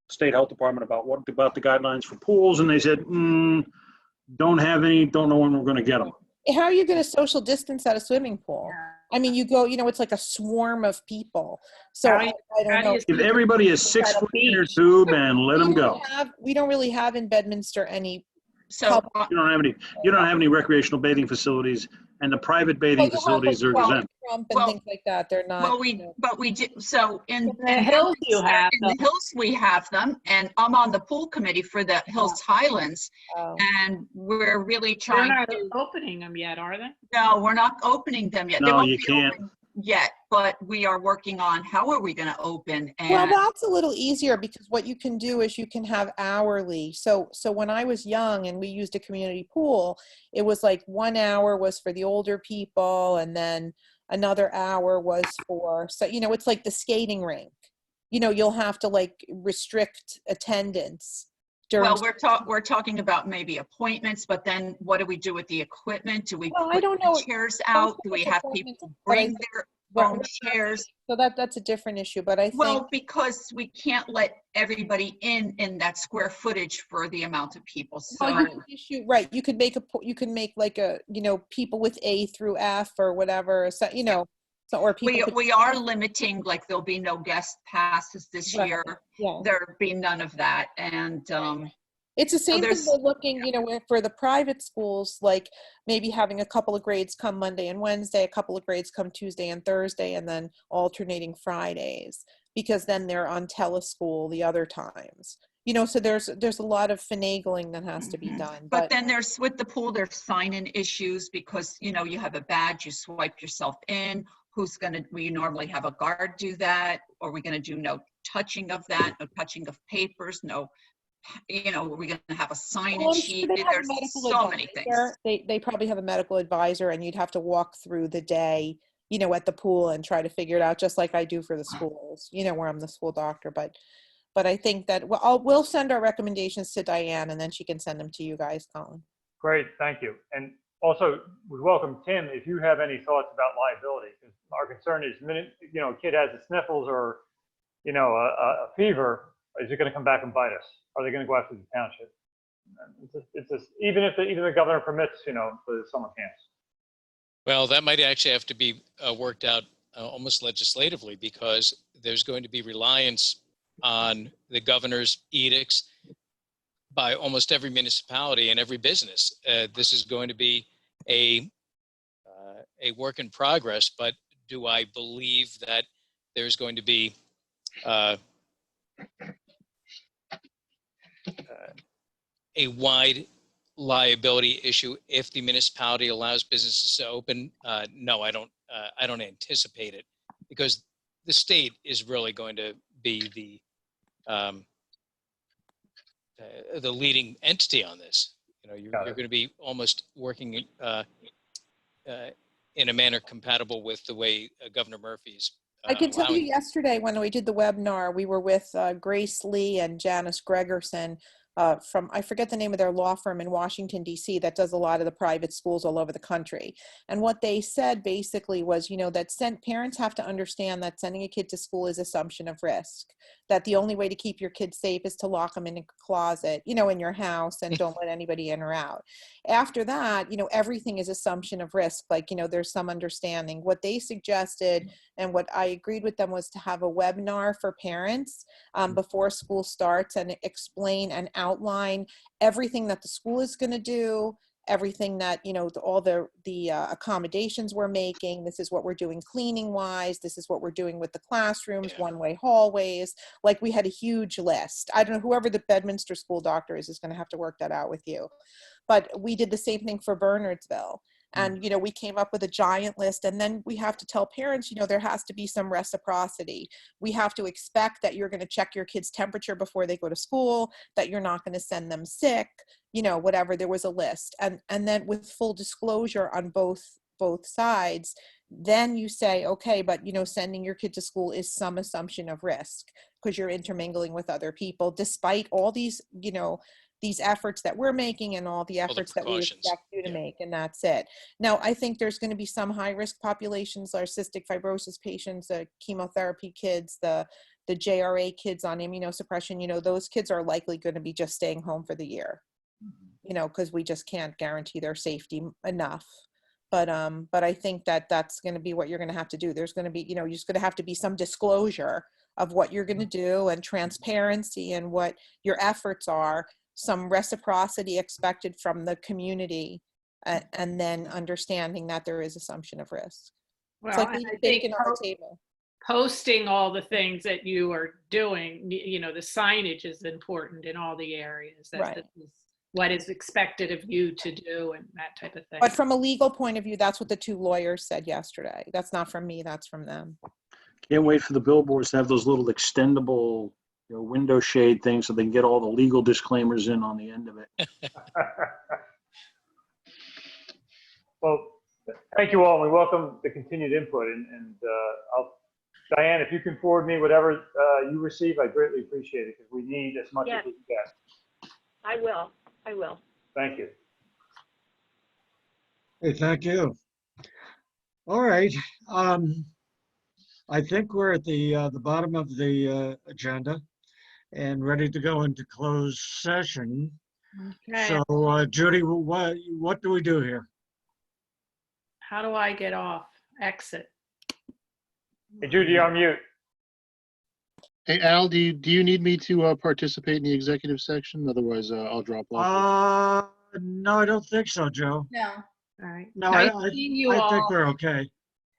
state health department about the guidelines for pools, and they said, don't have any, don't know when we're going to get them. How are you going to social distance at a swimming pool? I mean, you go, it's like a swarm of people. So How I don't how do know. you Give everybody a 6 foot inner tube and let them go. We don't really have in Bedminster any. So, You don't have any recreational bathing facilities, and the private bathing facilities are exempt. Trump and Well- things like that. They're not. well, we do, so in the hills you have in the hills, we have them, and I'm on the pool committee for the Hills Highlands, Oh. and we're really They're trying not to, opening them yet, are they? no, we're not opening them yet. They No, won't you be can't. open Yet, but we are working on how are we going to open, Well, and that's a little easier because what you can do is you can have hourly. So when I was young and we used a community pool, it was like 1 hour was for the older people, and then another hour was for, so it's like the skating rink. You'll have to like restrict attendance during. well, we're talking about maybe appointments, but then what do we do with the equipment? Do we Well, I put don't the know. chairs Don't out? so Do we much have appointments, people but I bring think- their but own we're- chairs? So that's a different issue, but I think. Well, because we can't let everybody in that square footage for the amount of people. Well, So you could issue, right, you could make like a, people with A through F or whatever, so, so, or people. could- we are limiting, like there'll be no guest passes this Right, year. yeah. There'll be none of that. And It's the same thing there's- we're looking, for the private schools, like maybe having a couple of grades come Monday and Wednesday, a couple of grades come Tuesday and Thursday, and then alternating Fridays. because then they're on teleschool the other times. So there's a lot of finagling that has to be done. But then there's, with the pool, there's sign-in issues because, you have a badge, you swipe yourself in. We normally have a guard do that? Or are we gonna do no touching of that, no touching of papers, no, are we gonna have a sign-in Well, I'm sheet? sure they have a There's medical so many things. advisor. They probably have a medical advisor, and you'd have to walk through the day, at the pool and try to figure it out, just like I do for the schools, where I'm the school doctor. But I think that we'll send our recommendations to Diane, and then she can send them to you guys, Colin. Great, thank you. And also, we welcome Tim if you have any thoughts about liability, because our concern is, a kid has the sniffles or, a fever, is it going to come back and bite us? Are they going to go after the township? It's just even if the governor permits, the summer camps. Well, that might actually have to be worked out almost legislatively, because there's going to be reliance on the governor's edicts by almost every municipality and every business. This is going to be a work in progress, but do I believe that there's going to be a wide liability issue if the municipality allows businesses to open? No, I don't anticipate it, because the state is really going to be the leading entity on this. You're going to be almost working in a manner compatible with the way Governor Murphy's I can tell you allowing it. yesterday when we did the webinar, we were with Grace Lee and Janice Gregerson from, I forget the name of their law firm in Washington, D.C. that does a lot of the private schools all over the country. And what they said basically was, that parents have to understand that sending a kid to school is assumption of risk, that the only way to keep your kids safe is to lock them in a closet, in your house, and don't let anybody in or out. After that, everything is assumption of risk. Like, there's some understanding. What they suggested and what I agreed with them was to have a webinar for parents before school starts and explain and outline everything that the school is going to do, everything that, all the accommodations we're making. This is what we're doing cleaning wise. This is what we're doing with the classrooms, one-way hallways. Like, we had a huge list. I don't know, whoever the Bedminster school doctor is going to have to work that out with you. But we did the same thing for Bernardsville. And, we came up with a giant list, and then we have to tell parents, there has to be some reciprocity. We have to expect that you're going to check your kid's temperature before they go to school, that you're not going to send them sick, whatever. There was a list. And then with full disclosure on both sides, then you say, okay, but, sending your kid to school is some assumption of risk because you're intermingling with other people, despite all these, these efforts that we're making and all the efforts that we expect you to make, and that's it. Now, I think there's going to be some high-risk populations, our cystic fibrosis patients, the chemotherapy kids, the JRA kids on immunosuppression. Those kids are likely going to be just staying home for the year, because we just can't guarantee their safety enough. But I think that that's going to be what you're going to have to do. There's going to be, you're just going to have to be some disclosure of what you're going to do and transparency and what your efforts are. Some reciprocity expected from the community, and then understanding that there is assumption of risk. Well, It's like and leaving I bacon think on the table. posting all the things that you are doing, the signage is important in all the areas. That Right. this is what is expected of you to do and that type of thing. But from a legal point of view, that's what the two lawyers said yesterday. That's not from me, that's from them. Can't wait for the billboards to have those little extendable, window shade things so they can get all the legal disclaimers in on the end of it. Well, thank you all. We welcome the continued input, and Diane, if you can forward me whatever you receive, I greatly appreciate it, because we need as much as we can get. I will. Thank you. Hey, thank you. All right. I think we're at the bottom of the agenda and ready to go into closed session. Okay. So, Judy, what do we do here? How do I get off? Exit. Hey, Judy, you're on mute. Hey, Al, do you need me to participate in the executive section? Otherwise, I'll drop off. No, I don't think so, Joe. No. All right. No, Nice I seeing you think all. we're okay.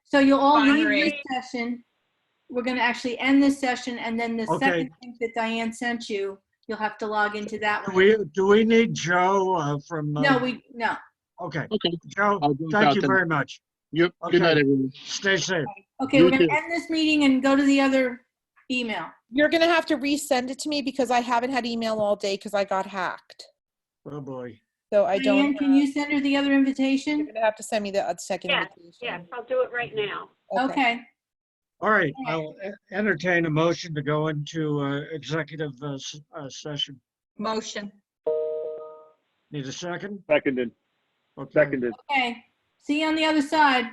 So you'll all Bye, leave Marie. this session we're going to actually end this session, and then the Okay. second link that Diane sent you, you'll have to log into that Do one. do we need Joe from? No, no. Okay, Okay. Joe, I'll go thank out you then. very much. Yep. Okay. Good night, everyone. Stay safe. Okay, You we're going too. to end this meeting and go to the other email. You're gonna have to resend it to me because I haven't had email all day because I got hacked. Oh, boy. So I Diane, don't, can you send her the other you're invitation? gonna have to send me the second Yes, invitation. yes, I'll do it right now. Okay. All right, I'll entertain a motion to go into executive session. Motion. Need a second? Seconded. Okay. Seconded. Okay. See you on the other side.